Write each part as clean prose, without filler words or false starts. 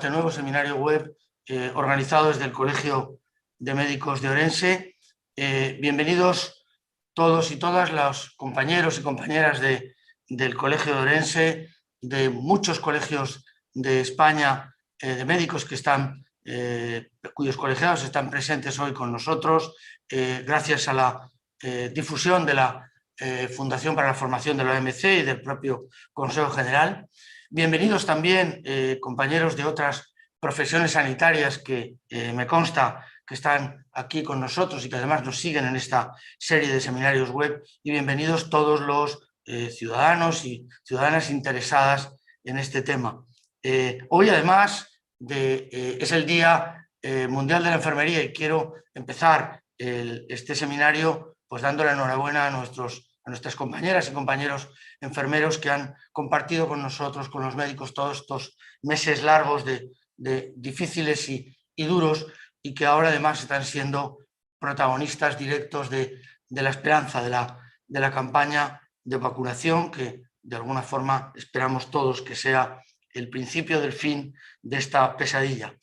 Este nuevo seminario web organizado desde el Colegio de Médicos de Orense. Bienvenidos todos y todas los compañeros y compañeras del Colegio de Orense, de muchos colegios de España, de médicos que están, cuyos colegiados están presentes hoy con nosotros, gracias a la difusión de la Fundación para la Formación de la OMC y del propio Consejo General. Bienvenidos también compañeros de otras profesiones sanitarias que me consta que están aquí con nosotros y que además nos siguen en esta serie de seminarios web, y bienvenidos todos los ciudadanos y ciudadanas interesadas en este tema. Hoy además es el Día Mundial de la Enfermería y quiero empezar este seminario pues dándole enhorabuena a nuestras compañeras y compañeros enfermeros que han compartido con nosotros, con los médicos, todos estos meses largos de difíciles y duros, y que ahora además están siendo protagonistas directos de la esperanza de la campaña de vacunación, que de alguna forma esperamos todos que sea el principio del fin de esta pesadilla.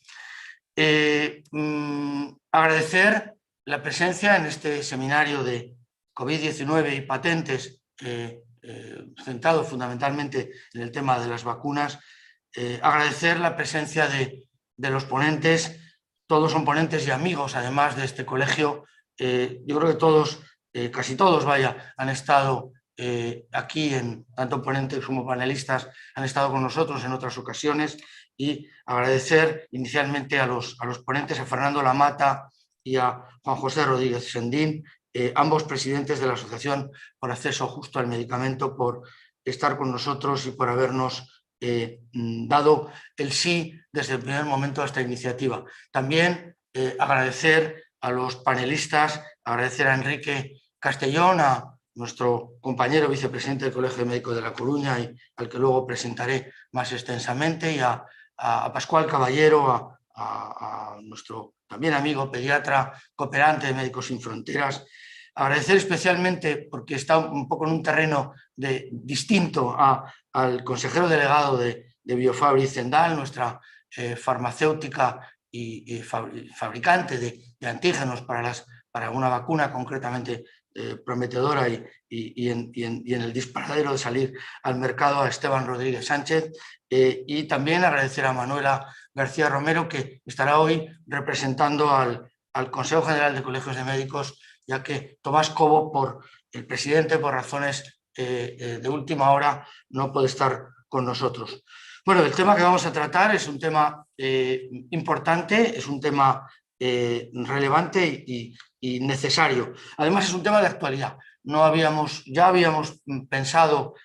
Agradecer la presencia en este seminario de COVID-19 y patentes, centrado fundamentalmente en el tema de las vacunas. Agradecer la presencia de los ponentes. Todos son ponentes y amigos, además, de este colegio. Yo creo que todos, casi todos, han estado aquí, tanto ponentes como panelistas, han estado con nosotros en otras ocasiones. Y agradecer inicialmente a los ponentes, a Fernando Lamata y a Juan José Rodríguez Sendín, ambos presidentes de la Asociación por Acceso Justo al Medicamento, por estar con nosotros y por habernos dado el sí desde el primer momento a esta iniciativa. También agradecer a los panelistas, agradecer a Enrique Castellón, a nuestro compañero vicepresidente del Colegio de Médicos de La Coruña, y al que luego presentaré más extensamente, y a Pascual Caballero, a nuestro también amigo pediatra cooperante de Médicos Sin Fronteras. Agradecer especialmente, porque está un poco en un terreno distinto, al consejero delegado de Biofabri Zendal, nuestra farmacéutica y fabricante de antígenos para una vacuna concretamente prometedora y en el disparadero de salir al mercado, a Esteban Rodríguez Sánchez. Y también agradecer a Manuela García Romero, que estará hoy representando al Consejo General de Colegios de Médicos, ya que Tomás Cobo, el presidente, por razones de última hora, no puede estar con nosotros. Bueno, el tema que vamos a tratar es un tema importante, es un tema relevante y necesario. Además, es un tema de actualidad. Ya habíamos pensado,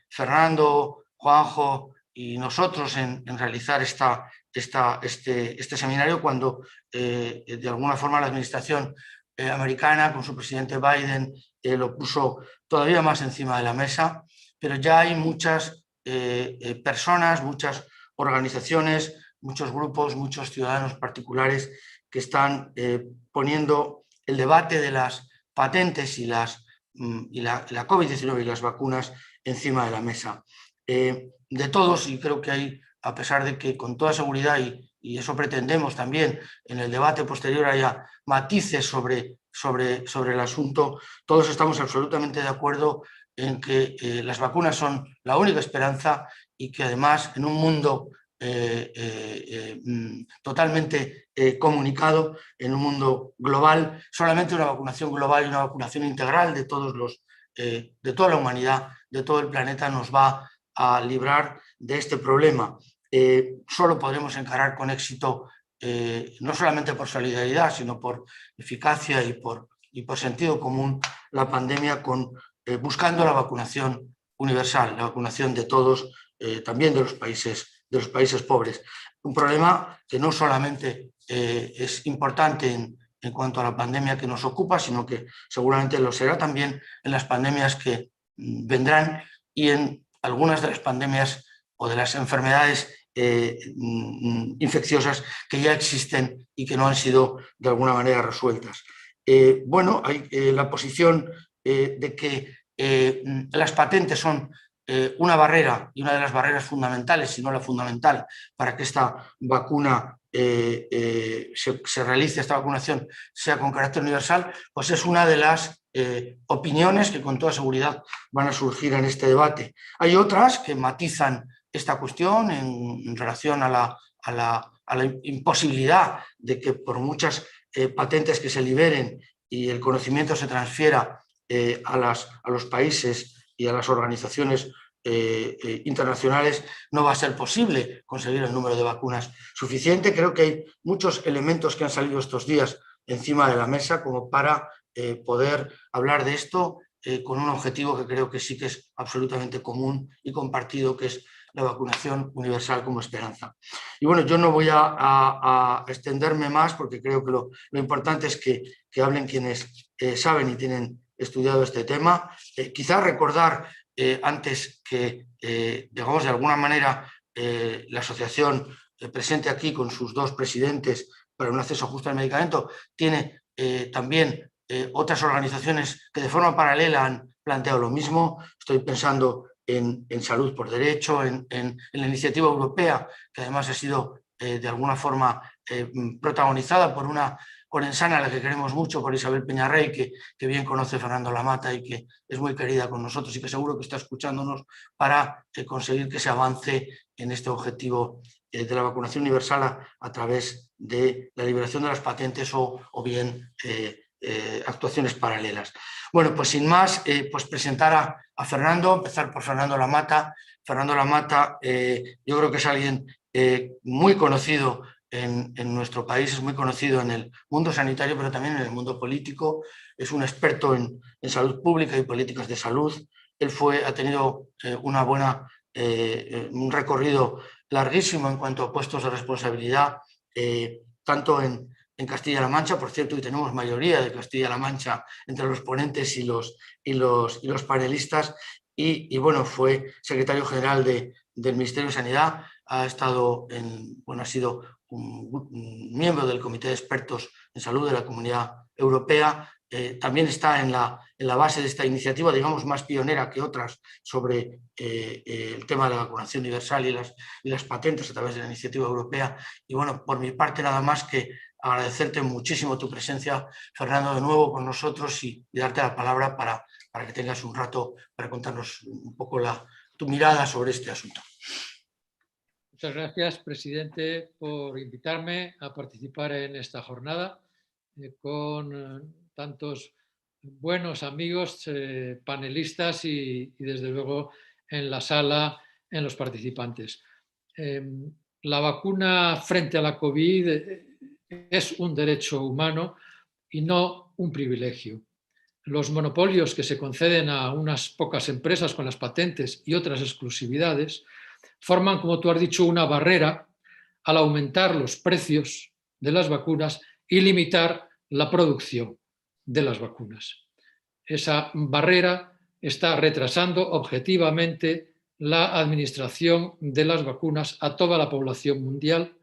Fernando, Juanjo y nosotros, en realizar este seminario cuando de alguna forma la administración americana, con su presidente Biden, lo puso todavía más encima de la mesa, pero ya hay muchas personas, muchas organizaciones, muchos grupos, muchos ciudadanos particulares que están poniendo el debate de las patentes y la COVID-19 y las vacunas encima de la mesa. De todos, y creo que hay, a pesar de que con toda seguridad, y eso pretendemos también, en el debate posterior haya matices sobre el asunto, todos estamos absolutamente de acuerdo en que las vacunas son la única esperanza, y que además, en un mundo totalmente comunicado, en un mundo global, solamente una vacunación global y una vacunación integral de toda la humanidad, de todo el planeta, nos va a librar de este problema. Solo podremos encarar con éxito, no solamente por solidaridad, sino por eficacia y por sentido común, la pandemia, buscando la vacunación universal, la vacunación de todos, también de los países pobres. Un problema que no solamente es importante en cuanto a la pandemia que nos ocupa, sino que seguramente lo será también en las pandemias que vendrán, y en algunas de las pandemias o de las enfermedades infecciosas que ya existen y que no han sido de alguna manera resueltas. Bueno, hay la posición de que las patentes son una barrera, y una de las barreras fundamentales, si no la fundamental, para que esta vacuna se realice, esta vacunación sea con carácter universal, pues es una de las opiniones que con toda seguridad van a surgir en este debate. Hay otras que matizan esta cuestión en relación a la imposibilidad de que por muchas patentes que se liberen y el conocimiento se transfiera a los países y a las organizaciones internacionales, no va a ser posible conseguir el número de vacunas suficiente. Creo que hay muchos elementos que han salido estos días encima de la mesa como para poder hablar de esto con un objetivo que creo que sí que es absolutamente común y compartido, que es la vacunación universal como esperanza. Y bueno, yo no voy a extenderme más porque creo que lo importante es que hablen quienes saben y tienen estudiado este tema. Quizás recordar antes que, digamos, de alguna manera la asociación presente aquí con sus dos presidentes para un acceso justo al medicamento tiene también otras organizaciones que de forma paralela han planteado lo mismo. Estoy pensando en Salud por Derecho, en la iniciativa europea, que además ha sido de alguna forma protagonizada por una orensana a la que queremos mucho, por Isabel Peñarrey, que bien conoce Fernando Lamata y que es muy querida con nosotros y que seguro que está escuchándonos, para conseguir que se avance en este objetivo de la vacunación universal a través de la liberación de las patentes o bien actuaciones paralelas. Bueno, pues sin más, pues presentar a Fernando, empezar por Fernando Lamata. Fernando Lamata yo creo que es alguien muy conocido en nuestro país, es muy conocido en el mundo sanitario, pero también en el mundo político. Es un experto en salud pública y políticas de salud. Él ha tenido un recorrido larguísimo en cuanto a puestos de responsabilidad, tanto en Castilla-La Mancha, por cierto, y tenemos mayoría de Castilla-La Mancha entre los ponentes y los panelistas, y bueno, fue secretario general del Ministerio de Sanidad, ha sido un miembro del Comité de Expertos en Salud de la Comunidad Europea. También está en la base de esta iniciativa, digamos, más pionera que otras sobre el tema de la vacunación universal y las patentes a través de la iniciativa europea. Y bueno, por mi parte nada más que agradecerte muchísimo tu presencia, Fernando, de nuevo con nosotros y darte la palabra para que tengas un rato para contarnos un poco tu mirada sobre este asunto. Muchas gracias, presidente, por invitarme a participar en esta jornada con tantos buenos amigos, panelistas y desde luego en la sala, en los participantes. La vacuna frente a la COVID es un derecho humano y no un privilegio. Los monopolios que se conceden a unas pocas empresas con las patentes y otras exclusividades forman, como tú has dicho, una barrera al aumentar los precios de las vacunas y limitar la producción de las vacunas. Esa barrera está retrasando objetivamente la administración de las vacunas a toda la población mundial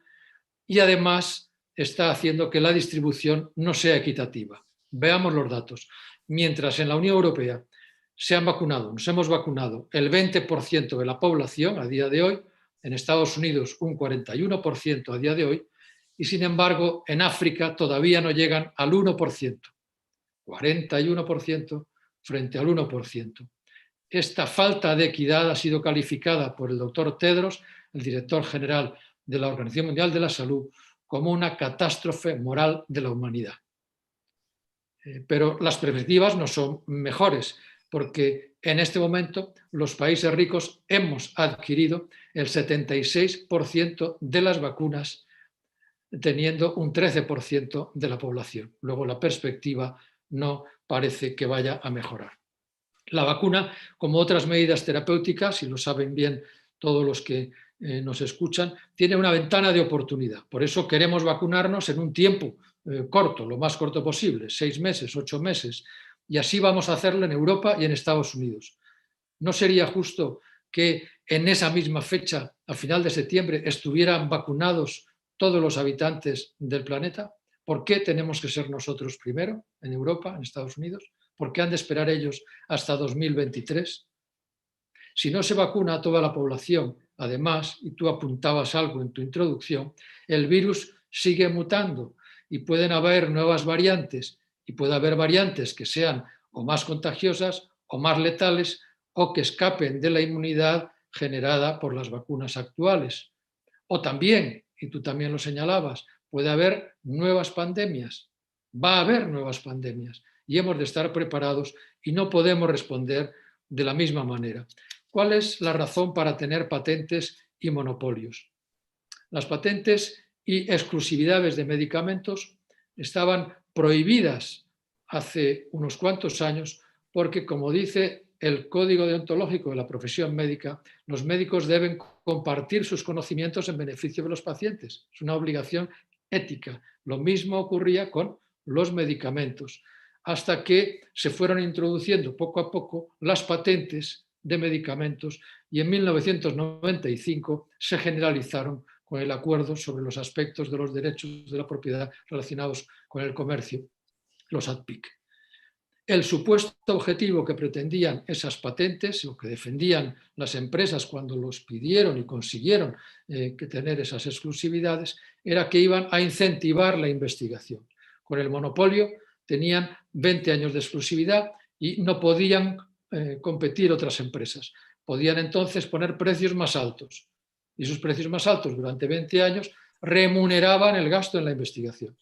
y además está haciendo que la distribución no sea equitativa. Veamos los datos. Mientras en la Unión Europea nos hemos vacunado el 20% de la población a día de hoy, en Estados Unidos un 41% a día de hoy, y sin embargo en África todavía no llegan al 1%, 41% frente al 1%. Esta falta de equidad ha sido calificada por el doctor Tedros, el director general de la Organización Mundial de la Salud, como una catástrofe moral de la humanidad. Pero las perspectivas no son mejores, porque en este momento los países ricos hemos adquirido el 76% de las vacunas, teniendo un 13% de la población. Luego la perspectiva no parece que vaya a mejorar. La vacuna, como otras medidas terapéuticas, y lo saben bien todos los que nos escuchan, tiene una ventana de oportunidad. Por eso queremos vacunarnos en un tiempo corto, lo más corto posible, 6 meses, 8 meses, y así vamos a hacerlo en Europa y en Estados Unidos. ¿No sería justo que en esa misma fecha, a final de septiembre, estuvieran vacunados todos los habitantes del planeta? ¿Por qué tenemos que ser nosotros primero, en Europa, en Estados Unidos? ¿Por qué han de esperar ellos hasta 2023? Si no se vacuna a toda la población, además, y tú apuntabas algo en tu introducción, el virus sigue mutando y pueden haber nuevas variantes y puede haber variantes que sean o más contagiosas o más letales o que escapen de la inmunidad generada por las vacunas actuales. O también, y tú también lo señalabas, puede haber nuevas pandemias, va a haber nuevas pandemias y hemos de estar preparados y no podemos responder de la misma manera. ¿Cuál es la razón para tener patentes y monopolios? Las patentes y exclusividades de medicamentos estaban prohibidas hace unos cuantos años porque, como dice el Código Deontológico de la Profesión Médica, los médicos deben compartir sus conocimientos en beneficio de los pacientes. Es una obligación ética. Lo mismo ocurría con los medicamentos, hasta que se fueron introduciendo poco a poco las patentes de medicamentos y en 1995 se generalizaron con el acuerdo sobre los aspectos de los derechos de la propiedad relacionados con el comercio, los ADPIC. El supuesto objetivo que pretendían esas patentes o que defendían las empresas cuando los pidieron y consiguieron que tener esas exclusividades era que iban a incentivar la investigación. Con el monopolio tenían 20 años de exclusividad y no podían competir otras empresas. Podían entonces poner precios más altos y esos precios más altos durante 20 años remuneraban el gasto en la investigación.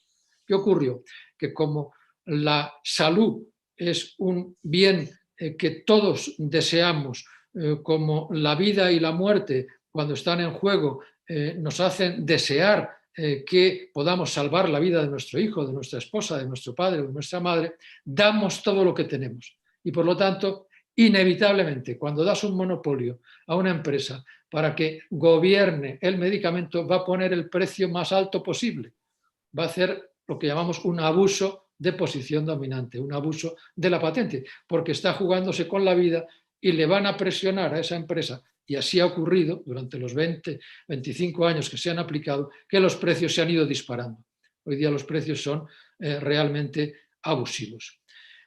¿Qué ocurrió? Que como la salud es un bien que todos deseamos, como la vida y la muerte cuando están en juego nos hacen desear que podamos salvar la vida de nuestro hijo, de nuestra esposa, de nuestro padre o de nuestra madre, damos todo lo que tenemos. Y por lo tanto, inevitablemente, cuando das un monopolio a una empresa para que gobierne el medicamento, va a poner el precio más alto posible. Va a hacer lo que llamamos un abuso de posición dominante, un abuso de la patente, porque está jugándose con la vida y le van a presionar a esa empresa, y así ha ocurrido durante los 20, 25 años que se han aplicado, que los precios se han ido disparando. Hoy día los precios son realmente abusivos.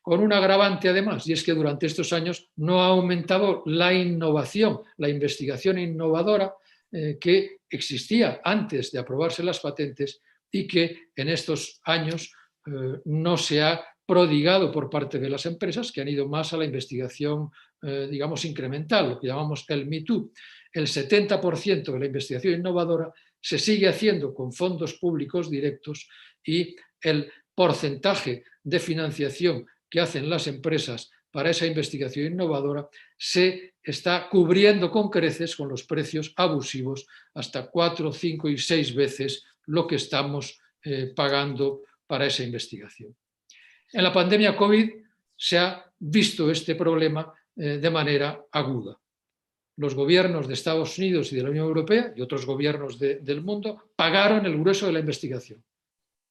Con un agravante además, y es que durante estos años no ha aumentado la innovación, la investigación innovadora que existía antes de aprobarse las patentes y que en estos años no se ha prodigado por parte de las empresas que han ido más a la investigación, digamos, incremental, lo que llamamos el Me Too. El 70% de la investigación innovadora se sigue haciendo con fondos públicos directos y el porcentaje de financiación que hacen las empresas para esa investigación innovadora se está cubriendo con creces con los precios abusivos hasta 4, 5 y 6 veces lo que estamos pagando para esa investigación. En la pandemia COVID se ha visto este problema de manera aguda. Los gobiernos de Estados Unidos y de la Unión Europea y otros gobiernos del mundo pagaron el grueso de la investigación.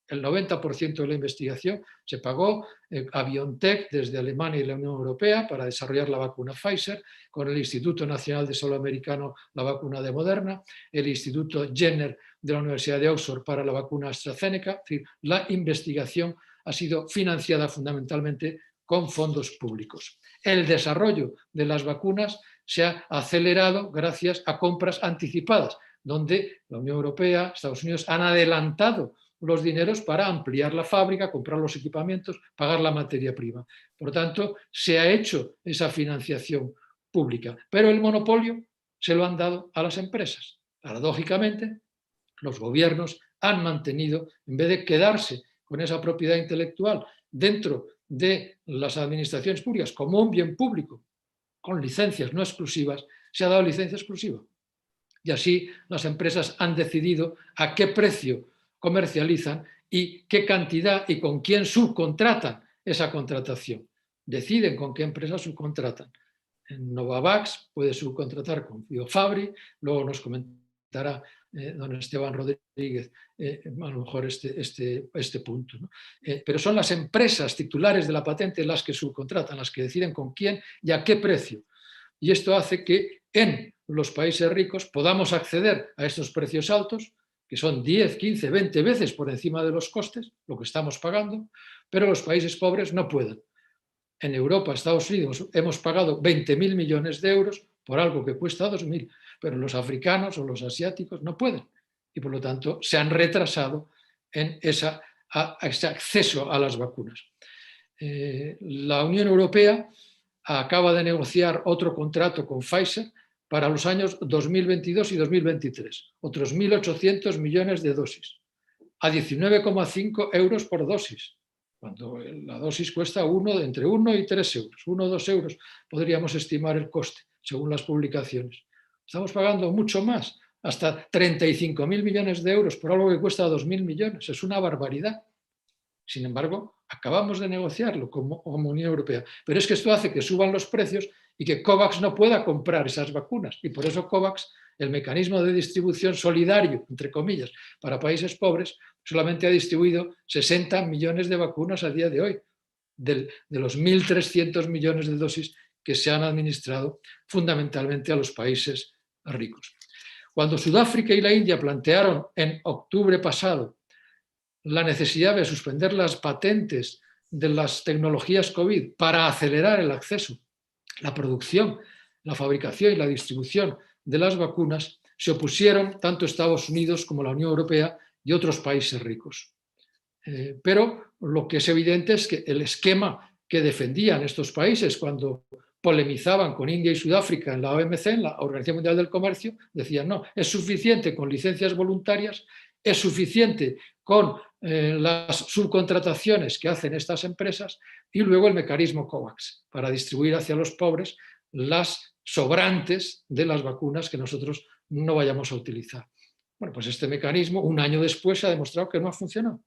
El 90% de la investigación se pagó a BioNTech desde Alemania y la Unión Europea para desarrollar la vacuna Pfizer, con el Instituto Nacional de Salud Americano la vacuna de Moderna, el Instituto Jenner de la Universidad de Oxford para la vacuna AstraZeneca. Es decir, la investigación ha sido financiada fundamentalmente con fondos públicos. El desarrollo de las vacunas se ha acelerado gracias a compras anticipadas, donde la Unión Europea, Estados Unidos han adelantado los dineros para ampliar la fábrica, comprar los equipamientos, pagar la materia prima. Por lo tanto, se ha hecho esa financiación pública, pero el monopolio se lo han dado a las empresas. Paradójicamente, los gobiernos han mantenido, en vez de quedarse con esa propiedad intelectual dentro de las administraciones públicas como un bien público, con licencias no exclusivas, se ha dado licencia exclusiva. Y así las empresas han decidido a qué precio comercializan y qué cantidad y con quién subcontratan esa contratación. Deciden con qué empresa subcontratan. En Novavax puede subcontratar con Biofabri, luego nos comentará don Esteban Rodríguez a lo mejor este punto, ¿no? Pero son las empresas titulares de la patente las que subcontratan, las que deciden con quién y a qué precio. Y esto hace que en los países ricos podamos acceder a estos precios altos, que son 10, 15, 20 veces por encima de los costes, lo que estamos pagando, pero los países pobres no pueden. En Europa, Estados Unidos, hemos pagado 20.000 millones de euros por algo que cuesta 2.000, pero los africanos o los asiáticos no pueden. Y por lo tanto se han retrasado en ese acceso a las vacunas. La Unión Europea acaba de negociar otro contrato con Pfizer para los años 2022 y 2023, otros 1.800 millones de dosis, a 19,5 euros por dosis, cuando la dosis cuesta entre 1 y 3 euros, 1 o 2 euros podríamos estimar el coste, según las publicaciones. Estamos pagando mucho más, hasta 35.000 millones de euros por algo que cuesta 2.000 millones, es una barbaridad. Sin embargo, acabamos de negociarlo como Unión Europea. Pero es que esto hace que suban los precios y que COVAX no pueda comprar esas vacunas. Y por eso COVAX, el mecanismo de distribución solidario, entre comillas, para países pobres, solamente ha distribuido 60 millones de vacunas a día de hoy, de los 1.300 millones de dosis que se han administrado fundamentalmente a los países ricos. Cuando Sudáfrica y la India plantearon en octubre pasado la necesidad de suspender las patentes de las tecnologías COVID para acelerar el acceso, la producción, la fabricación y la distribución de las vacunas, se opusieron tanto Estados Unidos como la Unión Europea y otros países ricos. Pero lo que es evidente es que el esquema que defendían estos países cuando polemizaban con India y Sudáfrica en la OMC, en la Organización Mundial del Comercio, decían no, es suficiente con licencias voluntarias, es suficiente con las subcontrataciones que hacen estas empresas y luego el mecanismo COVAX para distribuir hacia los pobres las sobrantes de las vacunas que nosotros no vayamos a utilizar. Bueno, pues este mecanismo un año después se ha demostrado que no ha funcionado.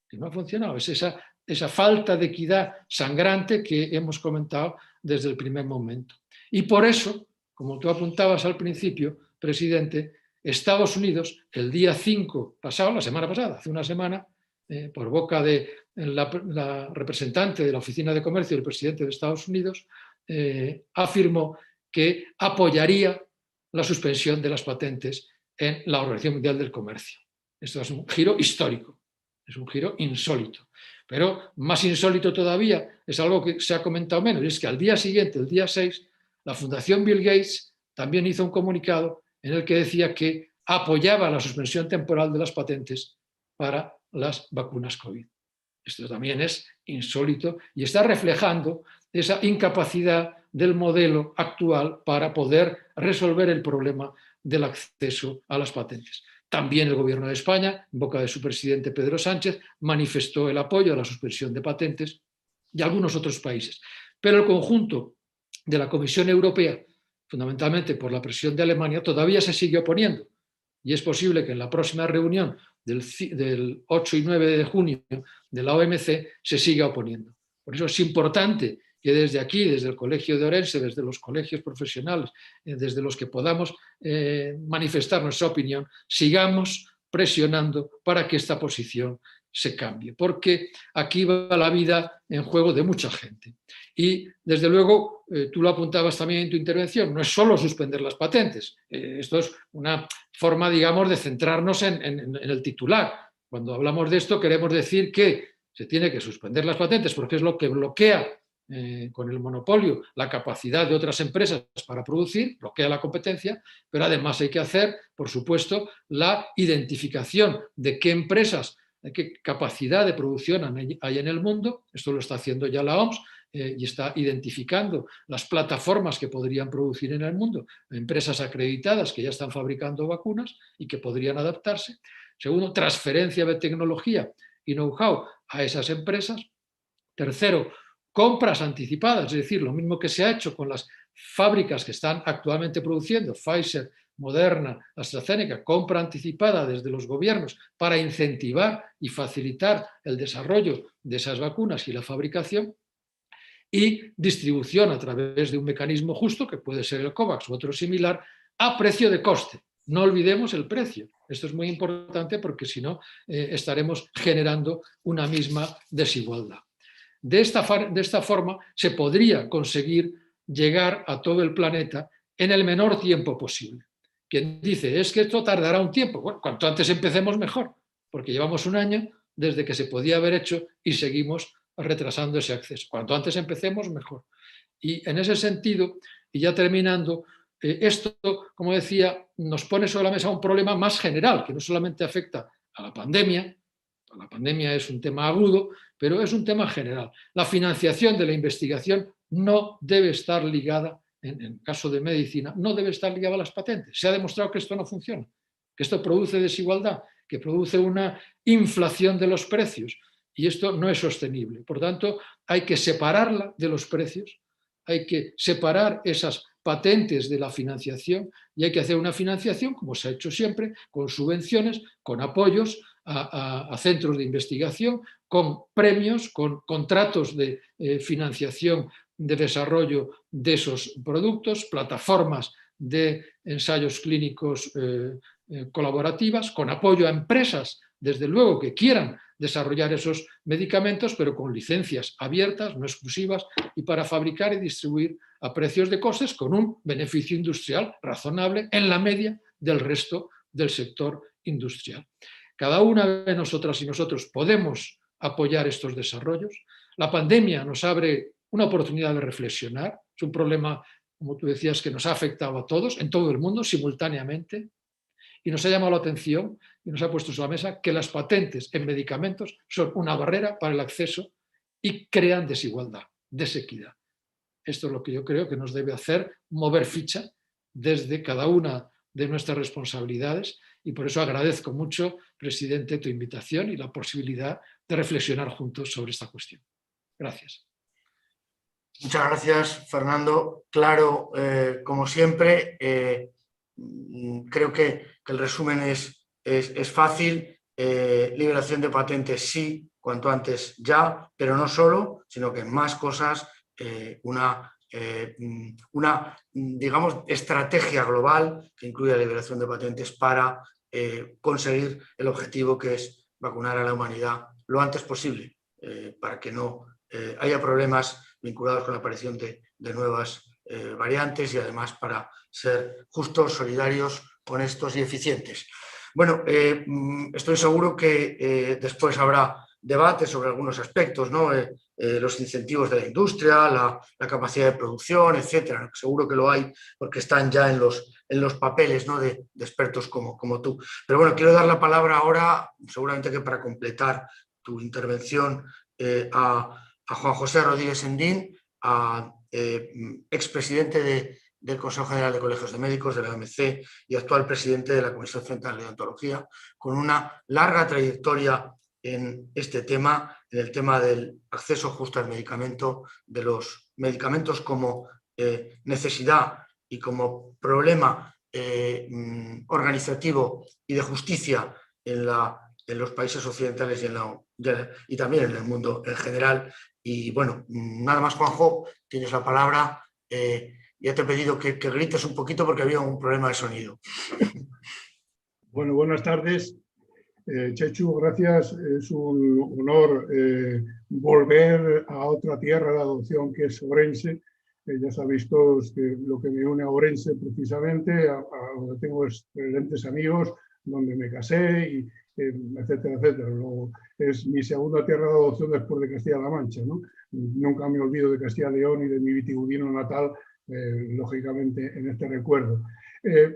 Que no ha funcionado. Es esa falta de equidad sangrante que hemos comentado desde el primer momento. Y por eso, como tú apuntabas al principio, presidente, Estados Unidos, el día 5 pasado, la semana pasada, hace una semana, por boca de la representante de la Oficina de Comercio del presidente de Estados Unidos, afirmó que apoyaría la suspensión de las patentes en la Organización Mundial del Comercio. Esto es un giro histórico, es un giro insólito. Pero más insólito todavía es algo que se ha comentado menos, y es que al día siguiente, el día 6, la Fundación Bill Gates también hizo un comunicado en el que decía que apoyaba la suspensión temporal de las patentes para las vacunas COVID. Esto también es insólito y está reflejando esa incapacidad del modelo actual para poder resolver el problema del acceso a las patentes. También el Gobierno de España, en boca de su presidente Pedro Sánchez, manifestó el apoyo a la suspensión de patentes y algunos otros países. Pero el conjunto de la Comisión Europea, fundamentalmente por la presión de Alemania, todavía se sigue oponiendo. Y es posible que en la próxima reunión del 8 y 9 de junio de la OMC se siga oponiendo. Por eso es importante que desde aquí, desde el Colegio de Orense, desde los colegios profesionales, desde los que podamos manifestar nuestra opinión, sigamos presionando para que esta posición se cambie, porque aquí va la vida en juego de mucha gente. Y desde luego, tú lo apuntabas también en tu intervención, no es solo suspender las patentes, esto es una forma, digamos, de centrarnos en el titular. Cuando hablamos de esto queremos decir que se tiene que suspender las patentes porque es lo que bloquea con el monopolio la capacidad de otras empresas para producir, bloquea la competencia, pero además hay que hacer, por supuesto, la identificación de qué empresas, de qué capacidad de producción hay en el mundo. Esto lo está haciendo ya la OMS y está identificando las plataformas que podrían producir en el mundo, empresas acreditadas que ya están fabricando vacunas y que podrían adaptarse. Segundo, transferencia de tecnología y know-how a esas empresas. Tercero, compras anticipadas, es decir, lo mismo que se ha hecho con las fábricas que están actualmente produciendo, Pfizer, Moderna, AstraZeneca, compra anticipada desde los gobiernos para incentivar y facilitar el desarrollo de esas vacunas y la fabricación, y distribución a través de un mecanismo justo, que puede ser el COVAX u otro similar, a precio de coste. No olvidemos el precio. Esto es muy importante porque si no estaremos generando una misma desigualdad. De esta forma se podría conseguir llegar a todo el planeta en el menor tiempo posible. Quien dice, es que esto tardará un tiempo. Bueno, cuanto antes empecemos mejor, porque llevamos un año desde que se podía haber hecho y seguimos retrasando ese acceso. Cuanto antes empecemos, mejor. Y en ese sentido, y ya terminando, esto, como decía, nos pone sobre la mesa un problema más general, que no solamente afecta a la pandemia. La pandemia es un tema agudo, pero es un tema general. La financiación de la investigación no debe estar ligada, en caso de medicina, no debe estar ligada a las patentes. Se ha demostrado que esto no funciona, que esto produce desigualdad, que produce una inflación de los precios, y esto no es sostenible. Por tanto, hay que separarla de los precios, hay que separar esas patentes de la financiación y hay que hacer una financiación, como se ha hecho siempre, con subvenciones, con apoyos a centros de investigación, con premios, con contratos de financiación de desarrollo de esos productos, plataformas de ensayos clínicos colaborativas, con apoyo a empresas, desde luego, que quieran desarrollar esos medicamentos, pero con licencias abiertas, no exclusivas, y para fabricar y distribuir a precios de costes con un beneficio industrial razonable en la media del resto del sector industrial. Cada una de nosotras y nosotros podemos apoyar estos desarrollos. La pandemia nos abre una oportunidad de reflexionar. Es un problema, como tú decías, que nos ha afectado a todos, en todo el mundo, simultáneamente, y nos ha llamado la atención y nos ha puesto sobre la mesa que las patentes en medicamentos son una barrera para el acceso y crean desigualdad, desequidad. Esto es lo que yo creo que nos debe hacer mover ficha desde cada una de nuestras responsabilidades, y por eso agradezco mucho, presidente, tu invitación y la posibilidad de reflexionar juntos sobre esta cuestión. Gracias. Muchas gracias, Fernando. Claro, como siempre, creo que el resumen es fácil. Liberación de patentes sí, cuanto antes ya, pero no solo, sino que más cosas, una digamos, estrategia global que incluya la liberación de patentes para conseguir el objetivo, que es vacunar a la humanidad lo antes posible, para que no haya problemas vinculados con la aparición de nuevas variantes, y además para ser justos, solidarios, honestos y eficientes. Bueno, estoy seguro que después habrá debate sobre algunos aspectos, ¿no? Los incentivos de la industria, la capacidad de producción, etcétera. Seguro que lo hay, porque están ya en los papeles, ¿no? de expertos como tú. Pero bueno, quiero dar la palabra ahora, seguramente que para completar tu intervención, a Juan José Rodríguez Endín, expresidente del Consejo General de Colegios de Médicos, de la OMC, y actual presidente de la Comisión Central de Odontología, con una larga trayectoria en este tema, en el tema del acceso justo al medicamento, de los medicamentos como necesidad y como problema organizativo y de justicia en los países occidentales y también en el mundo en general. Y bueno, nada más, Juanjo, tienes la palabra. Ya te he pedido que grites un poquito porque había un problema de sonido. Bueno, buenas tardes. Chechu, gracias. Es un honor volver a otra tierra de adopción, que es Ourense. Ya sabéis todos que lo que me une a Ourense, precisamente, a donde tengo excelentes amigos, donde me casé, y etcétera, etcétera. Luego, es mi segunda tierra de adopción después de Castilla-La Mancha, ¿no? Nunca me olvido de Castilla y León y de mi vitigudino natal, lógicamente, en este recuerdo.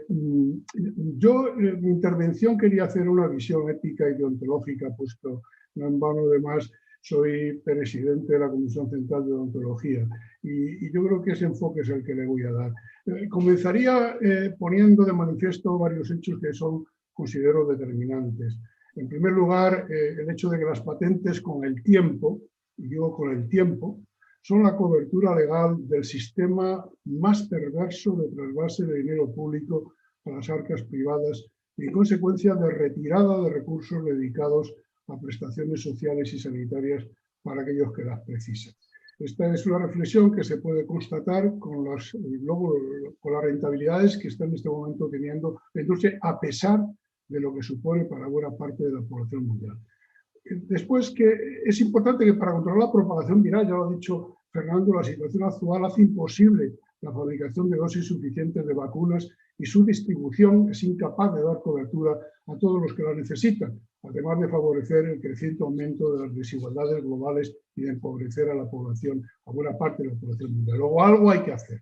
Yo, en mi intervención, quería hacer una visión ética y deontológica, puesto no en vano, además, soy presidente de la Comisión Central de Odontología, y yo creo que ese enfoque es el que le voy a dar. Comenzaría poniendo de manifiesto varios hechos que considero determinantes. En primer lugar, el hecho de que las patentes, con el tiempo, y digo con el tiempo, son la cobertura legal del sistema más perverso de trasvase de dinero público a las arcas privadas, y en consecuencia de retirada de recursos dedicados a prestaciones sociales y sanitarias para aquellos que las precisan. Esta es una reflexión que se puede constatar con las rentabilidades que está en este momento teniendo la industria, a pesar de lo que supone para buena parte de la población mundial. Después, que es importante que para controlar la propagación viral, ya lo ha dicho Fernando, la situación actual hace imposible la fabricación de dosis suficientes de vacunas, y su distribución es incapaz de dar cobertura a todos los que la necesitan, además de favorecer el creciente aumento de las desigualdades globales y de empobrecer a la población, a buena parte de la población mundial. Luego, algo hay que hacer.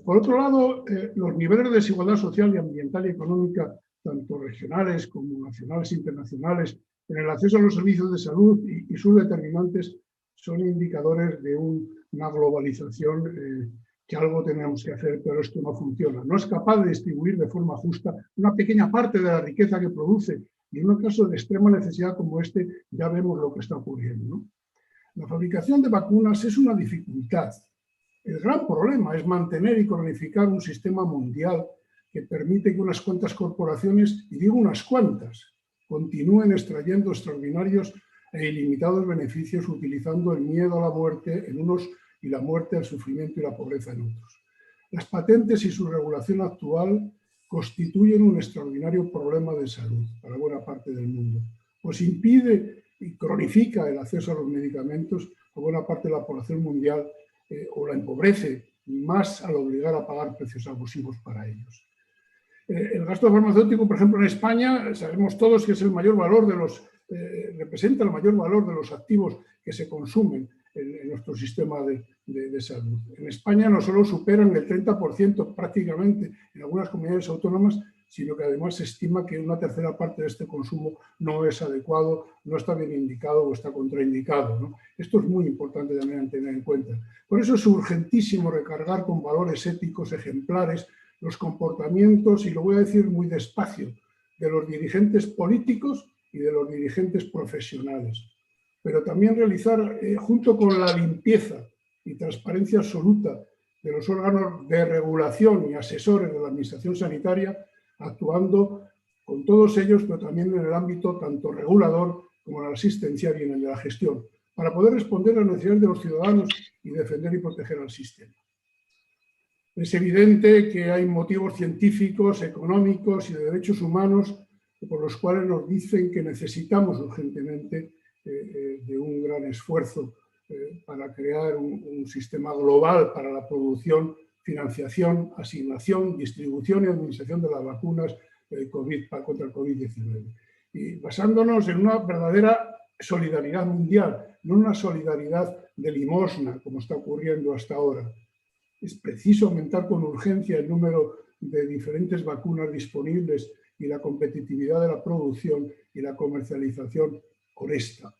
Por otro lado, los niveles de desigualdad social y ambiental y económica, tanto regionales como nacionales e internacionales, en el acceso a los servicios de salud y sus determinantes son indicadores de una globalización que algo tenemos que hacer, pero esto no funciona. No es capaz de distribuir de forma justa una pequeña parte de la riqueza que produce. Y en un caso de extrema necesidad como este, ya vemos lo que está ocurriendo, ¿no? La fabricación de vacunas es una dificultad. El gran problema es mantener y cronificar un sistema mundial que permite que unas cuantas corporaciones, y digo unas cuantas, continúen extrayendo extraordinarios e ilimitados beneficios utilizando el miedo a la muerte en unos y la muerte, el sufrimiento y la pobreza en otros. Las patentes y su regulación actual constituyen un extraordinario problema de salud para buena parte del mundo, pues impide y cronifica el acceso a los medicamentos a buena parte de la población mundial o la empobrece más al obligar a pagar precios abusivos para ellos. El gasto farmacéutico, por ejemplo, en España, sabemos todos que es el mayor valor de los, representa el mayor valor de los activos que se consumen en nuestro sistema de salud. En España no solo superan el 30% prácticamente en algunas comunidades autónomas, sino que además se estima que una tercera parte de este consumo no es adecuado, no está bien indicado o está contraindicado, ¿no? Esto es muy importante también tener en cuenta. Por eso es urgentísimo recargar con valores éticos ejemplares los comportamientos, y lo voy a decir muy despacio, de los dirigentes políticos y de los dirigentes profesionales. Pero también realizar, junto con la limpieza y transparencia absoluta de los órganos de regulación y asesores de la administración sanitaria, actuando con todos ellos, pero también en el ámbito tanto regulador como en el asistencial y en el de la gestión, para poder responder a las necesidades de los ciudadanos y defender y proteger al sistema. Es evidente que hay motivos científicos, económicos y de derechos humanos por los cuales nos dicen que necesitamos urgentemente de un gran esfuerzo para crear un sistema global para la producción, financiación, asignación, distribución y administración de las vacunas contra el COVID-19. Y basándonos en una verdadera solidaridad mundial, no una solidaridad de limosna, como está ocurriendo hasta ahora. Es preciso aumentar con urgencia el número de diferentes vacunas disponibles y la competitividad de la producción y la comercialización honesta.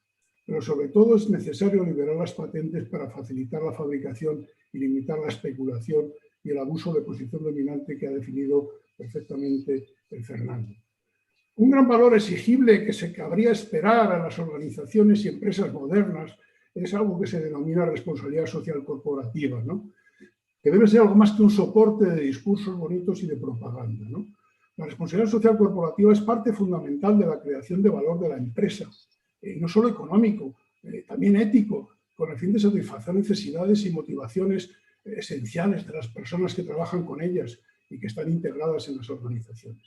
Pero sobre todo es necesario liberar las patentes para facilitar la fabricación y limitar la especulación y el abuso de posición dominante que ha definido perfectamente el Fernando. Un gran valor exigible que se cabría esperar a las organizaciones y empresas modernas es algo que se denomina responsabilidad social corporativa, ¿no? Que debe ser algo más que un soporte de discursos bonitos y de propaganda, ¿no? La responsabilidad social corporativa es parte fundamental de la creación de valor de la empresa, no solo económico, también ético, con el fin de satisfacer necesidades y motivaciones esenciales de las personas que trabajan con ellas y que están integradas en las organizaciones.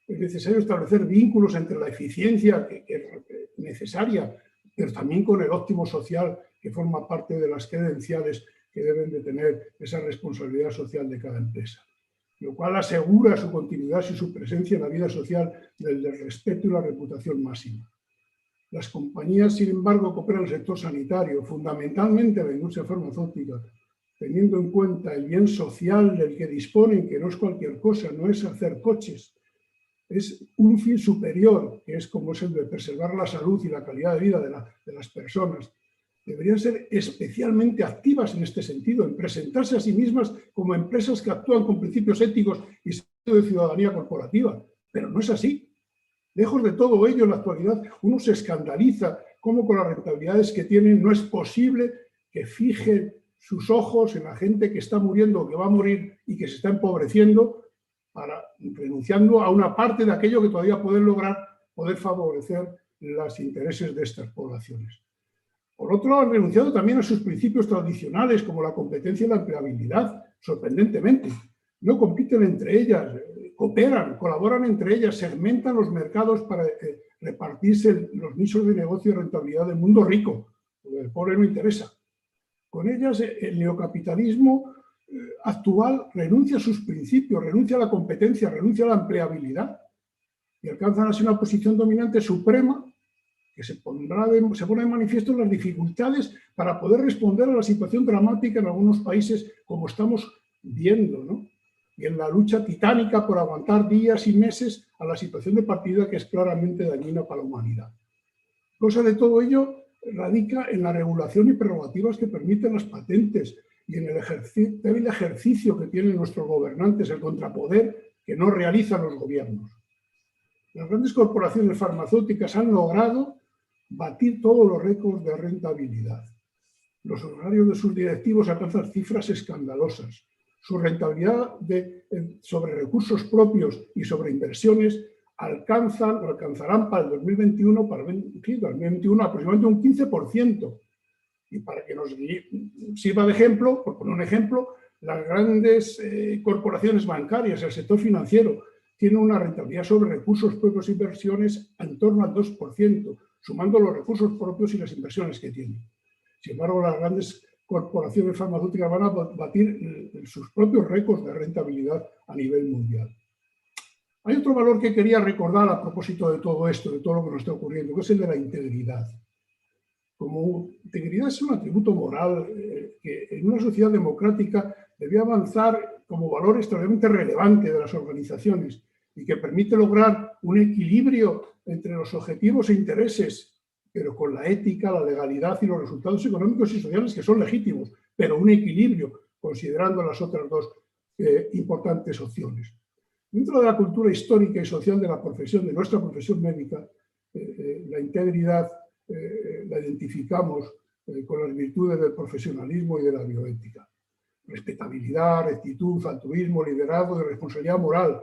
Es necesario establecer vínculos entre la eficiencia que es necesaria, pero también con el óptimo social que forma parte de las credenciales que deben de tener esa responsabilidad social de cada empresa, lo cual asegura su continuidad y su presencia en la vida social desde el respeto y la reputación máxima. Las compañías, sin embargo, que operan en el sector sanitario, fundamentalmente la industria farmacéutica, teniendo en cuenta el bien social del que disponen, que no es cualquier cosa, no es hacer coches, es un fin superior, que es como es el de preservar la salud y la calidad de vida de las personas. Deberían ser especialmente activas en este sentido, en presentarse a sí mismas como empresas que actúan con principios éticos y sentido de ciudadanía corporativa. Pero no es así. Lejos de todo ello, en la actualidad, uno se escandaliza cómo con las rentabilidades que tienen no es posible que fijen sus ojos en la gente que está muriendo o que va a morir y que se está empobreciendo, renunciando a una parte de aquello que todavía pueden lograr, poder favorecer los intereses de estas poblaciones. Por otro lado, han renunciado también a sus principios tradicionales, como la competencia y la empleabilidad, sorprendentemente. No compiten entre ellas, cooperan, colaboran entre ellas, segmentan los mercados para repartirse los nichos de negocio y rentabilidad del mundo rico, porque el pobre no interesa. Con ellas, el neocapitalismo actual renuncia a sus principios, renuncia a la competencia, renuncia a la empleabilidad y alcanzan así una posición dominante suprema que se pone de manifiesto en las dificultades para poder responder a la situación dramática en algunos países, como estamos viendo, ¿no? Y en la lucha titánica por aguantar días y meses a la situación de partida que es claramente dañina para la humanidad. Cosa de todo ello radica en la regulación y prerrogativas que permiten las patentes y en el débil ejercicio que tienen nuestros gobernantes, el contrapoder que no realizan los gobiernos. Las grandes corporaciones farmacéuticas han logrado batir todos los récords de rentabilidad. Los honorarios de sus directivos alcanzan cifras escandalosas. Su rentabilidad sobre recursos propios y sobre inversiones alcanzarán para el 2021, aproximadamente un 15%. Y para que nos sirva de ejemplo, por poner un ejemplo, las grandes corporaciones bancarias, el sector financiero, tienen una rentabilidad sobre recursos propios e inversiones en torno al 2%, sumando los recursos propios y las inversiones que tienen. Sin embargo, las grandes corporaciones farmacéuticas van a batir sus propios récords de rentabilidad a nivel mundial. Hay otro valor que quería recordar a propósito de todo esto, de todo lo que nos está ocurriendo, que es el de la integridad. Como integridad es un atributo moral que en una sociedad democrática debe avanzar como valor extremadamente relevante de las organizaciones y que permite lograr un equilibrio entre los objetivos e intereses, pero con la ética, la legalidad y los resultados económicos y sociales que son legítimos, pero un equilibrio considerando las otras dos importantes opciones. Dentro de la cultura histórica y social de la profesión, de nuestra profesión médica, la integridad la identificamos con las virtudes del profesionalismo y de la bioética. Respetabilidad, rectitud, altruismo, liderazgo y responsabilidad moral.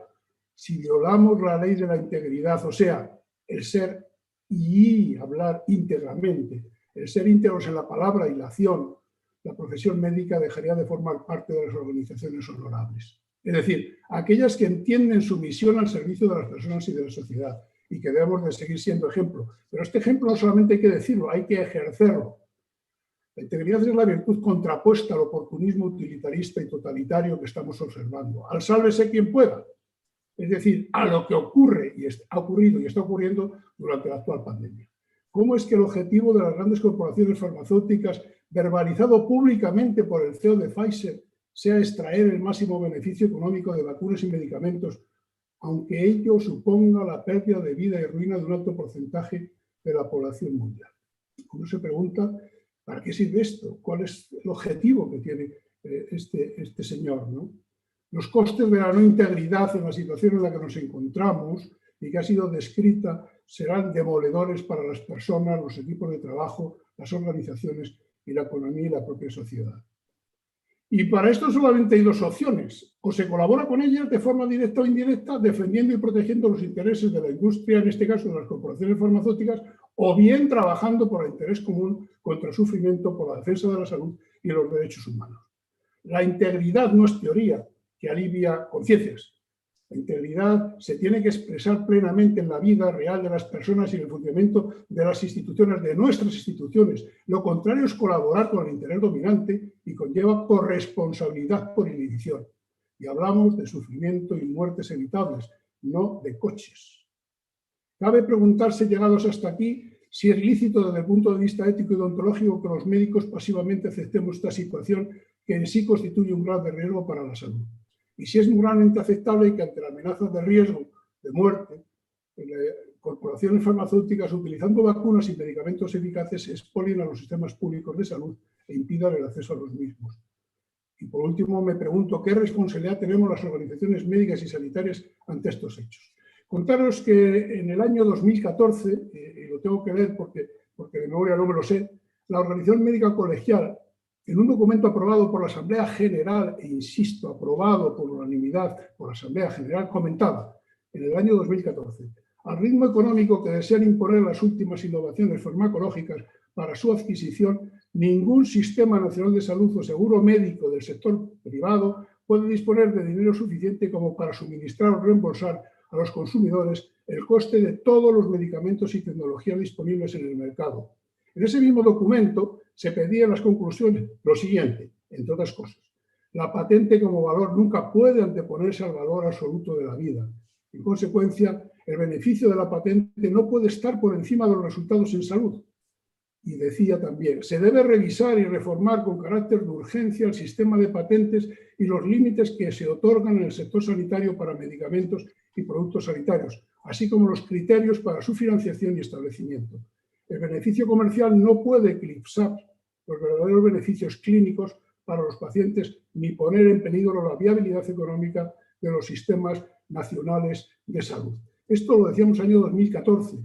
Si violamos la ley de la integridad, o sea, el ser y hablar íntegramente, el ser íntegros en la palabra y la acción, la profesión médica dejaría de formar parte de las organizaciones honorables. Es decir, aquellas que entienden su misión al servicio de las personas y de la sociedad y que debemos de seguir siendo ejemplo. Pero este ejemplo no solamente hay que decirlo, hay que ejercerlo. La integridad es la virtud contrapuesta al oportunismo utilitarista y totalitario que estamos observando. Al sálvese quien pueda. Es decir, a lo que ocurre y ha ocurrido y está ocurriendo durante la actual pandemia. ¿Cómo es que el objetivo de las grandes corporaciones farmacéuticas, verbalizado públicamente por el CEO de Pfizer, sea extraer el máximo beneficio económico de vacunas y medicamentos, aunque ello suponga la pérdida de vida y ruina de un alto porcentaje de la población mundial? Uno se pregunta, ¿para qué sirve esto? ¿Cuál es el objetivo que tiene este señor, ¿no? Los costes de la no integridad en la situación en la que nos encontramos y que ha sido descrita serán demoledores para las personas, los equipos de trabajo, las organizaciones y la economía y la propia sociedad. Y para esto solamente hay dos opciones. O se colabora con ellas de forma directa o indirecta, defendiendo y protegiendo los intereses de la industria, en este caso de las corporaciones farmacéuticas, o bien trabajando por el interés común contra el sufrimiento, por la defensa de la salud y los derechos humanos. La integridad no es teoría que alivia conciencias. La integridad se tiene que expresar plenamente en la vida real de las personas y en el funcionamiento de las instituciones, de nuestras instituciones. Lo contrario es colaborar con el interés dominante y conlleva corresponsabilidad por inhibición. Y hablamos de sufrimiento y muertes evitables, no de coches. Cabe preguntarse, llegados hasta aquí, si es lícito desde el punto de vista ético y deontológico que los médicos pasivamente aceptemos esta situación que en sí constituye un grave riesgo para la salud. Y si es moralmente aceptable que ante la amenaza de riesgo de muerte, corporaciones farmacéuticas utilizando vacunas y medicamentos eficaces expolien a los sistemas públicos de salud e impidan el acceso a los mismos. Y por último me pregunto qué responsabilidad tenemos las organizaciones médicas y sanitarias ante estos hechos. Contaros que en el año 2014, y lo tengo que leer porque de memoria no me lo sé, la Organización Médica Colegial, en un documento aprobado por la Asamblea General, e insisto, aprobado por unanimidad por la Asamblea General, comentaba en el año 2014, al ritmo económico que desean imponer las últimas innovaciones farmacológicas para su adquisición, ningún sistema nacional de salud o seguro médico del sector privado puede disponer de dinero suficiente como para suministrar o reembolsar a los consumidores el coste de todos los medicamentos y tecnologías disponibles en el mercado. En ese mismo documento se pedía en las conclusiones lo siguiente, entre otras cosas. La patente como valor nunca puede anteponerse al valor absoluto de la vida. En consecuencia, el beneficio de la patente no puede estar por encima de los resultados en salud. Y decía también, se debe revisar y reformar con carácter de urgencia el sistema de patentes y los límites que se otorgan en el sector sanitario para medicamentos y productos sanitarios, así como los criterios para su financiación y establecimiento. El beneficio comercial no puede eclipsar los verdaderos beneficios clínicos para los pacientes ni poner en peligro la viabilidad económica de los sistemas nacionales de salud. Esto lo decíamos en el año 2014.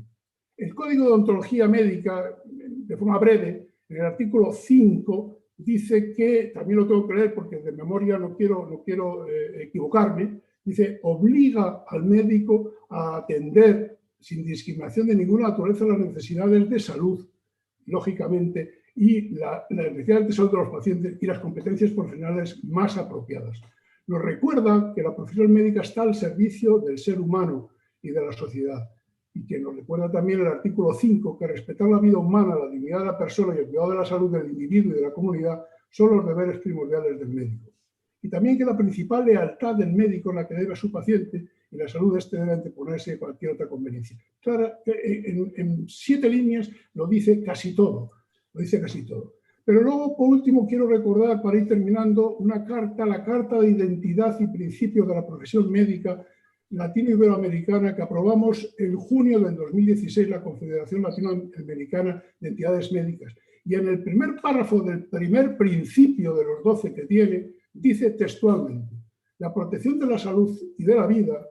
El Código de Ontología Médica, de forma breve, en el artículo 5, dice que, también lo tengo que leer porque de memoria no quiero equivocarme, dice, obliga al médico a atender sin discriminación de ninguna naturaleza las necesidades de salud, lógicamente, y las necesidades de salud de los pacientes y las competencias profesionales más apropiadas. Nos recuerda que la profesión médica está al servicio del ser humano y de la sociedad. Y que nos recuerda también el artículo 5, que respetar la vida humana, la dignidad de la persona y el cuidado de la salud del individuo y de la comunidad son los deberes primordiales del médico. Y también que la principal lealtad del médico es la que debe a su paciente y la salud de este debe anteponerse a cualquier otra conveniencia. Claro, en 7 líneas lo dice casi todo, Pero luego, por último, quiero recordar, para ir terminando, una carta, la Carta de Identidad y Principios de la Profesión Médica Latino-Iberoamericana, que aprobamos en junio del 2016 la Confederación Latinoamericana de Entidades Médicas. Y en el primer párrafo del primer principio de los 12 que tiene, dice textualmente: la protección de la salud y de la vida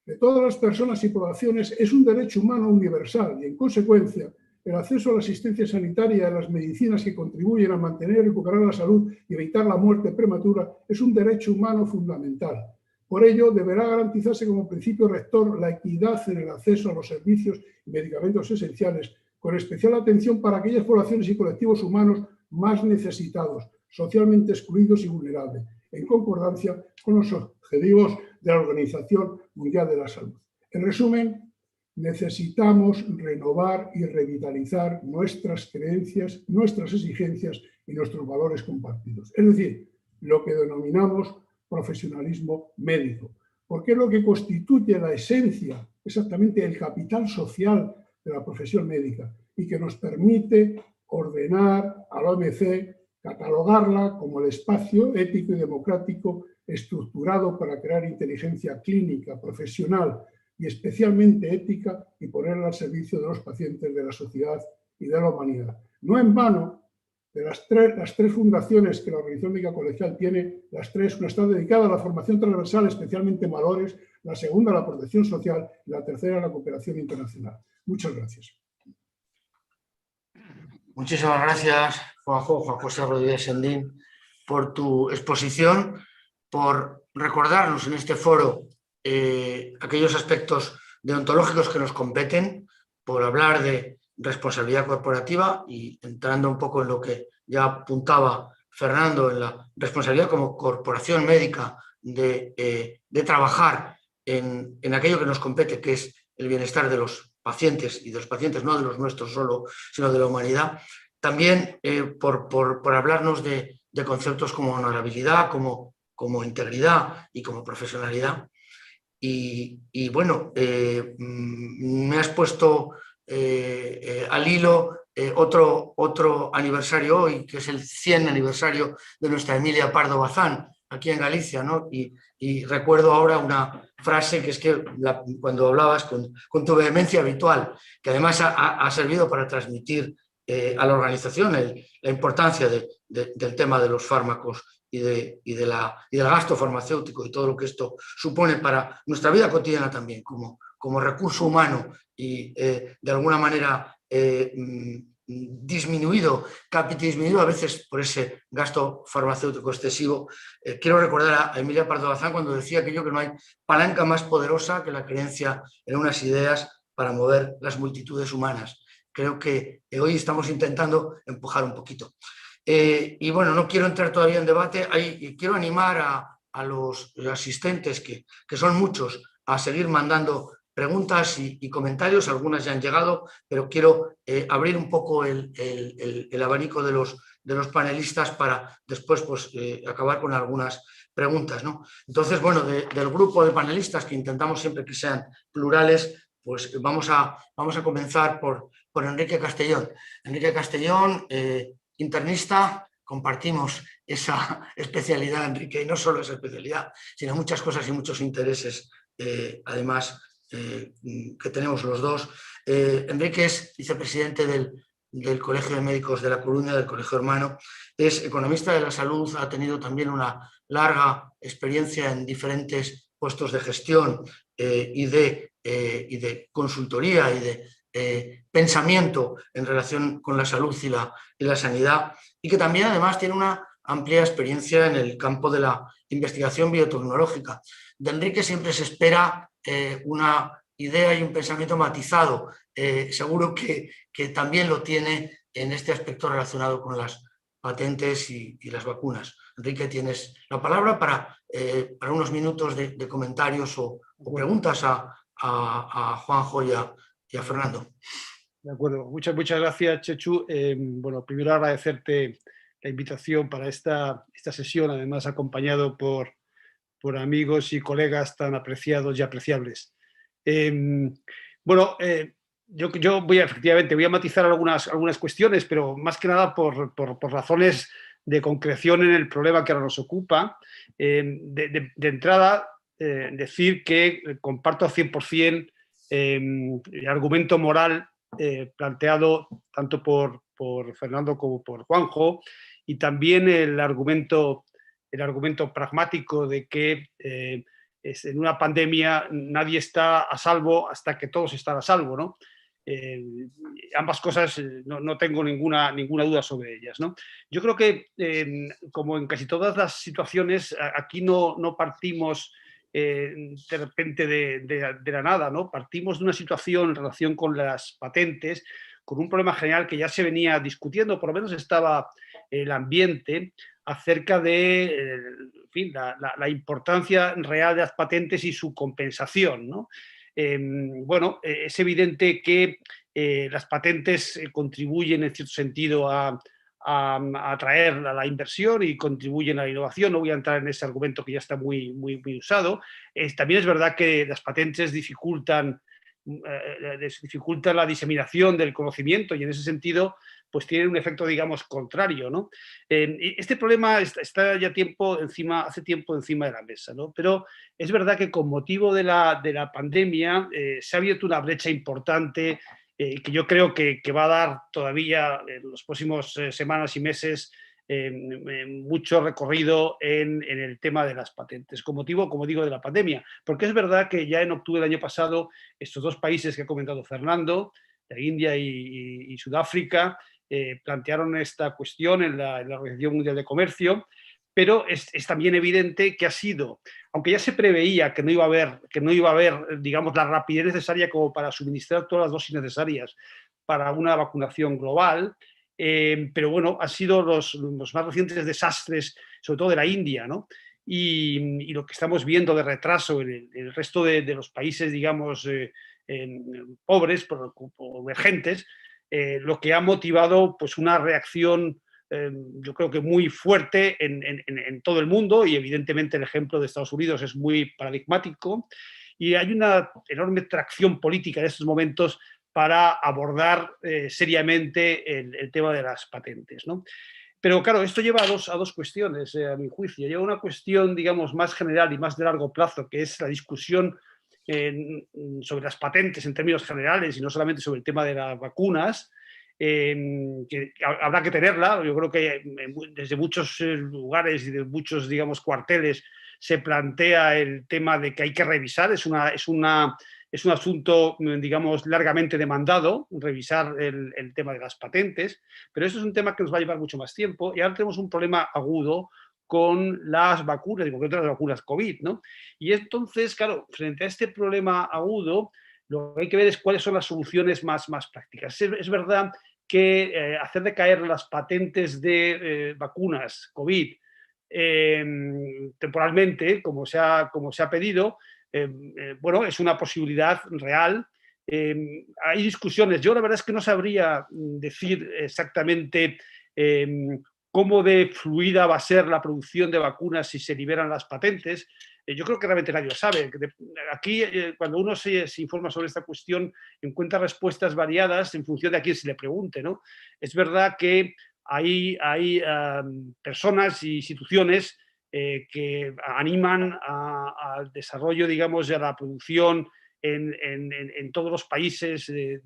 de todas las personas y poblaciones es un derecho humano universal y, en consecuencia, el acceso a la asistencia sanitaria y a las medicinas que contribuyen a mantener y recuperar la salud y evitar la muerte prematura es un derecho humano fundamental. Por ello, deberá garantizarse como principio rector la equidad en el acceso a los servicios y medicamentos esenciales, con especial atención para aquellas poblaciones y colectivos humanos más necesitados, socialmente excluidos y vulnerables, en concordancia con los objetivos de la Organización Mundial de la Salud. En resumen, necesitamos renovar y revitalizar nuestras creencias, nuestras exigencias y nuestros valores compartidos. Es decir, lo que denominamos profesionalismo médico, porque es lo que constituye la esencia, exactamente el capital social de la profesión médica y que nos permite ordenar a la OMC, catalogarla como el espacio ético y democrático estructurado para crear inteligencia clínica, profesional y especialmente ética y ponerla al servicio de los pacientes, de la sociedad y de la humanidad. No en vano, de las tres fundaciones que la Organización Médica Colegial tiene, las tres, una está dedicada a la formación transversal, especialmente en valores, la segunda a la protección social y la tercera a la cooperación internacional. Muchas gracias. Muchísimas gracias, Juan José Rodríguez Sendín, por tu exposición, por recordarnos en este foro aquellos aspectos deontológicos que nos competen, por hablar de responsabilidad corporativa y entrando un poco en lo que ya apuntaba Fernando, en la responsabilidad como corporación médica de trabajar en aquello que nos compete, que es el bienestar de los pacientes y de los pacientes, no de los nuestros solo, sino de la humanidad. También por hablarnos de conceptos como honorabilidad, como integridad y como profesionalidad. Y bueno, me has puesto al hilo otro aniversario hoy, que es el 100 aniversario de nuestra Emilia Pardo Bazán, aquí en Galicia, ¿no? Y recuerdo ahora una frase que es que cuando hablabas con tu vehemencia habitual, que además ha servido para transmitir a la organización la importancia del tema de los fármacos y del gasto farmacéutico y todo lo que esto supone para nuestra vida cotidiana también, como recurso humano y de alguna manera disminuido a veces por ese gasto farmacéutico excesivo. Quiero recordar a Emilia Pardo Bazán cuando decía aquello que no hay palanca más poderosa que la creencia en unas ideas para mover las multitudes humanas. Creo que hoy estamos intentando empujar un poquito. Y bueno, no quiero entrar todavía en debate, quiero animar a los asistentes, que son muchos, a seguir mandando preguntas y comentarios. Algunas ya han llegado, pero quiero abrir un poco el abanico de los panelistas para después pues, acabar con algunas preguntas, ¿no? Entonces, bueno, del grupo de panelistas, que intentamos siempre que sean plurales, pues vamos a comenzar por Enrique Castellón. Enrique Castellón, internista, compartimos esa especialidad, Enrique, y no solo esa especialidad, sino muchas cosas y muchos intereses, además, que tenemos los dos. Enrique es vicepresidente del Colegio de Médicos de La Coruña, del Colegio Hermano, es economista de la salud, ha tenido también una larga experiencia en diferentes puestos de gestión y de consultoría y de pensamiento en relación con la salud y la sanidad, y que también además tiene una amplia experiencia en el campo de la investigación biotecnológica. De Enrique siempre se espera una idea y un pensamiento matizado. Seguro que también lo tiene en este aspecto relacionado con las patentes y las vacunas. Enrique, tienes la palabra para unos minutos de comentarios o preguntas a Juanjo y a Fernando. De acuerdo, muchas gracias, Chechu. Bueno, primero agradecerte la invitación para esta sesión, además acompañado por amigos y colegas tan apreciados y apreciables. Bueno, yo efectivamente voy a matizar algunas cuestiones, pero más que nada por razones de concreción en el problema que ahora nos ocupa. De entrada, decir que comparto al 100% el argumento moral planteado tanto por Fernando como por Juanjo, y también el argumento pragmático de que en una pandemia nadie está a salvo hasta que todos están a salvo, ¿no? Ambas cosas no tengo ninguna duda sobre ellas, ¿no? Yo creo que, como en casi todas las situaciones, aquí no partimos de repente de la nada, ¿no? Partimos de una situación en relación con las patentes, con un problema general que ya se venía discutiendo, por lo menos estaba el ambiente, acerca de en fin, la importancia real de las patentes y su compensación, ¿no? Bueno, es evidente que las patentes contribuyen en cierto sentido a atraer a la inversión y contribuyen a la innovación. No voy a entrar en ese argumento que ya está muy usado. También es verdad que las patentes dificultan la diseminación del conocimiento, y en ese sentido pues tiene un efecto, digamos, contrario, ¿no? Este problema está ya hace tiempo encima de la mesa, ¿no? Pero es verdad que con motivo de la pandemia se ha abierto una brecha importante que yo creo que va a dar todavía en los próximos semanas y meses mucho recorrido en el tema de las patentes, con motivo, como digo, de la pandemia. Porque es verdad que ya en octubre del año pasado estos dos países que ha comentado Fernando, la India y Sudáfrica, plantearon esta cuestión en la Organización Mundial de Comercio, pero es también evidente que ha sido, aunque ya se preveía que no iba a haber, digamos, la rapidez necesaria como para suministrar todas las dosis necesarias para una vacunación global, pero bueno, han sido los más recientes desastres, sobre todo de la India, ¿no? Y lo que estamos viendo de retraso en el resto de los países, digamos, pobres o emergentes, lo que ha motivado pues una reacción yo creo que muy fuerte en todo el mundo, y evidentemente el ejemplo de Estados Unidos es muy paradigmático, y hay una enorme tracción política en estos momentos para abordar seriamente el tema de las patentes, ¿no? Pero claro, esto lleva a dos cuestiones, a mi juicio. Lleva una cuestión, digamos, más general y más de largo plazo, que es la discusión sobre las patentes en términos generales y no solamente sobre el tema de las vacunas, que habrá que tenerla. Yo creo que desde muchos lugares y de muchos, digamos, cuarteles se plantea el tema de que hay que revisar. Es un asunto, digamos, largamente demandado, revisar el tema de las patentes, pero eso es un tema que nos va a llevar mucho más tiempo, y ahora tenemos un problema agudo con las vacunas, en concreto las vacunas COVID, ¿no? Y entonces, claro, frente a este problema agudo, lo que hay que ver es cuáles son las soluciones más prácticas. Es verdad que hacer decaer las patentes de vacunas COVID temporalmente, como se ha pedido, bueno, es una posibilidad real. Hay discusiones. Yo la verdad es que no sabría decir exactamente cómo de fluida va a ser la producción de vacunas si se liberan las patentes. yo creo que realmente nadie lo sabe. Aquí, cuando uno se informa sobre esta cuestión, encuentra respuestas variadas en función de a quién se le pregunte, ¿no? Es verdad que hay personas e instituciones que animan al desarrollo, digamos, de la producción en todos los países de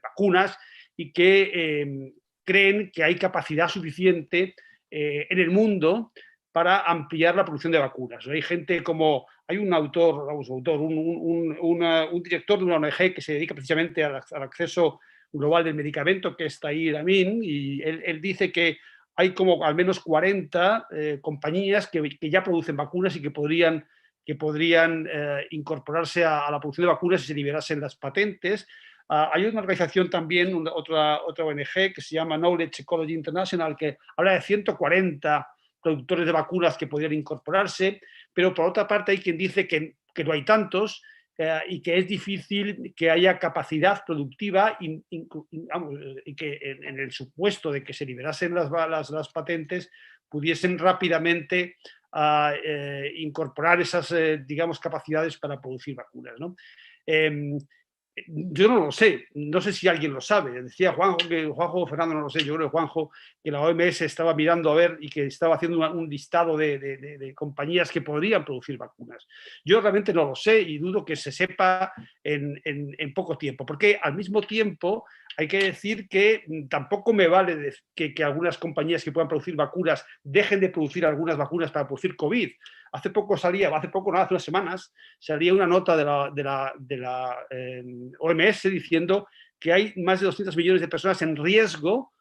vacunas y que creen que hay capacidad suficiente en el mundo para ampliar la producción de vacunas. Hay gente como, hay un autor, un director de una ONG que se dedica precisamente al acceso global del medicamento, que es Tahir Amin, y él dice que hay como al menos 40 compañías que ya producen vacunas y que podrían incorporarse a la producción de vacunas si se liberasen las patentes. Hay una organización también, otra ONG que se llama Knowledge Ecology International, que habla de 140 productores de vacunas que podrían incorporarse, pero por otra parte hay quien dice que no hay tantos y que es difícil que haya capacidad productiva y que en el supuesto de que se liberasen las patentes pudiesen rápidamente incorporar esas, digamos, capacidades para producir vacunas, ¿no? Yo no lo sé, no sé si alguien lo sabe. Decía Juanjo Fernando, no lo sé, yo creo que Juanjo, que la OMS estaba mirando a ver y que estaba haciendo un listado de compañías que podrían producir vacunas. Yo realmente no lo sé y dudo que se sepa en poco tiempo, porque al mismo tiempo hay que decir que tampoco me vale que algunas compañías que puedan producir vacunas dejen de producir algunas vacunas para producir COVID. Hace unas semanas, salía una nota de la OMS diciendo que hay más de 200 millones de personas en riesgo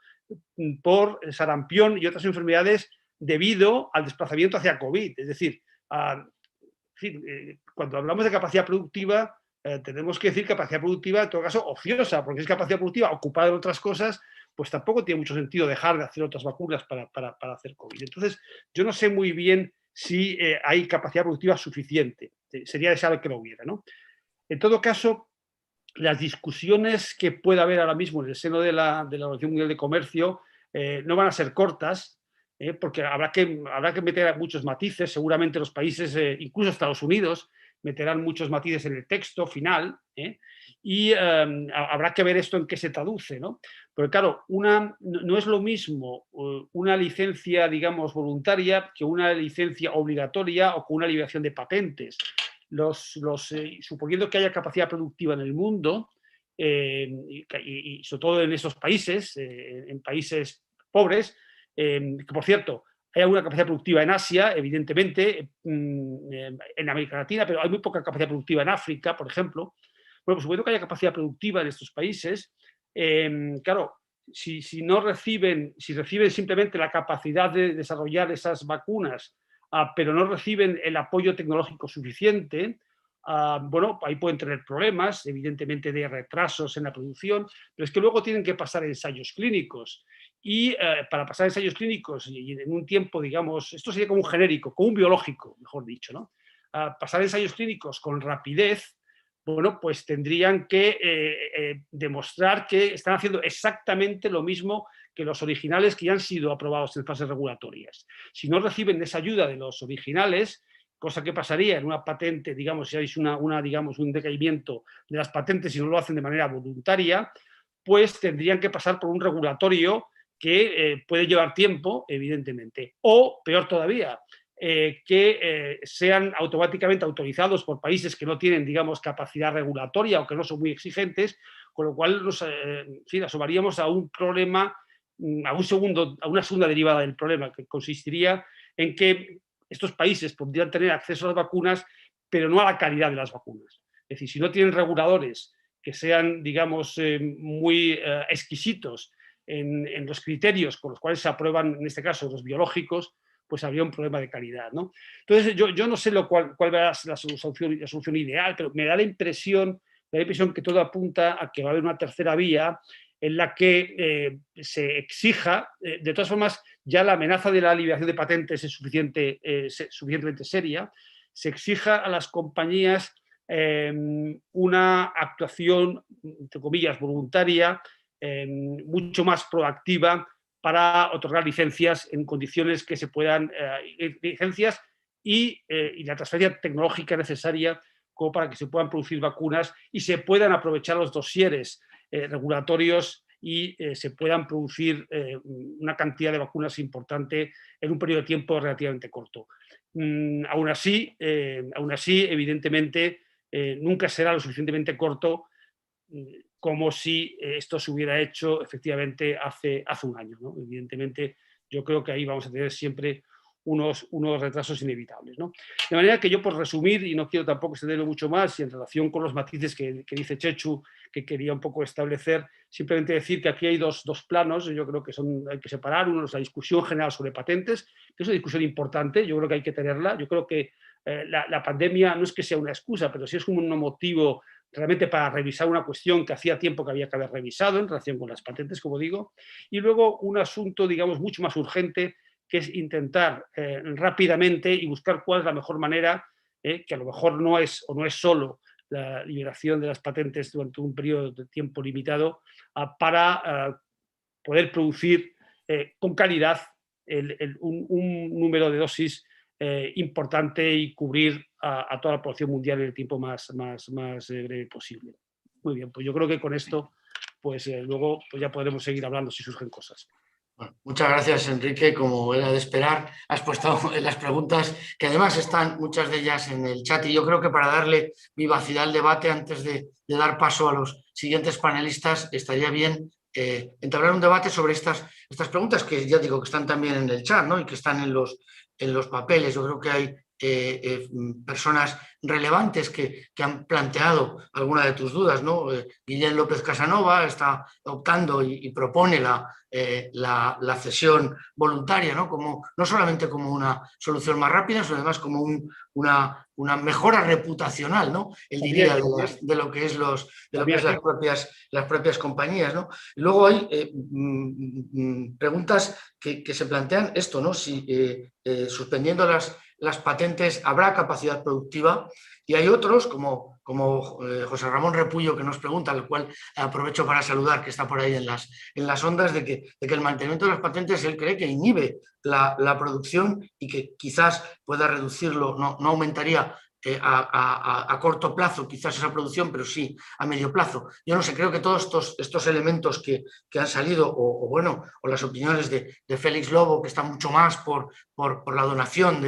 por sarampión y otras enfermedades debido al desplazamiento hacia COVID. Es decir, cuando hablamos de capacidad productiva, tenemos que decir capacidad productiva, en todo caso, ociosa, porque es capacidad productiva ocupada en otras cosas, pues tampoco tiene mucho sentido dejar de hacer otras vacunas para hacer COVID. Entonces, yo no sé muy bien si hay capacidad productiva suficiente. Sería deseable que lo hubiera, ¿no? En todo caso, las discusiones que pueda haber ahora mismo en el seno de la Organización Mundial de Comercio no van a ser cortas, porque habrá que meter muchos matices. Seguramente los países, incluso Estados Unidos, meterán muchos matices en el texto final, y habrá que ver esto en qué se traduce, ¿no? Porque claro, no es lo mismo una licencia, digamos, voluntaria que una licencia obligatoria o con una liberación de patentes. Suponiendo que haya capacidad productiva en el mundo, y sobre todo en esos países, en países pobres, que por cierto, hay alguna capacidad productiva en Asia, evidentemente, en América Latina, pero hay muy poca capacidad productiva en África, por ejemplo. Bueno, pues suponiendo que haya capacidad productiva en estos países, claro, si reciben simplemente la capacidad de desarrollar esas vacunas, pero no reciben el apoyo tecnológico suficiente, bueno, ahí pueden tener problemas, evidentemente, de retrasos en la producción, pero es que luego tienen que pasar ensayos clínicos. Y para pasar ensayos clínicos y en un tiempo, digamos, esto sería como un genérico, como un biológico, mejor dicho, ¿no? Pasar ensayos clínicos con rapidez, bueno, pues tendrían que demostrar que están haciendo exactamente lo mismo que los originales que ya han sido aprobados en fases regulatorias. Si no reciben esa ayuda de los originales, cosa que pasaría en una patente, digamos, si hay digamos, un decaimiento de las patentes y no lo hacen de manera voluntaria, pues tendrían que pasar por un regulatorio que puede llevar tiempo, evidentemente. O, peor todavía, que sean automáticamente autorizados por países que no tienen, digamos, capacidad regulatoria o que no son muy exigentes, con lo cual nos asomaríamos a un problema, a una segunda derivada del problema, que consistiría en que estos países podrían tener acceso a las vacunas, pero no a la calidad de las vacunas. Es decir, si no tienen reguladores que sean, digamos, muy exquisitos en los criterios con los cuales se aprueban, en este caso, los biológicos, pues habría un problema de calidad, ¿no? Entonces, yo no sé cuál va a ser la solución ideal, pero me da la impresión que todo apunta a que va a haber una tercera vía en la que se exija, de todas formas, ya la amenaza de la liberación de patentes es suficientemente seria, se exija a las compañías una actuación, entre comillas, voluntaria, mucho más proactiva para otorgar licencias en condiciones que se puedan, licencias y la transferencia tecnológica necesaria como para que se puedan producir vacunas y se puedan aprovechar los dosieres regulatorios y se puedan producir una cantidad de vacunas importante en un periodo de tiempo relativamente corto. Aún así, evidentemente, nunca será lo suficientemente corto como si esto se hubiera hecho efectivamente hace un año, ¿no? Evidentemente, yo creo que ahí vamos a tener siempre unos retrasos inevitables, ¿no? De manera que yo, por resumir, y no quiero tampoco extenderlo mucho más, y en relación con los matices que dice Chechu, que quería un poco establecer, simplemente decir que aquí hay dos planos, yo creo que hay que separar. Uno es la discusión general sobre patentes, que es una discusión importante, yo creo que hay que tenerla. Yo creo que la pandemia no es que sea una excusa, pero sí es un motivo realmente para revisar una cuestión que hacía tiempo que había que haber revisado en relación con las patentes, como digo. Y luego un asunto, digamos, mucho más urgente, que es intentar rápidamente y buscar cuál es la mejor manera, que a lo mejor no es no es solo la liberación de las patentes durante un periodo de tiempo limitado, para poder producir con calidad un número de dosis importante y cubrir a toda la población mundial en el tiempo más breve posible. Muy bien, pues yo creo que con esto pues luego pues ya podremos seguir hablando si surgen cosas. Bueno, muchas gracias, Enrique. Como era de esperar, has puesto las preguntas, que además están muchas de ellas en el chat, y yo creo que para darle vivacidad al debate, antes de dar paso a los siguientes panelistas, estaría bien entablar un debate sobre estas preguntas, que ya digo que están también en el chat, ¿no? Y que están en los papeles. Yo creo que hay personas relevantes que han planteado alguna de tus dudas, ¿no? Guillén López Casanova está optando y propone la cesión voluntaria, ¿no? No solamente como una solución más rápida, sino además como una mejora reputacional, ¿no? Él diría de lo que es las propias compañías, ¿no? Y luego hay preguntas que se plantean esto, ¿no? Si suspendiendo las patentes habrá capacidad productiva, y hay otros como José Ramón Repullo, que nos pregunta, al cual aprovecho para saludar, que está por ahí en las ondas, de que el mantenimiento de las patentes él cree que inhibe la producción y que quizás pueda reducirlo, no aumentaría a corto plazo quizás esa producción, pero sí a medio plazo. Yo no sé, creo que todos estos elementos que han salido, o las opiniones de Félix Lobo, que está mucho más por la donación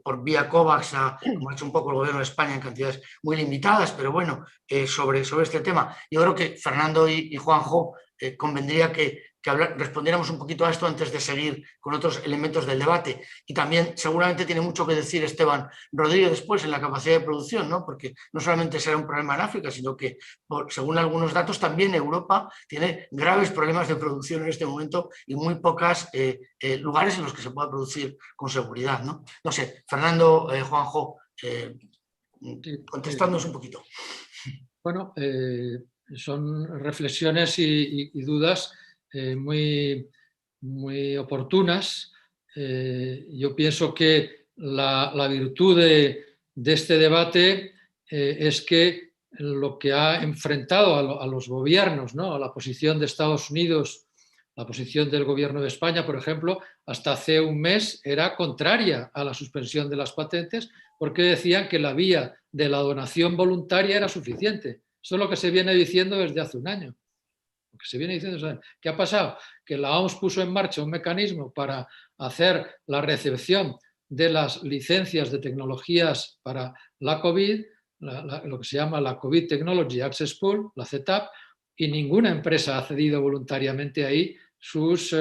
por vía COVAX, como ha hecho un poco el gobierno de España en cantidades muy limitadas, pero bueno, sobre este tema. Yo creo que Fernando y Juanjo convendría que respondiéramos un poquito a esto antes de seguir con otros elementos del debate. Y también seguramente tiene mucho que decir Esteban Rodríguez después en la capacidad de producción, ¿no? Porque no solamente será un problema en África, sino que, según algunos datos, también Europa tiene graves problemas de producción en este momento y muy pocos lugares en los que se pueda producir con seguridad, ¿no? No sé, Fernando, Juanjo, contestándonos un poquito. Bueno, son reflexiones y dudas muy oportunas. Yo pienso que la virtud de este debate es que lo que ha enfrentado a los gobiernos, ¿no? A la posición de Estados Unidos, la posición del gobierno de España, por ejemplo, hasta hace un mes era contraria a la suspensión de las patentes, porque decían que la vía de la donación voluntaria era suficiente. Eso es lo que se viene diciendo desde hace un año. Lo que se viene diciendo, ¿qué ha pasado? Que la OMS puso en marcha un mecanismo para hacer la recepción de las licencias de tecnologías para la COVID, lo que se llama la COVID Technology Access Pool, la CTAP, y ninguna empresa ha cedido voluntariamente ahí sus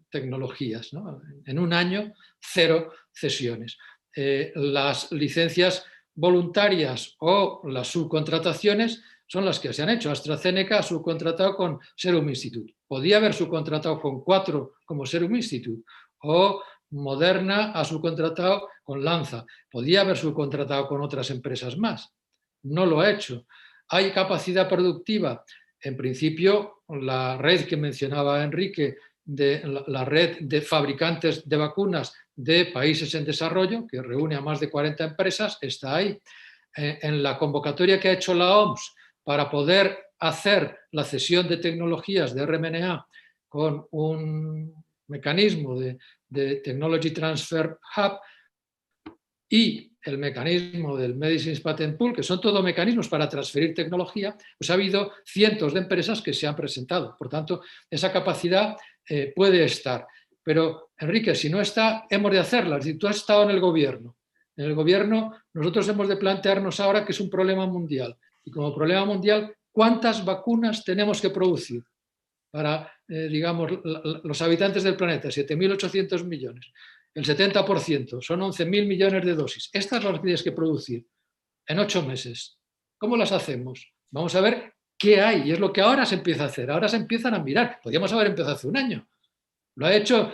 tecnologías, ¿no? En un año, 0 cesiones. Las licencias voluntarias o las subcontrataciones son las que se han hecho. AstraZeneca ha subcontratado con Serum Institute. Podía haber subcontratado con 4 como Serum Institute, o Moderna ha subcontratado con Lanza. Podía haber subcontratado con otras empresas más. No lo ha hecho. ¿Hay capacidad productiva? En principio, la red que mencionaba Enrique, la red de fabricantes de vacunas de países en desarrollo, que reúne a más de 40 empresas, está ahí. En la convocatoria que ha hecho la OMS para poder hacer la cesión de tecnologías de RMNA con un mecanismo de Technology Transfer Hub, y el mecanismo del Medicines Patent Pool, que son todos mecanismos para transferir tecnología, pues ha habido cientos de empresas que se han presentado. Por tanto, esa capacidad puede estar. Pero, Enrique, si no está, hemos de hacerla. Es decir, tú has estado en el gobierno. En el gobierno nosotros hemos de plantearnos ahora que es un problema mundial. Y como problema mundial, ¿cuántas vacunas tenemos que producir para, digamos, los habitantes del planeta? 7.800 millones. El 70%, son 11.000 millones de dosis. Estas las tienes que producir en 8 meses. ¿Cómo las hacemos? Vamos a ver qué hay. Y es lo que ahora se empieza a hacer. Ahora se empiezan a mirar. Podríamos haber empezado hace un año. Lo ha hecho,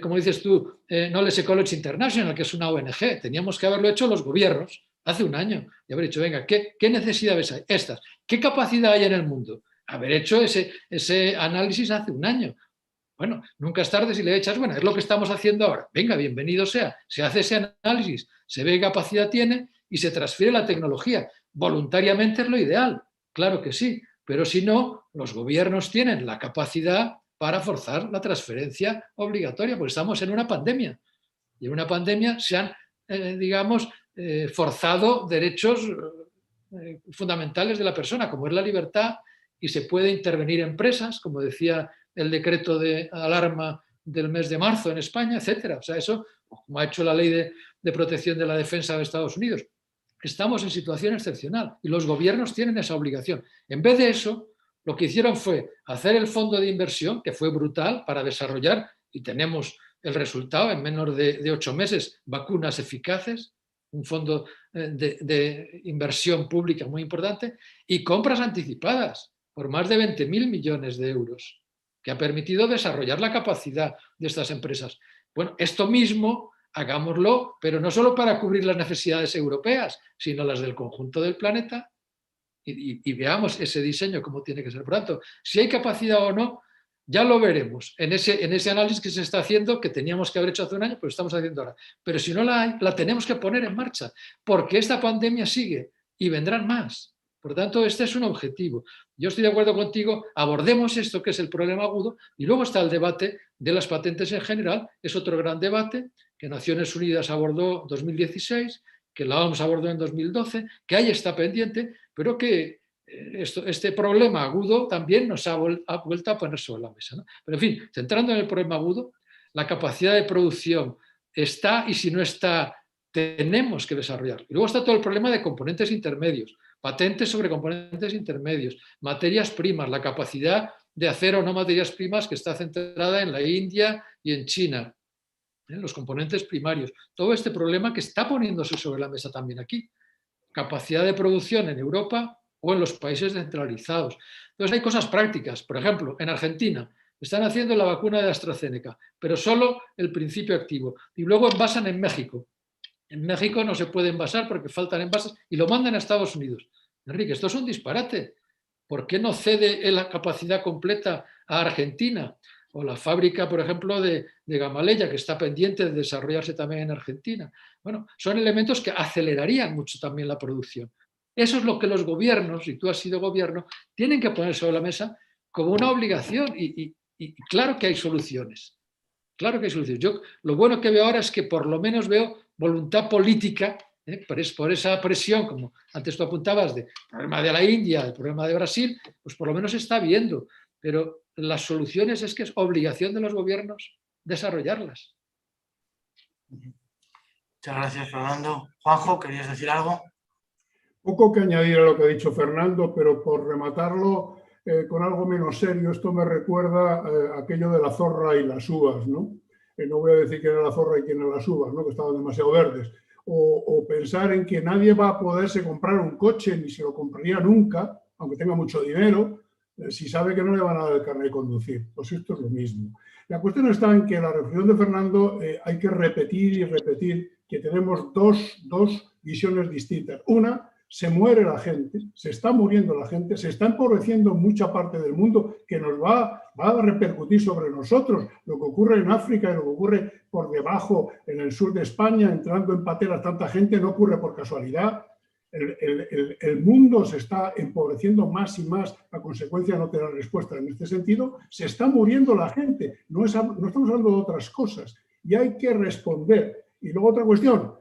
como dices tú, Knowledge Ecology International, que es una ONG. Teníamos que haberlo hecho los gobiernos hace un año. Y haber dicho, venga, ¿qué necesidades hay? Estas. ¿Qué capacidad hay en el mundo? Haber hecho ese análisis hace un año. Bueno, nunca es tarde si le echas, bueno, es lo que estamos haciendo ahora. Venga, bienvenido sea. Se hace ese análisis, se ve qué capacidad tiene y se transfiere la tecnología. Voluntariamente es lo ideal, claro que sí, pero si no, los gobiernos tienen la capacidad para forzar la transferencia obligatoria, porque estamos en una pandemia. Y en una pandemia se han, digamos, forzado derechos fundamentales de la persona, como es la libertad, y se puede intervenir empresas, como decía el decreto de alarma del mes de marzo en España, etcétera. O sea, eso, como ha hecho la ley de protección de la defensa de Estados Unidos. Estamos en situación excepcional y los gobiernos tienen esa obligación. En vez de eso, lo que hicieron fue hacer el fondo de inversión, que fue brutal para desarrollar, y tenemos el resultado en menos de 8 meses, vacunas eficaces, un fondo de inversión pública muy importante, y compras anticipadas por más de 20.000 millones de euros, que ha permitido desarrollar la capacidad de estas empresas. Bueno, esto mismo hagámoslo, pero no solo para cubrir las necesidades europeas, sino las del conjunto del planeta, y veamos ese diseño cómo tiene que ser. Por tanto, si hay capacidad o no, ya lo veremos en ese análisis que se está haciendo, que teníamos que haber hecho hace un año, pero estamos haciendo ahora. Pero si no la hay, la tenemos que poner en marcha, porque esta pandemia sigue y vendrán más. Por tanto, este es un objetivo. Yo estoy de acuerdo contigo, abordemos esto que es el problema agudo, y luego está el debate de las patentes en general, es otro gran debate que Naciones Unidas abordó en 2016, que la OMS abordó en 2012, que ahí está pendiente, pero que este problema agudo también nos ha vuelto a poner sobre la mesa, ¿no? Pero en fin, centrando en el problema agudo, la capacidad de producción está, y si no está, tenemos que desarrollar. Y luego está todo el problema de componentes intermedios, patentes sobre componentes intermedios, materias primas, la capacidad de hacer o no materias primas que está centrada en la India y en China, los componentes primarios. Todo este problema que está poniéndose sobre la mesa también aquí. Capacidad de producción en Europa o en los países descentralizados. Entonces hay cosas prácticas. Por ejemplo, en Argentina están haciendo la vacuna de AstraZeneca, pero solo el principio activo. Y luego envasan en México. En México no se puede envasar porque faltan envases y lo mandan a Estados Unidos. Enrique, esto es un disparate. ¿Por qué no cede la capacidad completa a Argentina? O la fábrica, por ejemplo, de Gamaleya, que está pendiente de desarrollarse también en Argentina. Bueno, son elementos que acelerarían mucho también la producción. Eso es lo que los gobiernos, y tú has sido gobierno, tienen que poner sobre la mesa como una obligación. Y claro que hay soluciones. Claro que hay soluciones. Yo lo bueno que veo ahora es que por lo menos veo voluntad política, por esa presión, como antes tú apuntabas, del problema de la India, el problema de Brasil, pues por lo menos se está viendo. Pero las soluciones es que es obligación de los gobiernos desarrollarlas. Muchas gracias, Fernando. Juanjo, ¿querías decir algo? Poco que añadir a lo que ha dicho Fernando, pero por rematarlo con algo menos serio, esto me recuerda aquello de la zorra y las uvas, ¿no? No voy a decir quién era la zorra y quién eran las uvas, ¿no? Que estaban demasiado verdes. O pensar en que nadie va a poderse comprar un coche, ni se lo compraría nunca, aunque tenga mucho dinero, si sabe que no le van a dar el carnet de conducir. Pues esto es lo mismo. La cuestión está en que la reflexión de Fernando hay que repetir y repetir que tenemos dos visiones distintas. Una, se muere la gente, se está muriendo la gente, se está empobreciendo mucha parte del mundo que nos va a repercutir sobre nosotros. Lo que ocurre en África y lo que ocurre por debajo en el sur de España, entrando en pateras tanta gente, no ocurre por casualidad. El mundo se está empobreciendo más y más a consecuencia de no tener respuesta. En este sentido, se está muriendo la gente. No estamos hablando de otras cosas y hay que responder. Y luego otra cuestión.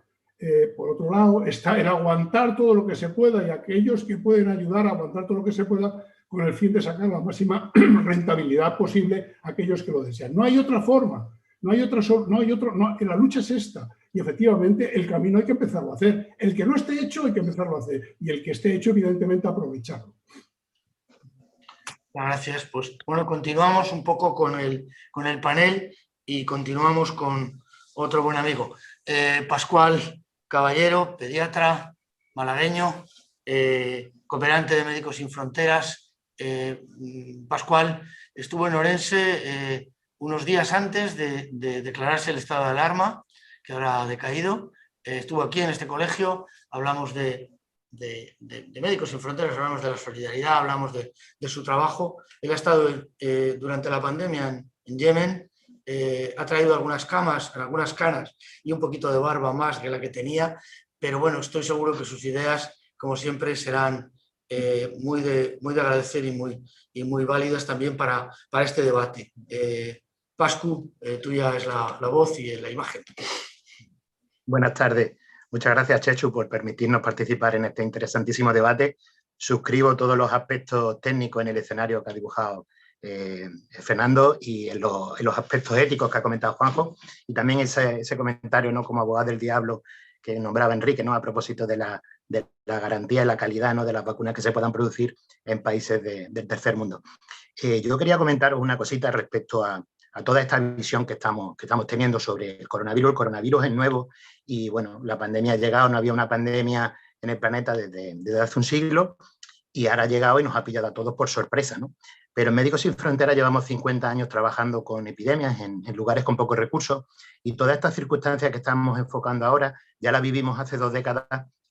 Por otro lado, está el aguantar todo lo que se pueda y aquellos que pueden ayudar a aguantar todo lo que se pueda con el fin de sacar la máxima rentabilidad posible a aquellos que lo desean. No hay otra forma, la lucha es esta. Y efectivamente el camino hay que empezarlo a hacer. El que no esté hecho hay que empezarlo a hacer. Y el que esté hecho, evidentemente, aprovecharlo. Gracias. Pues bueno, continuamos un poco con el panel y continuamos con otro buen amigo. Pascual Caballero, pediatra, malagueño, cooperante de Médicos Sin Fronteras. Pascual estuvo en Orense unos días antes de declararse el estado de alarma, que ahora ha decaído. Estuvo aquí en este colegio, hablamos de Médicos Sin Fronteras, hablamos de la solidaridad, hablamos de su trabajo. Él ha estado durante la pandemia en Yemen, ha traído algunas canas y un poquito de barba más que la que tenía, pero bueno, estoy seguro que sus ideas, como siempre, serán muy de agradecer y muy válidas también para este debate. Pascu, tuya es la voz y la imagen. Buenas tardes. Muchas gracias, Chechu, por permitirnos participar en este interesantísimo debate. Suscribo todos los aspectos técnicos en el escenario que ha dibujado Fernando y en los aspectos éticos que ha comentado Juanjo, y también ese comentario, ¿no?, como abogado del diablo que nombraba Enrique, ¿no?, a propósito de la garantía y la calidad, ¿no?, de las vacunas que se puedan producir en países del tercer mundo. Yo quería comentaros una cosita respecto a toda esta visión que estamos teniendo sobre el coronavirus. El coronavirus es nuevo y, bueno, la pandemia ha llegado, no había una pandemia en el planeta desde hace un siglo, y ahora ha llegado y nos ha pillado a todos por sorpresa, ¿no? Pero en Médicos Sin Fronteras llevamos 50 años trabajando con epidemias en lugares con pocos recursos, y todas estas circunstancias que estamos enfocando ahora ya las vivimos hace 2 décadas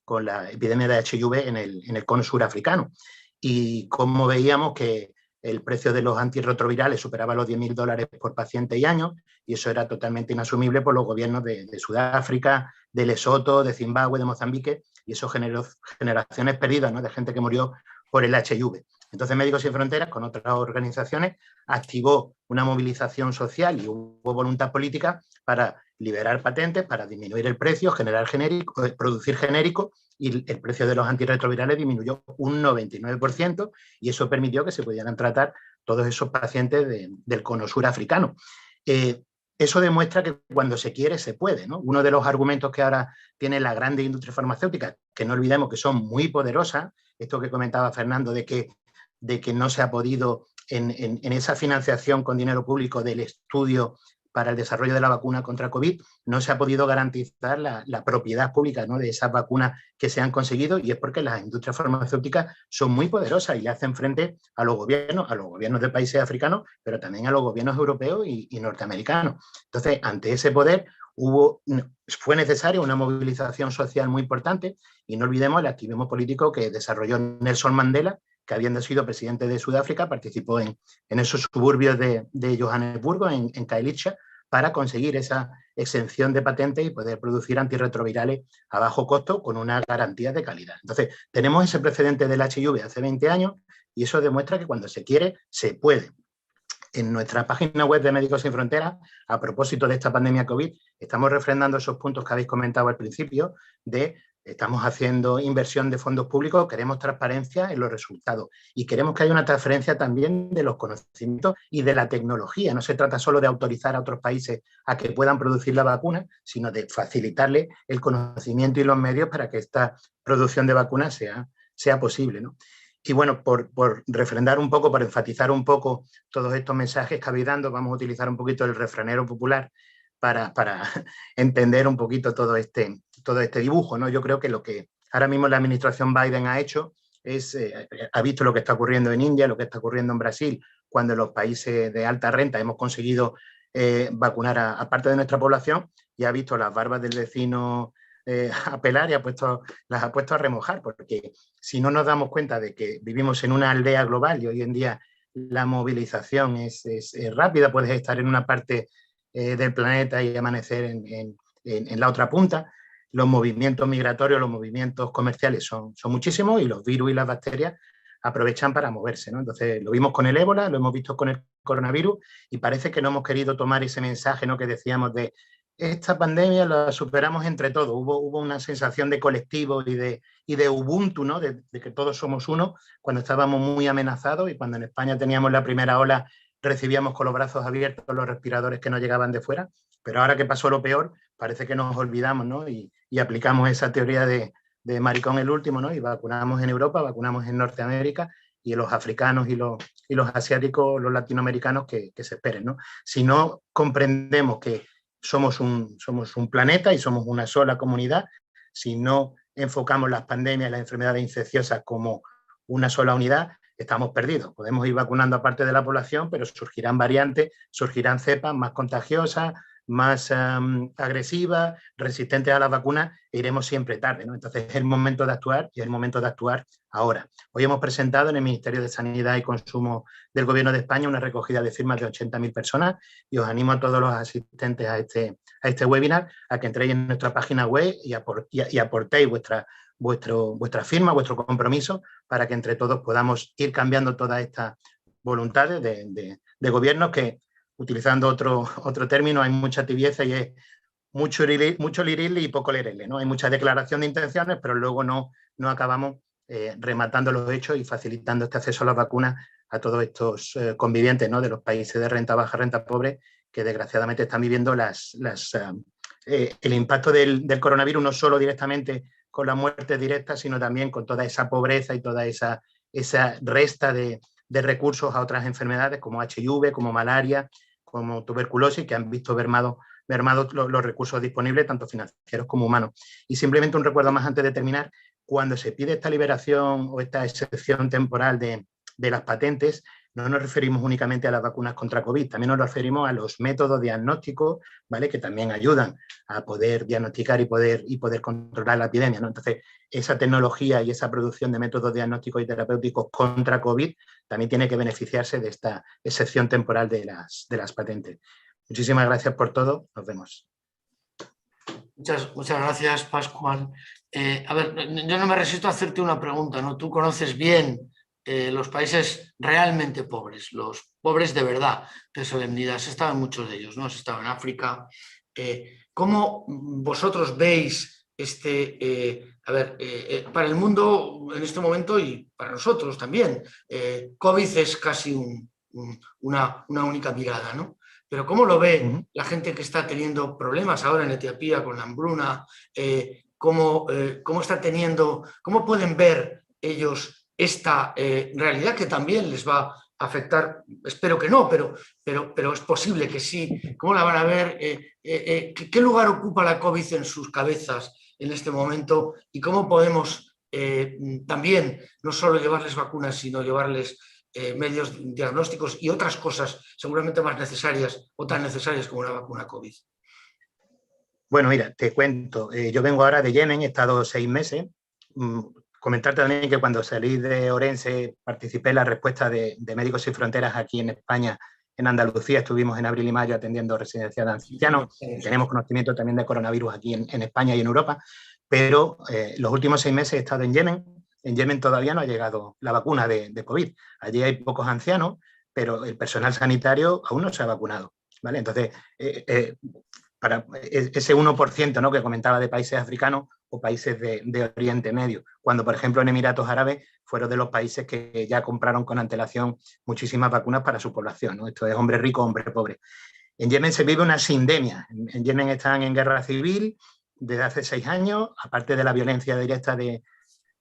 con la epidemia de HIV en el cono surafricano. Y como veíamos que el precio de los antirretrovirales superaba los $10.000 por paciente y año, y eso era totalmente inasumible por los gobiernos de Sudáfrica, de Lesoto, de Zimbabue, de Mozambique, y eso generó generaciones perdidas, ¿no?, de gente que murió por el HIV. Entonces Médicos Sin Fronteras, con otras organizaciones, activó una movilización social y hubo voluntad política para liberar patentes, para disminuir el precio, producir genéricos, y el precio de los antirretrovirales disminuyó un 99%, y eso permitió que se pudieran tratar todos esos pacientes del cono surafricano. Eso demuestra que cuando se quiere, se puede, ¿no? Uno de los argumentos que ahora tiene la grande industria farmacéutica, que no olvidemos que son muy poderosas, esto que comentaba Fernando de que no se ha podido en esa financiación con dinero público del estudio para el desarrollo de la vacuna contra COVID, no se ha podido garantizar la propiedad pública, ¿no?, de esas vacunas que se han conseguido, y es porque las industrias farmacéuticas son muy poderosas y le hacen frente a los gobiernos de países africanos, pero también a los gobiernos europeos y norteamericanos. Entonces, ante ese poder fue necesaria una movilización social muy importante, y no olvidemos el activismo político que desarrolló Nelson Mandela, que habiendo sido presidente de Sudáfrica, participó en esos suburbios de Johannesburgo, en Kailicha, para conseguir esa exención de patentes y poder producir antirretrovirales a bajo costo con una garantía de calidad. Entonces, tenemos ese precedente del HIV hace 20 años, y eso demuestra que cuando se quiere, se puede. En nuestra página web de Médicos Sin Fronteras, a propósito de esta pandemia COVID, estamos refrendando esos puntos que habéis comentado al principio estamos haciendo inversión de fondos públicos, queremos transparencia en los resultados y queremos que haya una transferencia también de los conocimientos y de la tecnología. No se trata solo de autorizar a otros países a que puedan producir la vacuna, sino de facilitarle el conocimiento y los medios para que esta producción de vacunas sea posible, ¿no? Y bueno, por refrendar un poco, por enfatizar un poco todos estos mensajes que habéis dando, vamos a utilizar un poquito el refranero popular para entender un poquito todo este dibujo, ¿no? Yo creo que lo que ahora mismo la administración Biden ha hecho es, ha visto lo que está ocurriendo en India, lo que está ocurriendo en Brasil, cuando en los países de alta renta hemos conseguido vacunar a parte de nuestra población, y ha visto las barbas del vecino a pelar y las ha puesto a remojar, porque si no nos damos cuenta de que vivimos en una aldea global y hoy en día la movilización es rápida, puedes estar en una parte del planeta y amanecer en la otra punta. Los movimientos migratorios, los movimientos comerciales son muchísimos, y los virus y las bacterias aprovechan para moverse, ¿no? Entonces, lo vimos con el ébola, lo hemos visto con el coronavirus, y parece que no hemos querido tomar ese mensaje, ¿no?, que decíamos de esta pandemia la superamos entre todos. Hubo una sensación de colectivo y de Ubuntu, ¿no? De que todos somos uno, cuando estábamos muy amenazados y cuando en España teníamos la primera ola, recibíamos con los brazos abiertos los respiradores que nos llegaban de fuera. Pero ahora que pasó lo peor, parece que nos olvidamos, ¿no? Y aplicamos esa teoría de maricón el último, ¿no? Y vacunamos en Europa, vacunamos en Norteamérica, y los africanos y los asiáticos, los latinoamericanos que se esperen, ¿no? Si no comprendemos que somos un planeta y somos una sola comunidad, si no enfocamos las pandemias y las enfermedades infecciosas como una sola unidad, estamos perdidos. Podemos ir vacunando a parte de la población, pero surgirán variantes, surgirán cepas más contagiosas, más agresivas, resistentes a las vacunas, e iremos siempre tarde, ¿no? Entonces es el momento de actuar y es el momento de actuar ahora. Hoy hemos presentado en el Ministerio de Sanidad y Consumo del Gobierno de España una recogida de firmas de 80.000 personas y os animo a todos los asistentes a este webinar a que entréis en nuestra página web y aportéis vuestra firma, vuestro compromiso, para que entre todos podamos ir cambiando todas estas voluntades de gobiernos que, utilizando otro término, hay mucha tibieza y es mucho liril y poco lerele, ¿no? Hay mucha declaración de intenciones, pero luego no acabamos rematando los hechos y facilitando este acceso a las vacunas a todos estos convivientes, ¿no? De los países de renta baja, renta pobre, que desgraciadamente están viviendo el impacto del coronavirus, no solo directamente con la muerte directa, sino también con toda esa pobreza y toda esa resta de recursos a otras enfermedades como HIV, como malaria, como tuberculosis, que han visto mermados los recursos disponibles, tanto financieros como humanos. Y simplemente un recuerdo más antes de terminar: cuando se pide esta liberación o esta excepción temporal de las patentes, no nos referimos únicamente a las vacunas contra COVID, también nos referimos a los métodos diagnósticos, ¿vale? Que también ayudan a poder diagnosticar y poder controlar la epidemia, ¿no? Entonces, esa tecnología y esa producción de métodos diagnósticos y terapéuticos contra COVID también tiene que beneficiarse de esta excepción temporal de las patentes. Muchísimas gracias por todo. Nos vemos. Muchas gracias, Pascual. A ver, yo no me resisto a hacerte una pregunta, ¿no? Tú conoces bien los países realmente pobres, los pobres de verdad, de solemnidad. Has estado en muchos de ellos, ¿no? Has estado en África. ¿Cómo vosotros veis para el mundo en este momento y para nosotros también? COVID es casi una única mirada, ¿no? Pero ¿cómo lo ve la gente que está teniendo problemas ahora en Etiopía con la hambruna? ¿Cómo pueden ver ellos esta realidad que también les va a afectar? Espero que no, pero es posible que sí. ¿Cómo la van a ver? ¿Qué lugar ocupa la COVID en sus cabezas en este momento? ¿Y cómo podemos también no solo llevarles vacunas, sino llevarles medios diagnósticos y otras cosas seguramente más necesarias o tan necesarias como una vacuna COVID? Bueno, mira, te cuento. Yo vengo ahora de Yemen, he estado 6 meses. Comentarte también que cuando salí de Orense participé en la respuesta de Médicos Sin Fronteras aquí en España, en Andalucía. Estuvimos en abril y mayo atendiendo residencias de ancianos. Tenemos conocimiento también de coronavirus aquí en España y en Europa, pero los últimos 6 meses he estado en Yemen. En Yemen todavía no ha llegado la vacuna de COVID. Allí hay pocos ancianos, pero el personal sanitario aún no se ha vacunado, ¿vale? Entonces, para ese 1%, ¿no?, que comentaba de países africanos o países de Oriente Medio, cuando, por ejemplo, en Emiratos Árabes fueron de los países que ya compraron con antelación muchísimas vacunas para su población, ¿no? Esto es hombre rico, hombre pobre. En Yemen se vive una sindemia. En Yemen están en guerra civil desde hace 6 años, aparte de la violencia directa de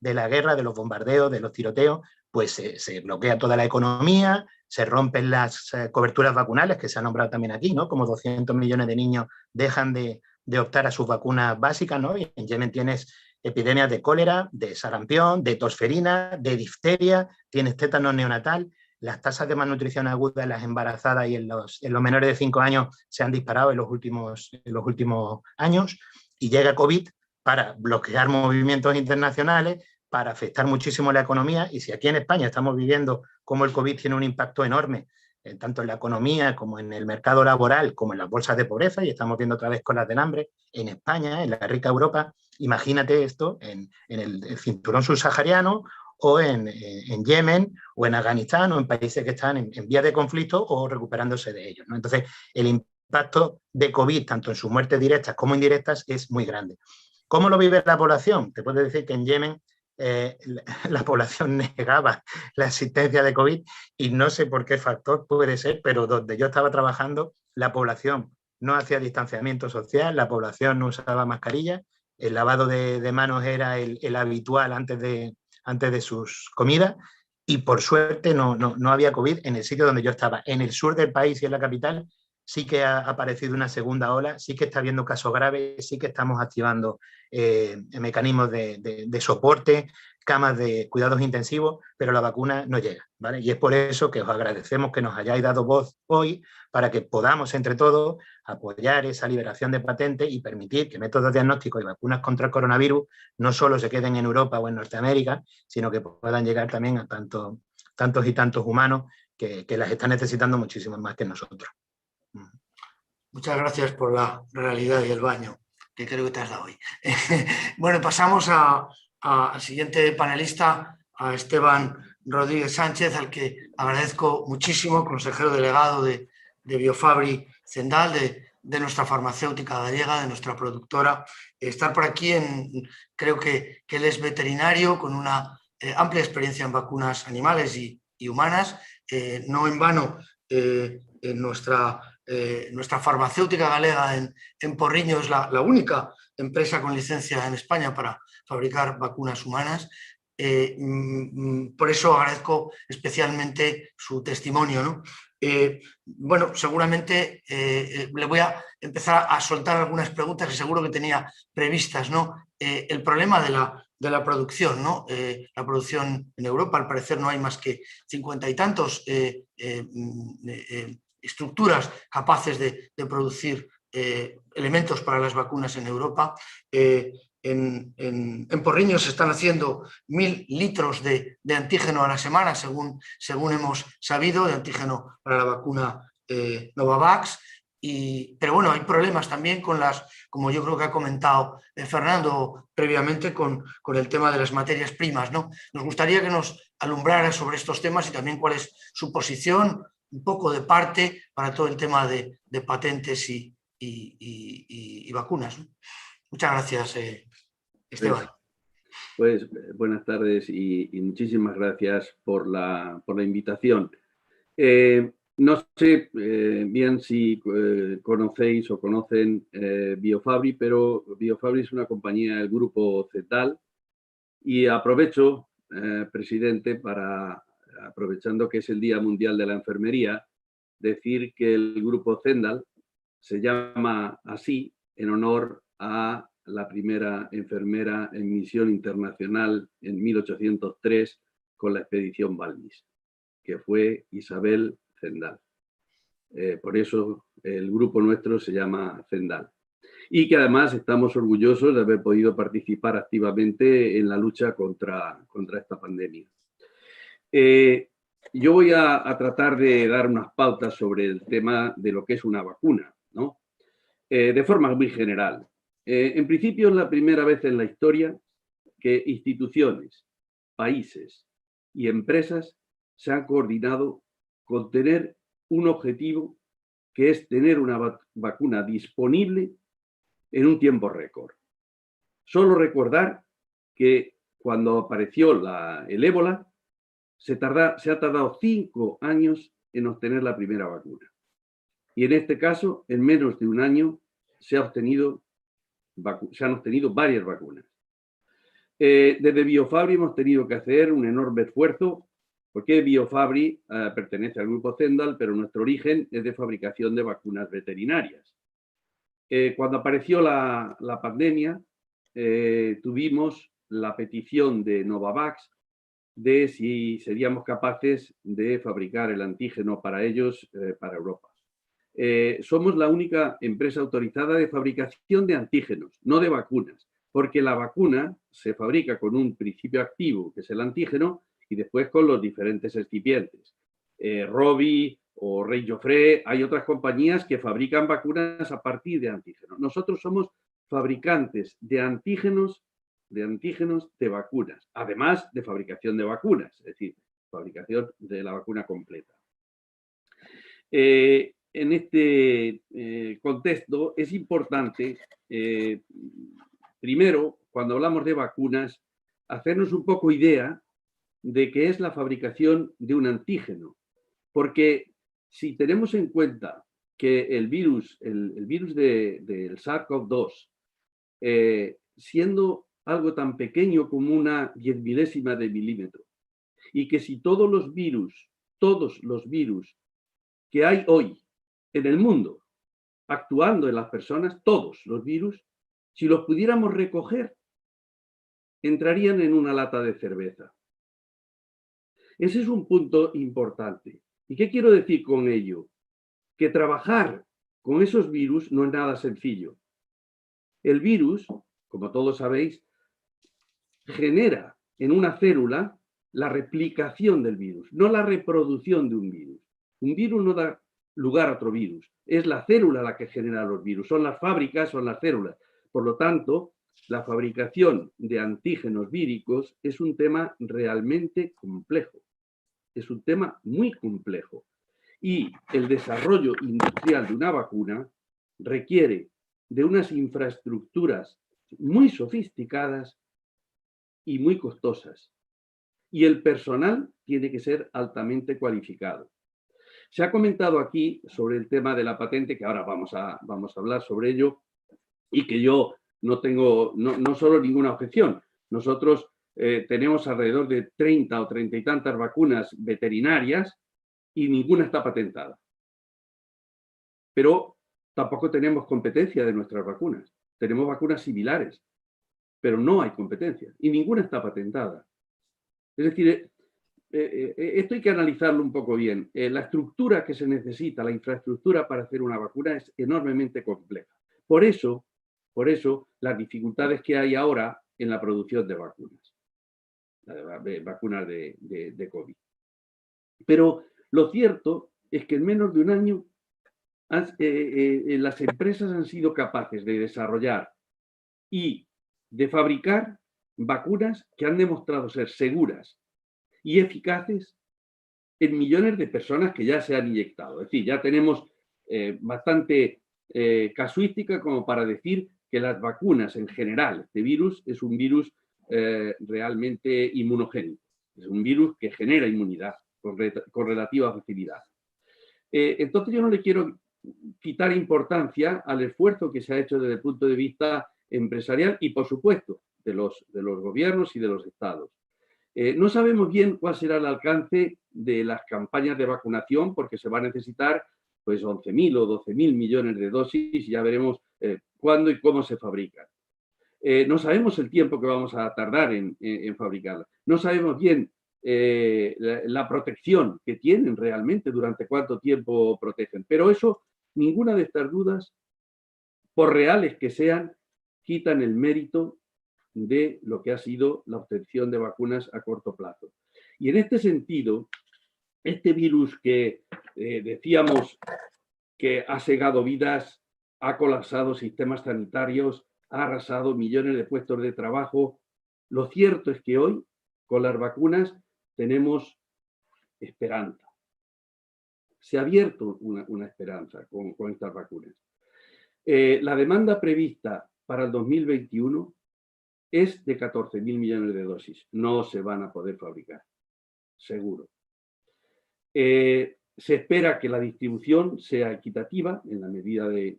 la guerra, de los bombardeos, de los tiroteos, pues se bloquea toda la economía, se rompen las coberturas vacunales, que se ha nombrado también aquí, ¿no? Como 200 millones de niños dejan de optar a sus vacunas básicas, ¿no? Y en Yemen tienes epidemias de cólera, de sarampión, de tosferina, de difteria, tienes tétano neonatal. Las tasas de malnutrición aguda en las embarazadas y en los menores de 5 años se han disparado en los últimos años, y llega COVID para bloquear movimientos internacionales, para afectar muchísimo la economía. Y si aquí en España estamos viviendo cómo el COVID tiene un impacto enorme, tanto en la economía como en el mercado laboral, como en las bolsas de pobreza, y estamos viendo otra vez colas del hambre en España, en la rica Europa, imagínate esto en el cinturón subsahariano, o en Yemen, o en Afganistán, o en países que están en vías de conflicto o recuperándose de ellos, ¿no? Entonces, el impacto de COVID, tanto en sus muertes directas como indirectas, es muy grande. ¿Cómo lo vive la población? Te puedo decir que en Yemen la población negaba la existencia de COVID y no sé por qué factor puede ser, pero donde yo estaba trabajando, la población no hacía distanciamiento social, la población no usaba mascarilla, el lavado de manos era el habitual antes de sus comidas y por suerte no había COVID en el sitio donde yo estaba. En el sur del país y en la capital sí que ha aparecido una segunda ola, sí que está habiendo casos graves, sí que estamos activando mecanismos de soporte, camas de cuidados intensivos, pero la vacuna no llega, ¿vale? Y es por eso que os agradecemos que nos hayáis dado voz hoy para que podamos entre todos apoyar esa liberación de patentes y permitir que métodos diagnósticos y vacunas contra el coronavirus no solo se queden en Europa o en Norteamérica, sino que puedan llegar también a tantos y tantos humanos que las están necesitando muchísimo más que nosotros. Muchas gracias por la realidad y el baño, que creo que te has dado hoy. Bueno, pasamos al siguiente panelista, a Esteban Rodríguez Sánchez, al que agradezco muchísimo, consejero delegado de Biofabri Zendal, de nuestra farmacéutica gallega, de nuestra productora. Estar por aquí, creo que él es veterinario con una amplia experiencia en vacunas animales y humanas. No en vano, en nuestra farmacéutica galega en Porriño es la única empresa con licencia en España para fabricar vacunas humanas. Por eso agradezco especialmente su testimonio, ¿no? Bueno, seguramente le voy a empezar a soltar algunas preguntas que seguro que tenía previstas, ¿no? El problema de la producción, ¿no? La producción en Europa, al parecer no hay más que 50 y tantos estructuras capaces de producir elementos para las vacunas en Europa. En Porriño se están haciendo 1000 litros de antígeno a la semana, según hemos sabido, de antígeno para la vacuna Novavax. Pero bueno, hay problemas también con como yo creo que ha comentado Fernando previamente, con el tema de las materias primas, ¿no? Nos gustaría que nos alumbrara sobre estos temas y también cuál es su posición, un poco de parte para todo el tema de patentes y vacunas, ¿no? Muchas gracias, Esteban. Pues buenas tardes y muchísimas gracias por la invitación. No sé bien si conocéis o conocen Biofabri, pero Biofabri es una compañía del grupo Zendal y aprovecho, presidente, aprovechando que es el Día Mundial de la Enfermería, decir que el grupo Zendal se llama así en honor a la primera enfermera en misión internacional en 1803 con la expedición Balmis, que fue Isabel Zendal. Por eso el grupo nuestro se llama Zendal. Y que además estamos orgullosos de haber podido participar activamente en la lucha contra esta pandemia. Yo voy a tratar de dar unas pautas sobre el tema de lo que es una vacuna, ¿no? De forma muy general. En principio, es la primera vez en la historia que instituciones, países y empresas se han coordinado con tener un objetivo que es tener una vacuna disponible en un tiempo récord. Solo recordar que cuando apareció el ébola, se ha tardado 5 años en obtener la primera vacuna. Y en este caso, en menos de un año, se han obtenido varias vacunas. Desde Biofabri hemos tenido que hacer un enorme esfuerzo, porque Biofabri pertenece al grupo Zendal, pero nuestro origen es de fabricación de vacunas veterinarias. Cuando apareció la pandemia, tuvimos la petición de Novavax de si seríamos capaces de fabricar el antígeno para ellos, para Europa. Somos la única empresa autorizada de fabricación de antígenos, no de vacunas, porque la vacuna se fabrica con un principio activo, que es el antígeno, y después con los diferentes excipientes. Rovi o Rey Joffre, hay otras compañías que fabrican vacunas a partir de antígenos. Nosotros somos fabricantes de antígenos de vacunas, además de fabricación de vacunas, es decir, fabricación de la vacuna completa. en este contexto es importante, primero, cuando hablamos de vacunas, hacernos un poco idea de qué es la fabricación de un antígeno. Porque si tenemos en cuenta que el virus del SARS-CoV-2, siendo algo tan pequeño como una 10.000ª de milímetro, y que si todos los virus que hay hoy en el mundo, actuando en las personas, todos los virus, si los pudiéramos recoger, entrarían en una lata de cerveza. Ese es un punto importante. ¿Y qué quiero decir con ello? Que trabajar con esos virus no es nada sencillo. El virus, como todos sabéis, genera en una célula la replicación del virus, no la reproducción de un virus. Un virus no da lugar a otro virus, es la célula la que genera los virus, son las fábricas, son las células. Por lo tanto, la fabricación de antígenos víricos es un tema realmente complejo, es un tema muy complejo. Y el desarrollo industrial de una vacuna requiere de unas infraestructuras muy sofisticadas y muy costosas. Y el personal tiene que ser altamente cualificado. Se ha comentado aquí sobre el tema de la patente, que ahora vamos a hablar sobre ello, y que yo no tengo no solo ninguna objeción. Nosotros tenemos alrededor de 30 o 30 y tantas vacunas veterinarias y ninguna está patentada. Pero tampoco tenemos competencia de nuestras vacunas. Tenemos vacunas similares, pero no hay competencia y ninguna está patentada. Es decir, esto hay que analizarlo un poco bien. La estructura que se necesita, la infraestructura para hacer una vacuna es enormemente compleja. Por eso las dificultades que hay ahora en la producción de vacunas, vacunas de COVID. Pero lo cierto es que en menos de un año las empresas han sido capaces de desarrollar y de fabricar vacunas que han demostrado ser seguras y eficaces en millones de personas que ya se han inyectado. Es decir, ya tenemos bastante casuística como para decir que las vacunas en general, este virus es un virus realmente inmunogénico. Es un virus que genera inmunidad con relativa facilidad. Entonces yo no le quiero quitar importancia al esfuerzo que se ha hecho desde el punto de vista empresarial y, por supuesto, de los gobiernos y de los estados. No sabemos bien cuál será el alcance de las campañas de vacunación porque se va a necesitar pues 11.000 o 12.000 millones de dosis y ya veremos cuándo y cómo se fabrican. No sabemos el tiempo que vamos a tardar en fabricarlas. No sabemos bien la protección que tienen realmente, durante cuánto tiempo protegen. Pero eso, ninguna de estas dudas, por reales que sean, quitan el mérito de lo que ha sido la obtención de vacunas a corto plazo. Y en este sentido, este virus que decíamos que ha segado vidas, ha colapsado sistemas sanitarios, ha arrasado millones de puestos de trabajo, lo cierto es que hoy, con las vacunas, tenemos esperanza. Se ha abierto una esperanza con estas vacunas. La demanda prevista para el 2021 es de 14.000 millones de dosis. No se van a poder fabricar, seguro. Se espera que la distribución sea equitativa en la medida de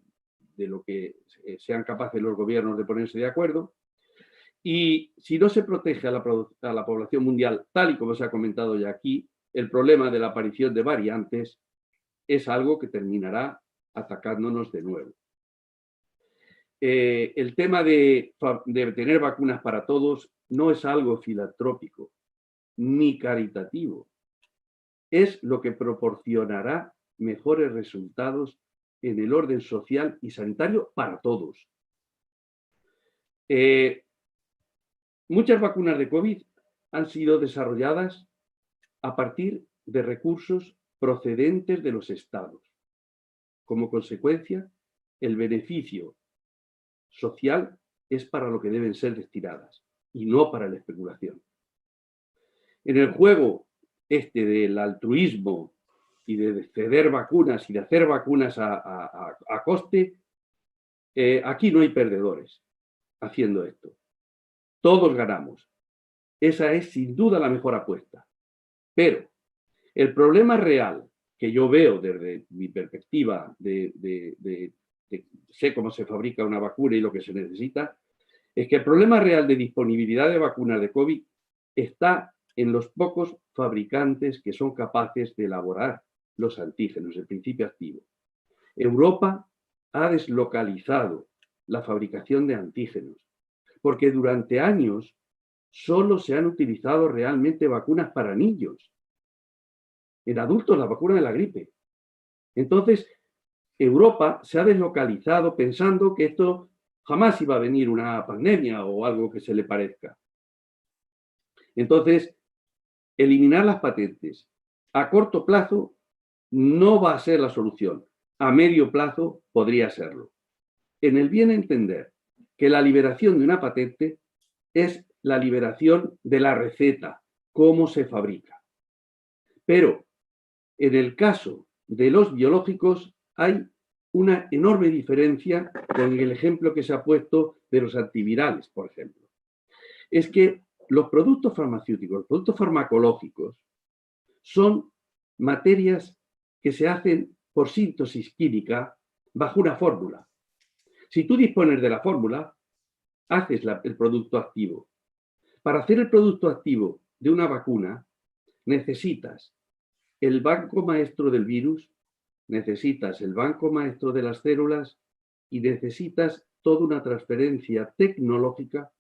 lo que sean capaces los gobiernos de ponerse de acuerdo. Y si no se protege a la población mundial, tal y como se ha comentado ya aquí, el problema de la aparición de variantes es algo que terminará atacándonos de nuevo. El tema de tener vacunas para todos no es algo filantrópico ni caritativo. Es lo que proporcionará mejores resultados en el orden social y sanitario para todos. Muchas vacunas de COVID han sido desarrolladas a partir de recursos procedentes de los estados. Como consecuencia, el beneficio social es para lo que deben ser destinadas y no para la especulación. En el juego del altruismo y de ceder vacunas y de hacer vacunas a coste, aquí no hay perdedores haciendo esto. Todos ganamos. Esa es sin duda la mejor apuesta. Pero el problema real que yo veo desde mi perspectiva de sé cómo se fabrica una vacuna y lo que se necesita, es que el problema real de disponibilidad de vacunas de COVID está en los pocos fabricantes que son capaces de elaborar los antígenos, el principio activo. Europa ha deslocalizado la fabricación de antígenos, porque durante años solo se han utilizado realmente vacunas para niños. En adultos, la vacuna de la gripe. Entonces, Europa se ha deslocalizado pensando que esto jamás iba a venir una pandemia o algo que se le parezca. Entonces, eliminar las patentes a corto plazo no va a ser la solución. A medio plazo podría serlo. En el bien entender que la liberación de una patente es la liberación de la receta, cómo se fabrica. Pero en el caso de los biológicos hay una enorme diferencia con el ejemplo que se ha puesto de los antivirales, por ejemplo. Es que los productos farmacéuticos, los productos farmacológicos, son materias que se hacen por síntesis química bajo una fórmula. Si tú dispones de la fórmula, haces el producto activo. Para hacer el producto activo de una vacuna, necesitas el banco maestro del virus, necesitas el banco maestro de las células y necesitas toda una transferencia tecnológica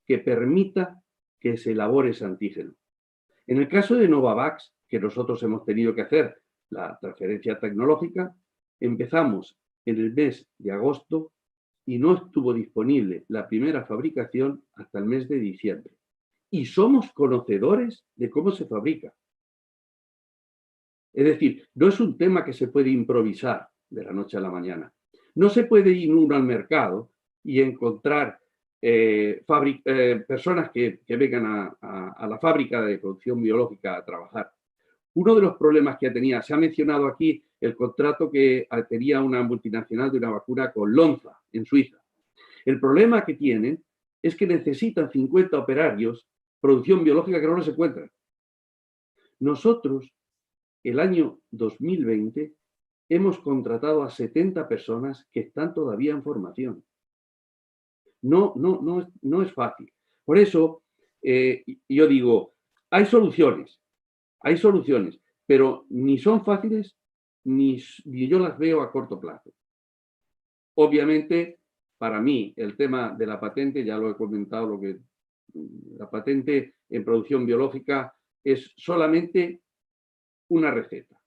que permita que se elabore ese antígeno. En el caso de Novavax, que nosotros hemos tenido que hacer la transferencia tecnológica, empezamos en el mes de agosto y no estuvo disponible la primera fabricación hasta el mes de diciembre. Y somos conocedores de cómo se fabrica. Es decir, no es un tema que se puede improvisar de la noche a la mañana. No se puede ir uno al mercado y encontrar personas que vengan a la fábrica de producción biológica a trabajar. Uno de los problemas que tenía, se ha mencionado aquí el contrato que tenía una multinacional de una vacuna con Lonza, en Suiza. El problema que tienen es que necesitan 50 operarios, producción biológica que no los encuentran. Nosotros, el año 2020, hemos contratado a 70 personas que están todavía en formación. No es fácil. Por eso, yo digo, hay soluciones, pero ni son fáciles ni yo las veo a corto plazo. Obviamente, para mí, el tema de la patente, ya lo he comentado, la patente en producción biológica es solamente una receta.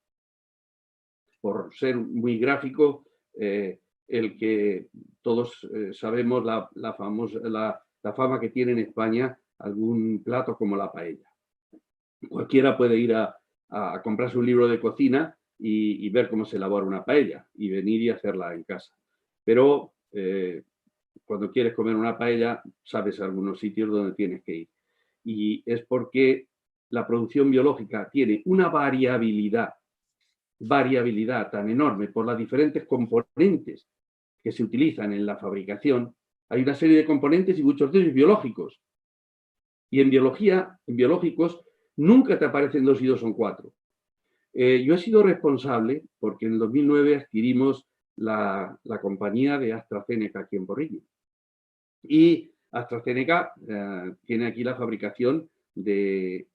Por ser muy gráfico, el que todos sabemos la fama que tiene en España algún plato como la paella. Cualquiera puede ir a comprarse un libro de cocina y ver cómo se elabora una paella y venir y hacerla en casa. Pero cuando quieres comer una paella, sabes algunos sitios donde tienes que ir. Y es porque la producción biológica tiene una variabilidad tan enorme por las diferentes componentes que se utilizan en la fabricación. Hay una serie de componentes y muchos de ellos biológicos. Y en biológicos, nunca te aparecen 2 y 2 son 4. Yo he sido responsable porque en el 2009 adquirimos la compañía de AstraZeneca aquí en Porriño. Y AstraZeneca tiene aquí la fabricación de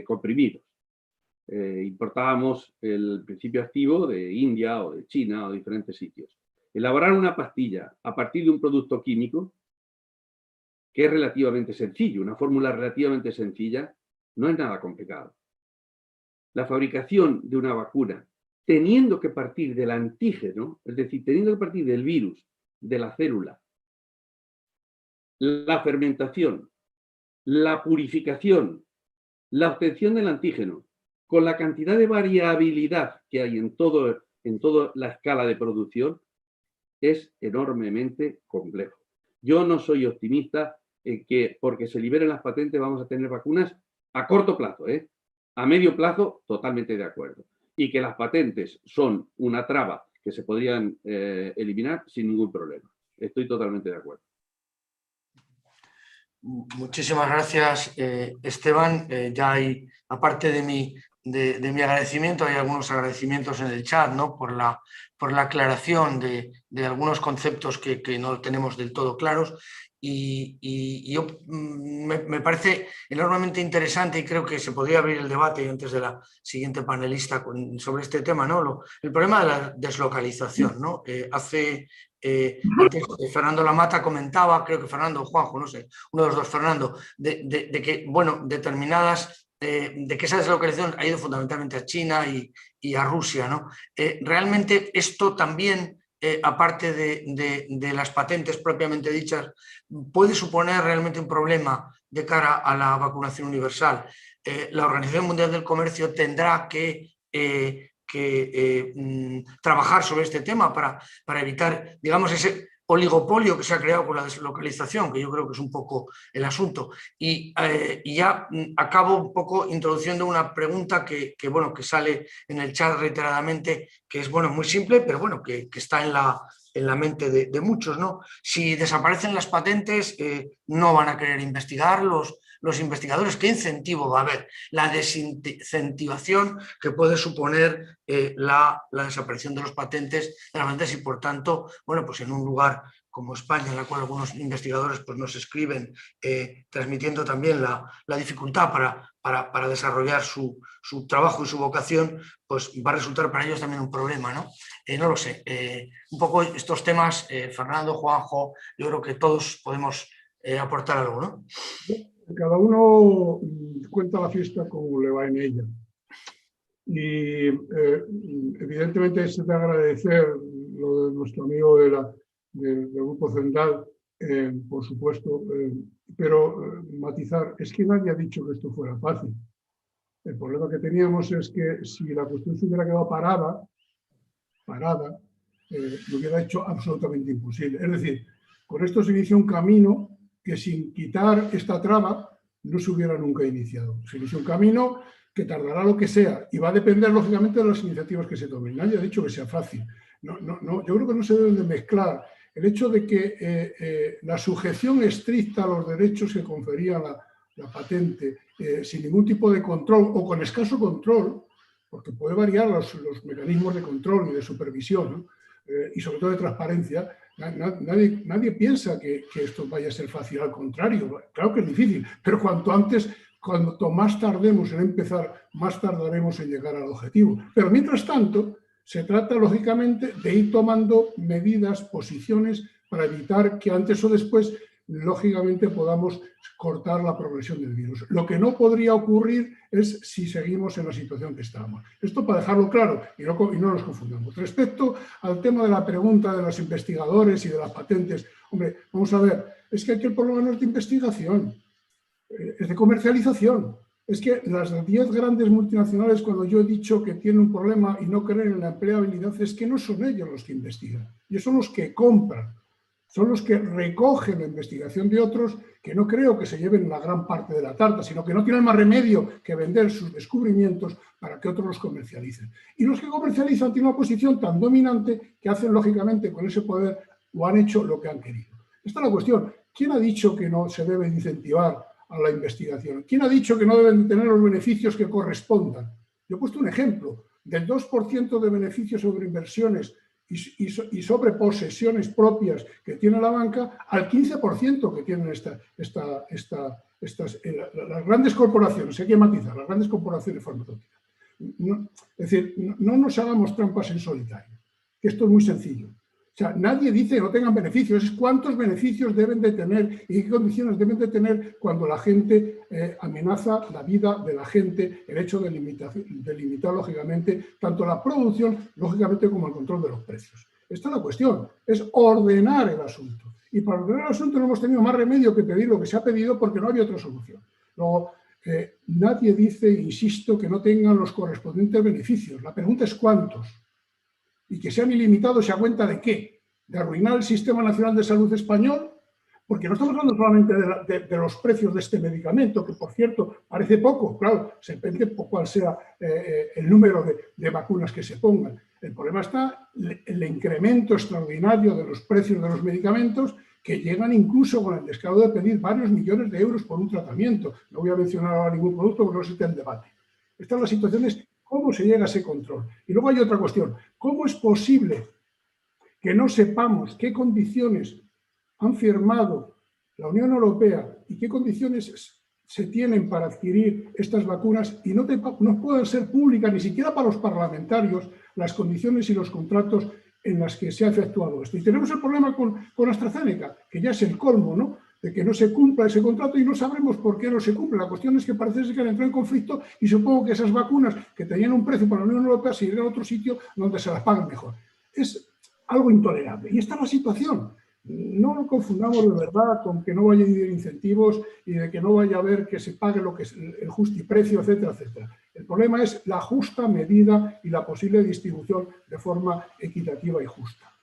comprimidos. Importábamos el principio activo de India o de China o de diferentes sitios. Elaborar una pastilla a partir de un producto químico que es relativamente sencillo, una fórmula relativamente sencilla, no es nada complicado. La fabricación de una vacuna, teniendo que partir del antígeno, es decir, teniendo que partir del virus, de la célula, la fermentación, la purificación, la obtención del antígeno, con la cantidad de variabilidad que hay en toda la escala de producción, es enormemente complejo. Yo no soy optimista en que porque se liberen las patentes vamos a tener vacunas a corto plazo, a medio plazo totalmente de acuerdo. y que las patentes son una traba que se podrían eliminar sin ningún problema. Estoy totalmente de acuerdo. Muchísimas gracias, Esteban. Ya hay, aparte de mi agradecimiento, hay algunos agradecimientos en el chat, ¿no? por la aclaración de algunos conceptos que no tenemos del todo claros. Y yo me parece enormemente interesante y creo que se podría abrir el debate antes de la siguiente panelista sobre este tema, ¿no? El problema de la deslocalización, ¿no? Antes Fernando Lamata comentaba, creo que Fernando o Juanjo, no sé, uno de los dos, Fernando, de que, bueno, determinadas, de que esa deslocalización ha ido fundamentalmente a China y a Rusia, ¿no? Realmente esto también, aparte de las patentes propiamente dichas, puede suponer realmente un problema de cara a la vacunación universal. La Organización Mundial del Comercio tendrá que trabajar sobre este tema para evitar, digamos, ese oligopolio que se ha creado con la deslocalización, que yo creo que es un poco el asunto. Y ya acabo un poco introduciendo una pregunta que sale en el chat reiteradamente, que es muy simple, pero bueno, que está en la mente de muchos, ¿no? Si desaparecen las patentes, no van a querer investigar los investigadores. ¿Qué incentivo va a haber? La desincentivación que puede suponer la desaparición de las patentes y, por tanto, bueno, pues en un lugar como España, en la cual algunos investigadores pues, nos escriben transmitiendo también la dificultad para desarrollar su trabajo y su vocación, pues va a resultar para ellos también un problema, ¿no? No lo sé. Un poco estos temas, Fernando, Juanjo, yo creo que todos podemos aportar algo, ¿no? Cada uno cuenta la fiesta como le va en ella. Y evidentemente es de agradecer lo de nuestro amigo del Grupo Central, por supuesto, pero matizar, es que nadie ha dicho que esto fuera fácil. El problema que teníamos es que si la cuestión se hubiera quedado parada, lo hubiera hecho absolutamente imposible. Es decir, con esto se inició un camino que sin quitar esta traba no se hubiera nunca iniciado. Se inició un camino que tardará lo que sea y va a depender lógicamente de las iniciativas que se tomen. Nadie ha dicho que sea fácil. No, yo creo que no se deben de mezclar el hecho de que la sujeción estricta a los derechos que confería la patente sin ningún tipo de control o con escaso control, porque puede variar los mecanismos de control y de supervisión, ¿no? Y sobre todo de transparencia. Nadie piensa que esto vaya a ser fácil, al contrario, claro que es difícil, pero cuanto más tardemos en empezar, más tardaremos en llegar al objetivo. Pero mientras tanto, se trata lógicamente de ir tomando medidas, posiciones, para evitar que antes o después, lógicamente, podamos cortar la progresión del virus. Lo que no podría ocurrir es si seguimos en la situación que estamos. Esto para dejarlo claro y no nos confundamos. Respecto al tema de la pregunta de los investigadores y de las patentes, hombre, vamos a ver, es que aquí el problema no es de investigación, es de comercialización. Es que las 10 grandes multinacionales, cuando yo he dicho que tienen un problema y no creen en la empleabilidad, es que no son ellos los que investigan, ellos son los que compran. Son los que recogen la investigación de otros, que no creo que se lleven la gran parte de la tarta, sino que no tienen más remedio que vender sus descubrimientos para que otros los comercialicen. Y los que comercializan tienen una posición tan dominante que hacen, lógicamente, con ese poder, o han hecho lo que han querido. Esta es la cuestión. ¿Quién ha dicho que no se debe incentivar a la investigación? ¿Quién ha dicho que no deben tener los beneficios que correspondan? Yo he puesto un ejemplo. Del 2% de beneficios sobre inversiones y sobre posesiones propias que tiene la banca, al 15% que tienen las grandes corporaciones, hay que matizar, las grandes corporaciones farmacéuticas. Es decir, no nos hagamos trampas en solitario, que esto es muy sencillo. O sea, nadie dice que no tengan beneficios, es cuántos beneficios deben de tener y qué condiciones deben de tener cuando la gente amenaza la vida de la gente, el hecho de limitar, lógicamente, tanto la producción, lógicamente, como el control de los precios. Esta es la cuestión, es ordenar el asunto. Y para ordenar el asunto no hemos tenido más remedio que pedir lo que se ha pedido porque no había otra solución. Luego, nadie dice, insisto, que no tengan los correspondientes beneficios. La pregunta es cuántos. Y que sean ilimitados, ¿se a cuenta de qué? ¿De arruinar el Sistema Nacional de Salud español? Porque no estamos hablando solamente de los precios de este medicamento, que por cierto parece poco, claro, se depende por cuál sea el número de vacunas que se pongan. El problema está en el incremento extraordinario de los precios de los medicamentos, que llegan incluso con el descaro de pedir varios millones de euros por un tratamiento. No voy a mencionar ahora ningún producto porque no se está en debate. Esta es la situación, es cómo se llega a ese control. Y luego hay otra cuestión. ¿Cómo es posible que no sepamos qué condiciones han firmado la Unión Europea y qué condiciones se tienen para adquirir estas vacunas y no puedan ser públicas ni siquiera para los parlamentarios las condiciones y los contratos en las que se ha efectuado esto? Y tenemos el problema con AstraZeneca, que ya es el colmo, ¿no?, de que no se cumpla ese contrato y no sabremos por qué no se cumple. La cuestión es que parece ser que han entrado en conflicto y supongo que esas vacunas que tenían un precio para la Unión Europea se irán a otro sitio donde se las paguen mejor. Es algo intolerable. Y esta es la situación. No lo confundamos de verdad con que no vaya a haber incentivos y de que no vaya a haber que se pague lo que es el justiprecio, etcétera, etcétera. El problema es la justa medida y la posible distribución de forma equitativa y justa.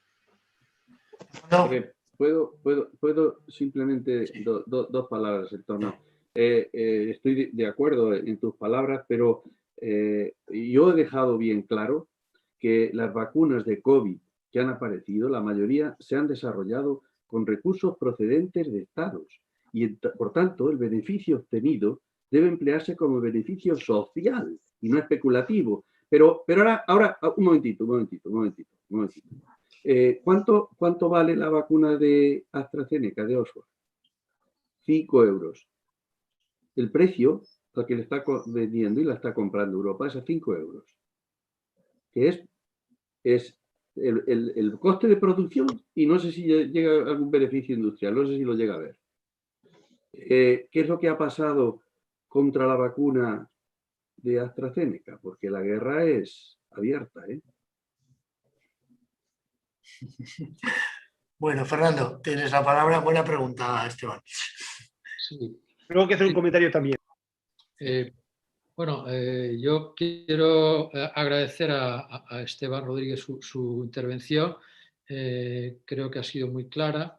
No. ¿Puedo simplemente dos palabras en torno? Estoy de acuerdo en tus palabras, pero yo he dejado bien claro que las vacunas de COVID que han aparecido, la mayoría se han desarrollado con recursos procedentes de estados y, por tanto, el beneficio obtenido debe emplearse como beneficio social y no especulativo. Pero ahora un momentito. ¿Cuánto vale la vacuna de AstraZeneca, de Oxford? 5 euros. El precio al que le está vendiendo y la está comprando Europa es a 5 euros. Que es el coste de producción y no sé si llega a algún beneficio industrial, no sé si lo llega a ver. ¿Qué es lo que ha pasado contra la vacuna de AstraZeneca? Porque la guerra es abierta, ¿eh? Bueno, Fernando, tienes la palabra. Buena pregunta, Esteban. Sí. Tengo que hacer un comentario también. Bueno, yo quiero agradecer a Esteban Rodríguez su intervención. Creo que ha sido muy clara.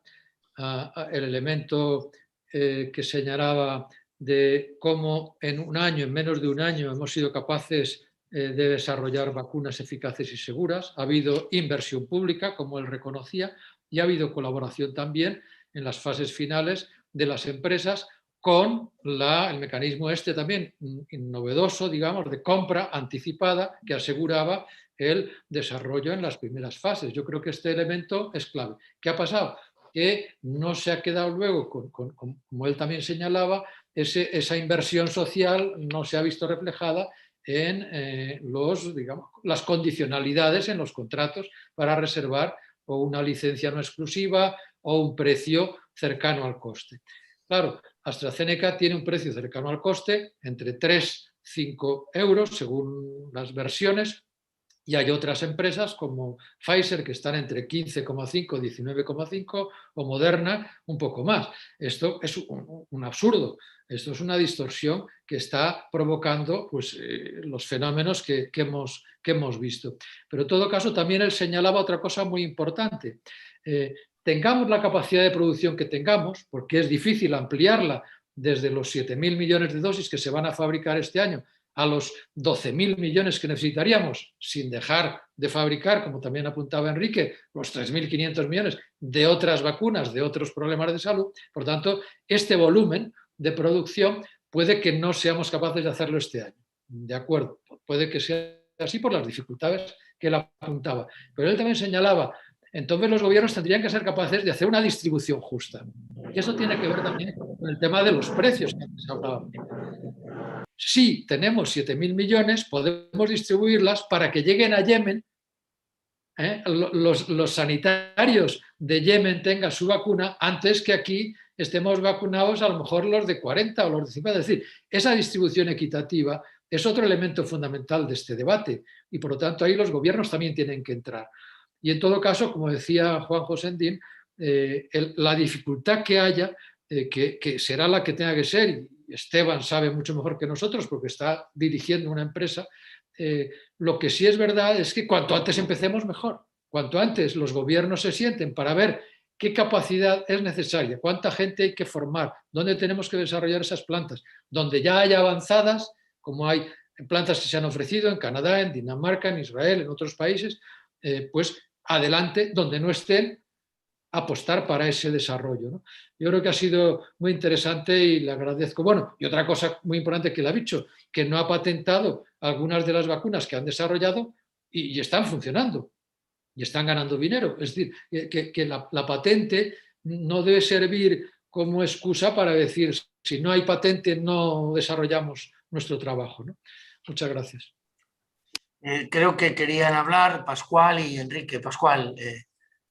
El elemento que señalaba de cómo en un año, en menos de un año, hemos sido capaces de desarrollar vacunas eficaces y seguras. Ha habido inversión pública, como él reconocía, y ha habido colaboración también en las fases finales de las empresas con el mecanismo este también novedoso, digamos, de compra anticipada que aseguraba el desarrollo en las primeras fases. Yo creo que este elemento es clave. ¿Qué ha pasado? Que no se ha quedado luego, como él también señalaba, esa inversión social no se ha visto reflejada en las condicionalidades en los contratos para reservar o una licencia no exclusiva o un precio cercano al coste. Claro, AstraZeneca tiene un precio cercano al coste, entre 3 y 5 euros, según las versiones, y hay otras empresas como Pfizer que están entre 15,5 y 19,5 o Moderna un poco más. Esto es un absurdo, esto es una distorsión que está provocando pues, los fenómenos que hemos visto. Pero en todo caso también él señalaba otra cosa muy importante. Tengamos la capacidad de producción que tengamos, porque es difícil ampliarla desde los 7.000 millones de dosis que se van a fabricar este año a los 12.000 millones que necesitaríamos, sin dejar de fabricar, como también apuntaba Enrique, los 3.500 millones de otras vacunas, de otros problemas de salud. Por tanto, este volumen de producción puede que no seamos capaces de hacerlo este año. De acuerdo, puede que sea así por las dificultades que él apuntaba. Pero él también señalaba, entonces los gobiernos tendrían que ser capaces de hacer una distribución justa. Y eso tiene que ver también con el tema de los precios que antes hablábamos. Si tenemos 7.000 millones, podemos distribuirlas para que lleguen a Yemen. Los sanitarios de Yemen tengan su vacuna antes que aquí estemos vacunados a lo mejor los de 40 o los de 50. Es decir, esa distribución equitativa es otro elemento fundamental de este debate y por lo tanto ahí los gobiernos también tienen que entrar. Y en todo caso, como decía Juan José Ndín, la dificultad que haya, que será la que tenga que ser, y Esteban sabe mucho mejor que nosotros porque está dirigiendo una empresa, lo que sí es verdad es que cuanto antes empecemos mejor. Cuanto antes los gobiernos se sienten para ver qué capacidad es necesaria, cuánta gente hay que formar, dónde tenemos que desarrollar esas plantas, donde ya hay avanzadas, como hay plantas que se han ofrecido en Canadá, en Dinamarca, en Israel, en otros países, pues adelante, donde no estén, apostar para ese desarrollo, ¿no? Yo creo que ha sido muy interesante y le agradezco. Bueno, y otra cosa muy importante que le ha dicho, que no ha patentado algunas de las vacunas que han desarrollado y están funcionando y están ganando dinero. Es decir, que la patente no debe servir como excusa para decir, si no hay patente no desarrollamos nuestro trabajo, ¿no? Muchas gracias. Creo que querían hablar Pascual y Enrique. Pascual,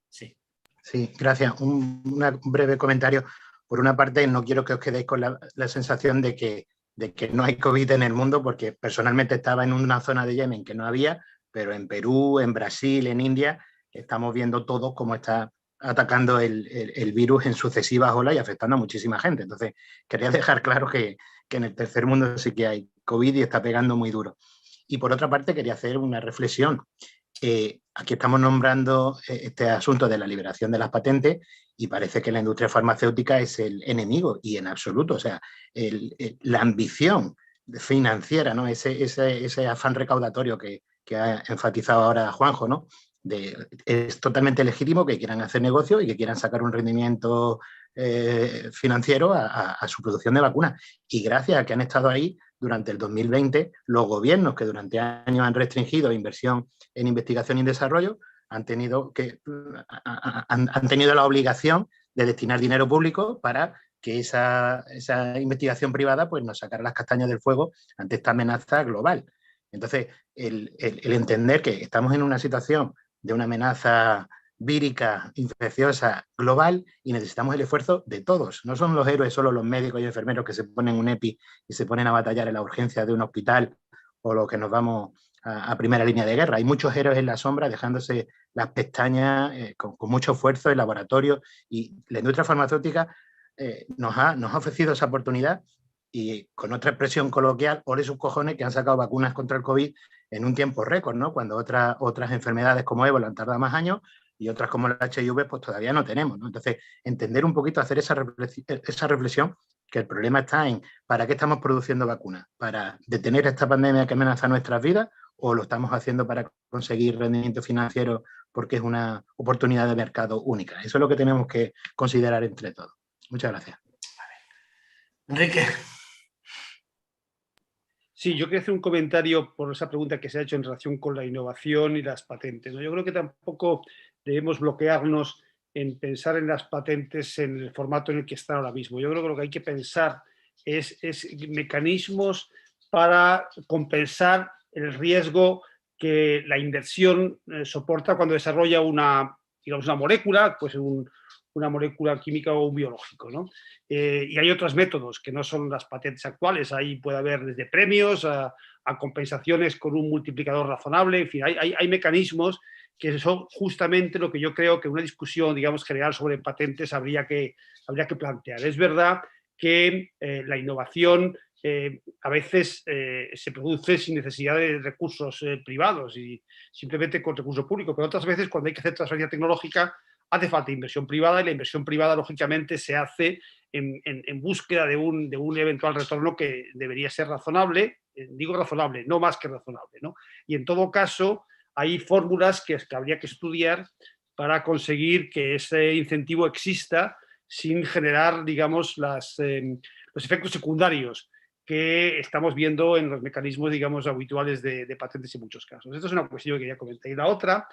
sí. Sí, gracias. Un breve comentario. Por una parte, no quiero que os quedéis con la sensación de que no hay COVID en el mundo, porque personalmente estaba en una zona de Yemen que no había, pero en Perú, en Brasil, en India, estamos viendo todos cómo está atacando el virus en sucesivas olas y afectando a muchísima gente. Entonces, quería dejar claro que en el tercer mundo sí que hay COVID y está pegando muy duro. Y por otra parte, quería hacer una reflexión. Aquí estamos nombrando este asunto de la liberación de las patentes y parece que la industria farmacéutica es el enemigo, y en absoluto. O sea, la ambición financiera, ¿no? ese afán recaudatorio que ha enfatizado ahora Juanjo, ¿no? Es totalmente legítimo que quieran hacer negocio y que quieran sacar un rendimiento financiero a su producción de vacunas. Y gracias a que han estado ahí durante el 2020, los gobiernos que durante años han restringido inversión en investigación y desarrollo han tenido la obligación de destinar dinero público para que esa investigación privada pues, nos sacara las castañas del fuego ante esta amenaza global. Entonces, el entender que estamos en una situación de una amenaza vírica, infecciosa, global, y necesitamos el esfuerzo de todos. No son los héroes solo los médicos y enfermeros que se ponen un EPI y se ponen a batallar en la urgencia de un hospital, o los que nos vamos a primera línea de guerra. Hay muchos héroes en la sombra dejándose las pestañas con mucho esfuerzo en laboratorio, y la industria farmacéutica nos ha ofrecido esa oportunidad, y con otra expresión coloquial, ole sus cojones que han sacado vacunas contra el COVID en un tiempo récord, ¿no? Cuando otras enfermedades como ébola han tardado más años y otras como el HIV pues todavía no tenemos, ¿no? Entonces, entender un poquito, hacer esa reflexión, que el problema está en ¿para qué estamos produciendo vacunas? ¿Para detener esta pandemia que amenaza nuestras vidas, o lo estamos haciendo para conseguir rendimiento financiero porque es una oportunidad de mercado única? Eso es lo que tenemos que considerar entre todos. Muchas gracias. Enrique. Sí, yo quería hacer un comentario por esa pregunta que se ha hecho en relación con la innovación y las patentes, ¿no? Yo creo que tampoco debemos bloquearnos en pensar en las patentes en el formato en el que están ahora mismo. Yo creo que lo que hay que pensar es mecanismos para compensar el riesgo que la inversión soporta cuando desarrolla una molécula, pues una molécula química o un biológico, ¿no? Y hay otros métodos que no son las patentes actuales. Ahí puede haber desde premios a compensaciones con un multiplicador razonable. En fin, hay mecanismos que son justamente lo que yo creo que una discusión, digamos, general sobre patentes habría que plantear. Es verdad que la innovación a veces se produce sin necesidad de recursos privados y simplemente con recurso público, pero otras veces cuando hay que hacer transferencia tecnológica hace falta inversión privada, y la inversión privada lógicamente se hace en búsqueda de un eventual retorno que debería ser razonable, digo razonable, no más que razonable, ¿no? Y en todo caso hay fórmulas que habría que estudiar para conseguir que ese incentivo exista sin generar, digamos, los efectos secundarios que estamos viendo en los mecanismos, digamos, habituales de patentes en muchos casos. Esta es una cuestión que quería comentar. Y la otra,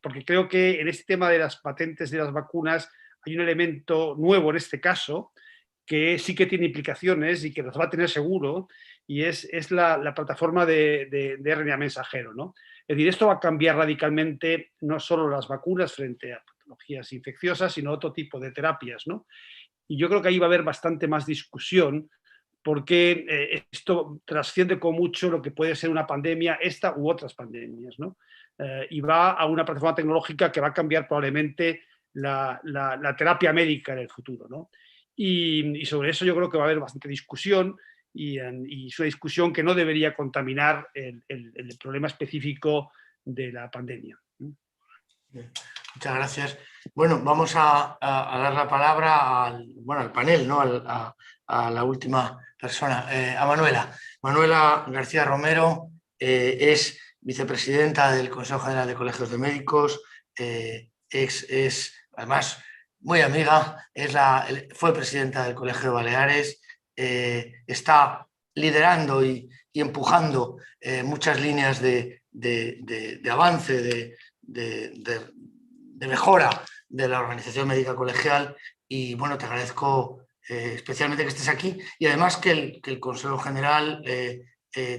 porque creo que en este tema de las patentes de las vacunas hay un elemento nuevo en este caso que sí que tiene implicaciones y que nos va a tener seguro, y es la plataforma de RNA mensajero, ¿no? Es decir, esto va a cambiar radicalmente no solo las vacunas frente a patologías infecciosas, sino otro tipo de terapias, ¿no? Y yo creo que ahí va a haber bastante más discusión, porque esto trasciende con mucho lo que puede ser una pandemia, esta u otras pandemias, ¿no? Y va a una plataforma tecnológica que va a cambiar probablemente la terapia médica en el futuro, ¿no? Y sobre eso yo creo que va a haber bastante discusión, y es una discusión que no debería contaminar el problema específico de la pandemia. Muchas gracias. Bueno, vamos a dar la palabra al panel, ¿no? A la última persona, a Manuela. Manuela García Romero es vicepresidenta del Consejo General de Colegios de Médicos, es además muy amiga, fue presidenta del Colegio de Baleares, está liderando y empujando muchas líneas de avance, de mejora de la organización médica colegial y bueno, te agradezco especialmente que estés aquí y además que el Consejo General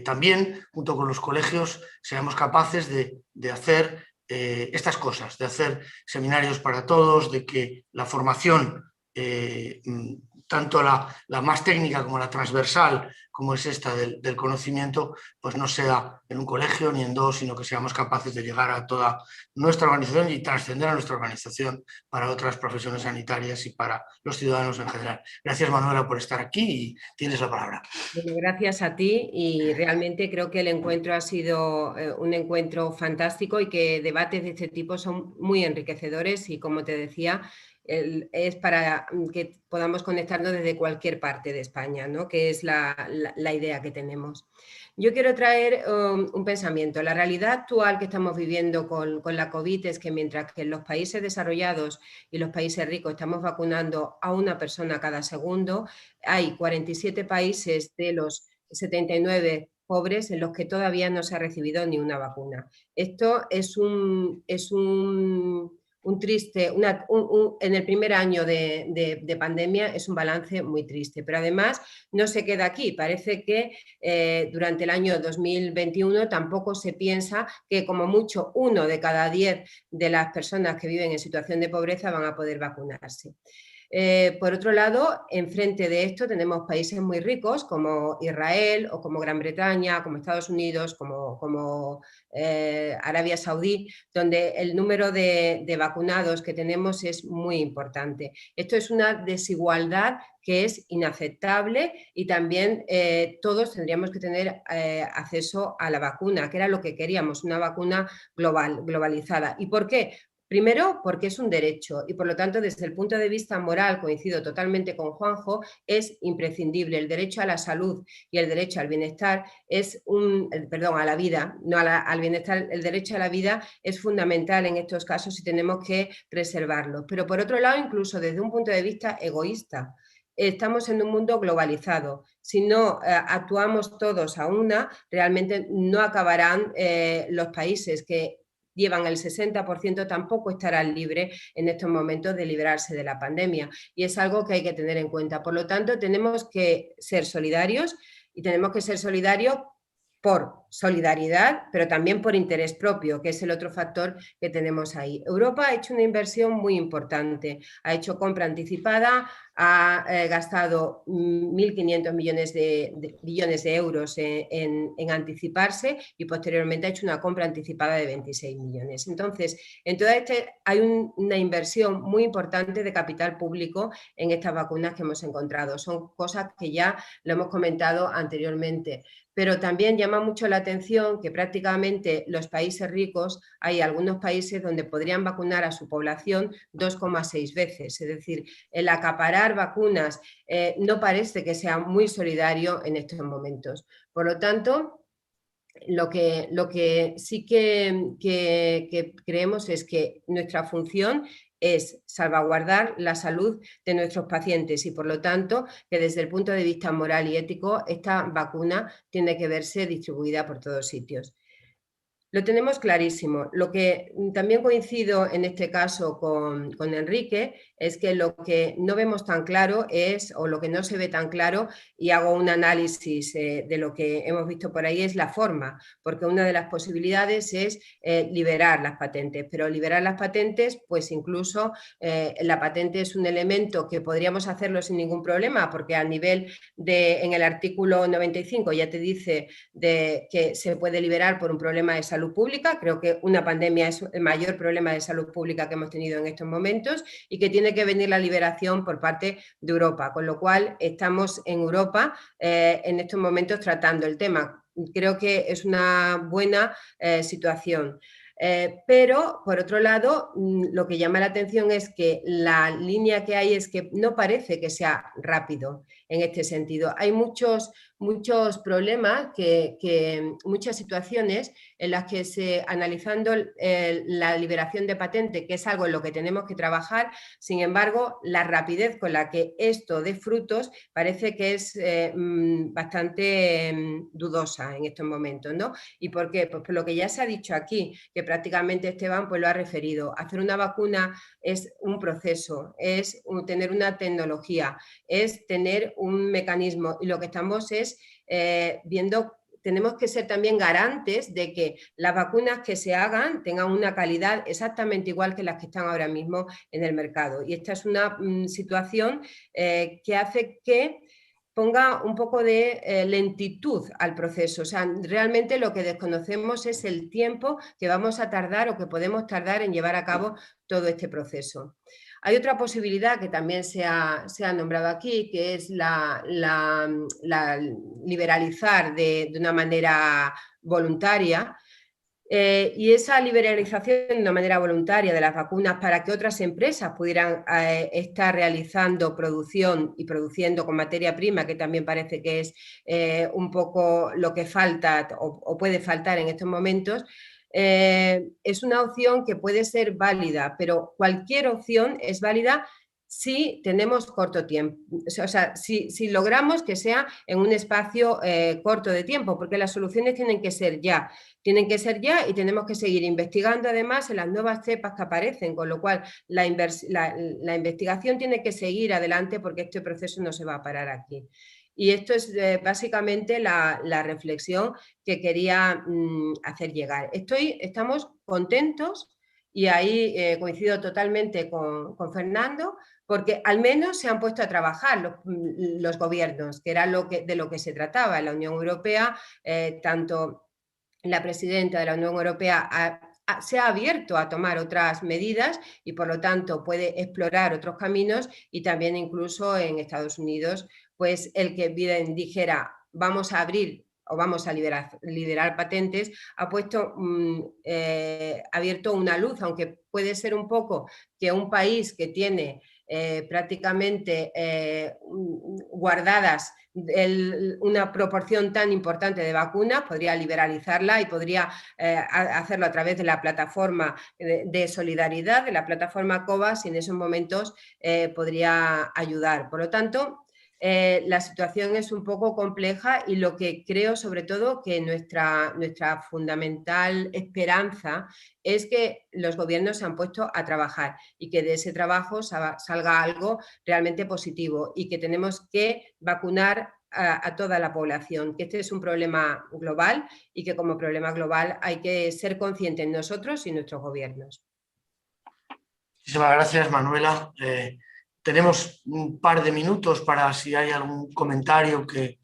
también, junto con los colegios, seamos capaces de hacer estas cosas, de hacer seminarios para todos, de que la formación, tanto la más técnica como la transversal, como es esta del conocimiento, pues no sea en un colegio ni en dos, sino que seamos capaces de llegar a toda nuestra organización y trascender a nuestra organización para otras profesiones sanitarias y para los ciudadanos en general. Gracias, Manuela, por estar aquí y tienes la palabra. Bueno, gracias a ti y realmente creo que el encuentro ha sido un encuentro fantástico y que debates de este tipo son muy enriquecedores y, como te decía, es para que podamos conectarnos desde cualquier parte de España, ¿no? Que es la idea que tenemos. Yo quiero traer un pensamiento. La realidad actual que estamos viviendo con la COVID es que mientras que en los países desarrollados y los países ricos estamos vacunando a una persona cada segundo, hay 47 países de los 79 pobres en los que todavía no se ha recibido ni una vacuna. Esto es un triste, en el primer año de pandemia es un balance muy triste, pero además no se queda aquí. Parece que durante el año 2021 tampoco se piensa que como mucho 1 de cada 10 de las personas que viven en situación de pobreza van a poder vacunarse. Por otro lado, enfrente de esto tenemos países muy ricos como Israel o como Gran Bretaña, como Estados Unidos, como Arabia Saudí, donde el número de vacunados que tenemos es muy importante. Esto es una desigualdad que es inaceptable y también todos tendríamos que tener acceso a la vacuna, que era lo que queríamos, una vacuna globalizada. ¿Y por qué? Primero, porque es un derecho y por lo tanto desde el punto de vista moral, coincido totalmente con Juanjo, es imprescindible. El derecho a la salud y el derecho al bienestar a la vida, no al bienestar, el derecho a la vida es fundamental en estos casos y tenemos que preservarlo. Pero por otro lado, incluso desde un punto de vista egoísta, estamos en un mundo globalizado. Si no actuamos todos a una, realmente no acabarán los países que llevan el 60%, tampoco estarán libres en estos momentos de librarse de la pandemia. Y es algo que hay que tener en cuenta. Por lo tanto, tenemos que ser solidarios y tenemos que ser solidarios por solidaridad, pero también por interés propio, que es el otro factor que tenemos ahí. Europa ha hecho una inversión muy importante, ha hecho compra anticipada, ha gastado 1.500 billones de euros en anticiparse y posteriormente ha hecho una compra anticipada de 26 millones. Entonces, en todo hay una inversión muy importante de capital público en estas vacunas que hemos encontrado. Son cosas que ya lo hemos comentado anteriormente. Pero también llama mucho la atención que prácticamente los países ricos, hay algunos países donde podrían vacunar a su población 2,6 veces. Es decir, el acaparar vacunas no parece que sea muy solidario en estos momentos. Por lo tanto, lo que sí que creemos es que nuestra función es salvaguardar la salud de nuestros pacientes y, por lo tanto, que desde el punto de vista moral y ético, esta vacuna tiene que verse distribuida por todos sitios. Lo tenemos clarísimo. Lo que también coincido en este caso con Enrique es que lo que no vemos tan claro es, o lo que no se ve tan claro, y hago un análisis de lo que hemos visto por ahí, es la forma, porque una de las posibilidades es liberar las patentes, pero liberar las patentes, pues incluso la patente es un elemento que podríamos hacerlo sin ningún problema, porque a nivel en el artículo 95 ya te dice que se puede liberar por un problema de salud pública. Creo que una pandemia es el mayor problema de salud pública que hemos tenido en estos momentos y que tiene que venir la liberación por parte de Europa, con lo cual estamos en Europa en estos momentos tratando el tema. Creo que es una buena situación. Pero, por otro lado, lo que llama la atención es que la línea que hay es que no parece que sea rápido en este sentido. Hay muchos problemas, muchas situaciones en las que analizando la liberación de patente, que es algo en lo que tenemos que trabajar, sin embargo, la rapidez con la que esto dé frutos parece que es bastante dudosa en estos momentos, ¿no? ¿Y por qué? Pues por lo que ya se ha dicho aquí, que prácticamente Esteban pues lo ha referido. Hacer una vacuna es un proceso, es tener una tecnología, es tener un mecanismo, y lo que estamos es viendo, tenemos que ser también garantes de que las vacunas que se hagan tengan una calidad exactamente igual que las que están ahora mismo en el mercado. Y esta es una situación que hace que ponga un poco de lentitud al proceso. O sea, realmente lo que desconocemos es el tiempo que vamos a tardar o que podemos tardar en llevar a cabo todo este proceso. Hay otra posibilidad que también se ha nombrado aquí, que es la liberalizar de una manera voluntaria. Y esa liberalización de una manera voluntaria de las vacunas para que otras empresas pudieran estar realizando producción y produciendo con materia prima, que también parece que es un poco lo que falta o puede faltar en estos momentos, es una opción que puede ser válida, pero cualquier opción es válida si tenemos corto tiempo, o sea, si logramos que sea en un espacio corto de tiempo, porque las soluciones tienen que ser ya y tenemos que seguir investigando además en las nuevas cepas que aparecen, con lo cual la investigación tiene que seguir adelante porque este proceso no se va a parar aquí. Y esto es básicamente la reflexión que quería hacer llegar. Estamos contentos y ahí coincido totalmente con Fernando, porque al menos se han puesto a trabajar los gobiernos, que era de lo que se trataba. En la Unión Europea, tanto la presidenta de la Unión Europea se ha abierto a tomar otras medidas y por lo tanto puede explorar otros caminos, y también incluso en Estados Unidos, pues el que Biden dijera vamos a abrir o vamos a liberar patentes, ha abierto una luz, aunque puede ser un poco que un país que tiene prácticamente guardadas una proporción tan importante de vacunas, podría liberalizarla y podría hacerlo a través de la plataforma de solidaridad, de la plataforma COVAX, y en esos momentos podría ayudar. Por lo tanto, la situación es un poco compleja, y lo que creo sobre todo que nuestra fundamental esperanza es que los gobiernos se han puesto a trabajar y que de ese trabajo salga algo realmente positivo, y que tenemos que vacunar a toda la población, que este es un problema global y que como problema global hay que ser conscientes nosotros y nuestros gobiernos. Muchísimas gracias, Manuela. Tenemos un par de minutos para si hay algún comentario que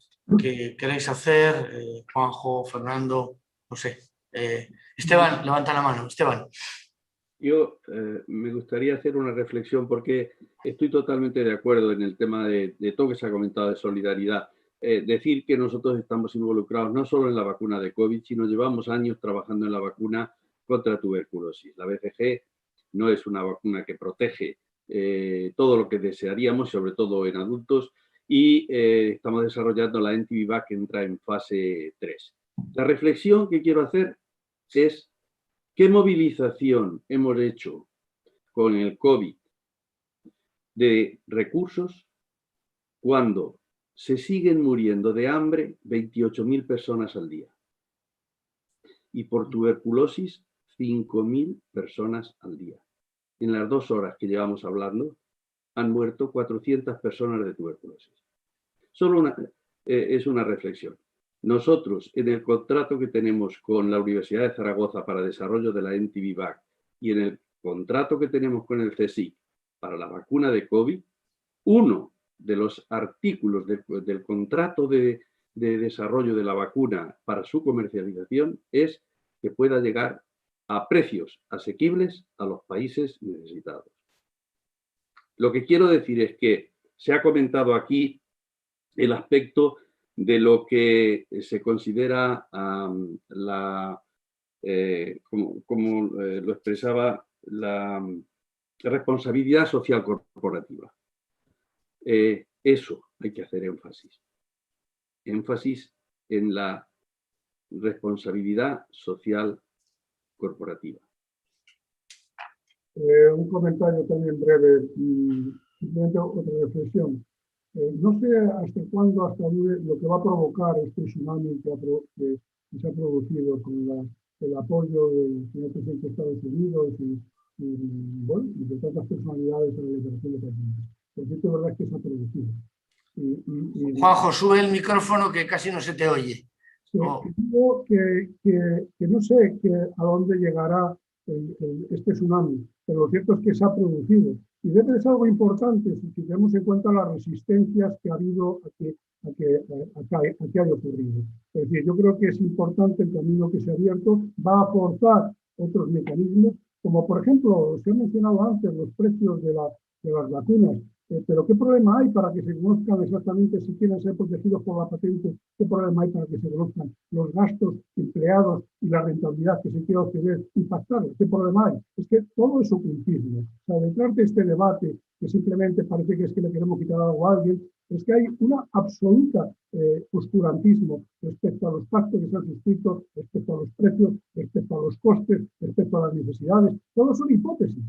queréis hacer. Juanjo, Fernando, no sé. Esteban, levanta la mano. Esteban. Yo me gustaría hacer una reflexión, porque estoy totalmente de acuerdo en el tema de todo que se ha comentado de solidaridad. Decir que nosotros estamos involucrados no solo en la vacuna de COVID, sino llevamos años trabajando en la vacuna contra tuberculosis. La BCG no es una vacuna que protege todo lo que desearíamos, sobre todo en adultos, y estamos desarrollando la EntiVivac, que entra en fase 3. La reflexión que quiero hacer es: ¿qué movilización hemos hecho con el COVID de recursos cuando se siguen muriendo de hambre 28.000 personas al día? Y por tuberculosis, 5.000 personas al día. En las 2 horas que llevamos hablando, han muerto 400 personas de tuberculosis. Solo es una reflexión. Nosotros, en el contrato que tenemos con la Universidad de Zaragoza para desarrollo de la EntiVivac y en el contrato que tenemos con el CSIC para la vacuna de COVID, uno de los artículos del contrato de desarrollo de la vacuna para su comercialización es que pueda llegar a precios asequibles a los países necesitados. Lo que quiero decir es que se ha comentado aquí el aspecto de lo que se considera como lo expresaba la responsabilidad social corporativa. Eso hay que hacer énfasis. Énfasis en la responsabilidad social corporativa. Un comentario también breve, simplemente otra reflexión. No sé hasta cuándo, hasta lo que va a provocar este tsunami que se ha producido con el apoyo del señor presidente de Estados Unidos bueno, y de tantas personalidades a la liberación de patentes. Por cierto, es verdad que se ha producido. Juanjo, sube el micrófono que casi no se te oye. Digo que no sé a dónde llegará este tsunami, pero lo cierto es que se ha producido. Y debe de ser algo importante si tenemos en cuenta las resistencias que ha habido a que haya ocurrido. Es decir, yo creo que es importante el camino que se ha abierto, va a aportar otros mecanismos, como por ejemplo, se ha mencionado antes los precios de las vacunas. Pero ¿qué problema hay para que se conozcan exactamente si quieren ser protegidos por la patente? ¿Qué problema hay para que se conozcan los gastos empleados y la rentabilidad que se quiere obtener impactados? ¿Qué problema hay? Es que todo es ocultismo. O sea, detrás de este debate, que simplemente parece que es que le queremos quitar algo a alguien, es que hay una absoluta oscurantismo respecto a los pactos que se han suscrito, respecto a los precios, respecto a los costes, respecto a las necesidades. Todos son hipótesis.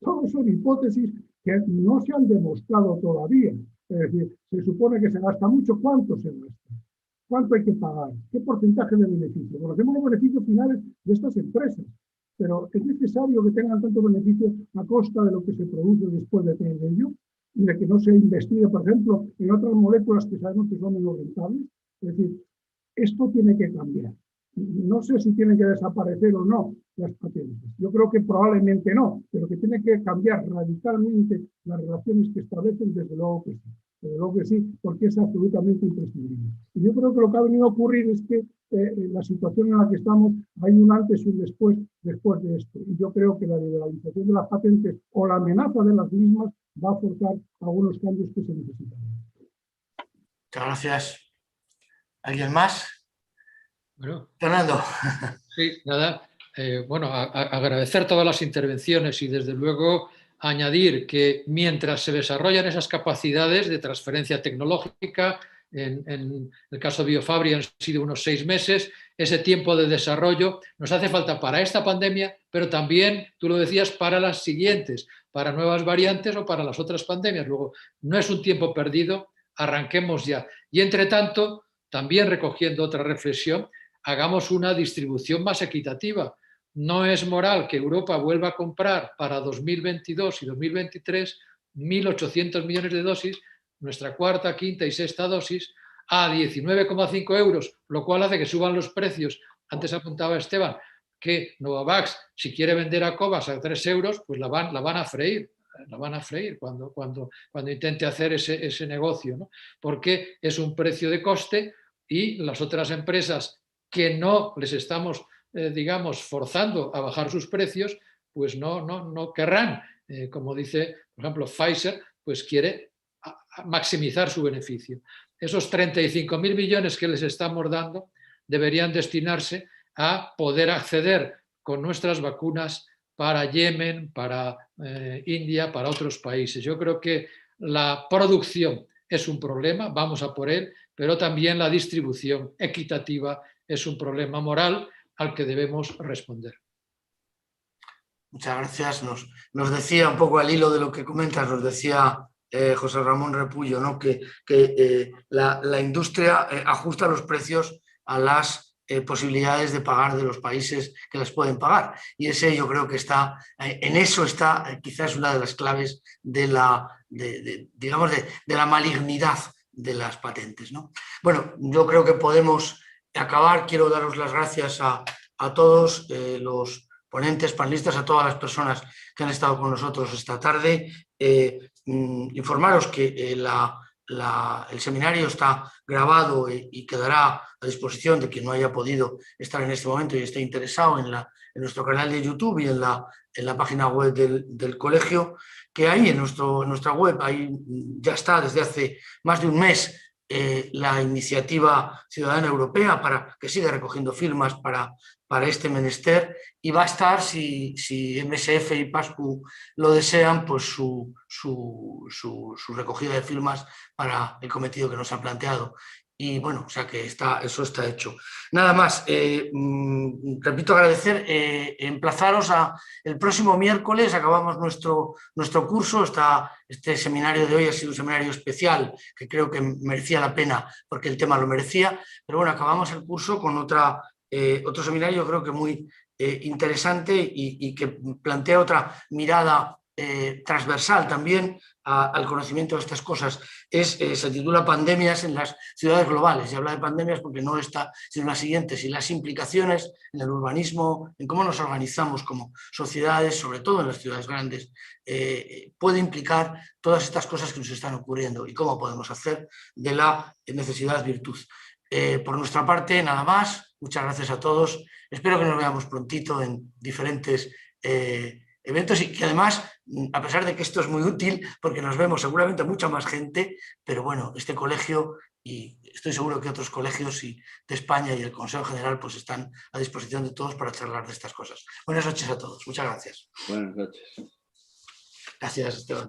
Todos son hipótesis que no se han demostrado todavía. Es decir, se supone que se gasta mucho. ¿Cuánto se gasta? ¿Cuánto hay que pagar? ¿Qué porcentaje de beneficio? Conocemos los beneficios finales de estas empresas, pero es necesario que tengan tanto beneficio a costa de lo que se produce después de tener ello y de que no se investigue, por ejemplo, en otras moléculas que sabemos que son menos rentables. Es decir, esto tiene que cambiar. No sé si tienen que desaparecer o no las patentes. Yo creo que probablemente no, pero que tiene que cambiar radicalmente las relaciones que establecen, desde luego que sí. Desde luego que sí, porque es absolutamente imprescindible. Y yo creo que lo que ha venido a ocurrir es que la situación en la que estamos, hay un antes y un después de esto. Y yo creo que la liberalización de las patentes o la amenaza de las mismas va a forzar algunos cambios que se necesitan. Muchas gracias. ¿Alguien más? Bueno, Fernando. sí, nada. Bueno, agradecer todas las intervenciones y desde luego añadir que mientras se desarrollan esas capacidades de transferencia tecnológica, en el caso de Biofabri han sido unos 6 meses, ese tiempo de desarrollo nos hace falta para esta pandemia, pero también, tú lo decías, para las siguientes, para nuevas variantes o para las otras pandemias. Luego, no es un tiempo perdido, arranquemos ya. Y entre tanto, también recogiendo otra reflexión, hagamos una distribución más equitativa. No es moral que Europa vuelva a comprar para 2022 y 2023 1.800 millones de dosis, nuestra cuarta, quinta y sexta dosis, a 19,5 euros, lo cual hace que suban los precios. Antes apuntaba Esteban que Novavax, si quiere vender a Covax a 3 euros, pues la van a freír. La van a freír cuando intente hacer ese negocio, ¿no? Porque es un precio de coste y las otras empresas que no les estamos, digamos, forzando a bajar sus precios, pues no querrán. Como dice, por ejemplo, Pfizer, pues quiere maximizar su beneficio. Esos 35.000 millones que les estamos dando deberían destinarse a poder acceder con nuestras vacunas para Yemen, para India, para otros países. Yo creo que la producción es un problema, vamos a por él, pero también la distribución equitativa es un problema moral al que debemos responder. Muchas gracias. Nos decía un poco al hilo de lo que comentas, nos decía José Ramón Repullo, ¿no? que la industria ajusta los precios a las posibilidades de pagar de los países que las pueden pagar. Y ese yo creo que está, en eso está quizás una de las claves de la malignidad de las patentes, ¿no? Bueno, yo creo que podemos acabar. Quiero daros las gracias a todos los ponentes, panelistas, a todas las personas que han estado con nosotros esta tarde. Informaros que el seminario está grabado y quedará a disposición de quien no haya podido estar en este momento y esté interesado en nuestro canal de YouTube y en la página web del colegio, que ahí en nuestra web ahí ya está desde hace más de un mes la iniciativa ciudadana europea para que siga recogiendo firmas para este menester, y va a estar, si MSF y PASCU lo desean, pues su recogida de firmas para el cometido que nos ha planteado. Y bueno, o sea que eso está hecho. Nada más, repito, agradecer, emplazaros a el próximo miércoles, acabamos nuestro curso. Este seminario de hoy ha sido un seminario especial que creo que merecía la pena porque el tema lo merecía, pero bueno, acabamos el curso con otro seminario creo que muy interesante y que plantea otra mirada transversal también al conocimiento de estas cosas. Se titula Pandemias en las ciudades globales, y habla de pandemias porque no está, sino las siguientes, y las implicaciones en el urbanismo, en cómo nos organizamos como sociedades, sobre todo en las ciudades grandes, puede implicar todas estas cosas que nos están ocurriendo y cómo podemos hacer de la necesidad virtud. Por nuestra parte, nada más. Muchas gracias a todos. Espero que nos veamos prontito en diferentes eventos, y que además, a pesar de que esto es muy útil, porque nos vemos seguramente mucha más gente, pero bueno, este colegio, y estoy seguro que otros colegios de España y el Consejo General pues están a disposición de todos para charlar de estas cosas. Buenas noches a todos. Muchas gracias. Buenas noches. Gracias, Esteban.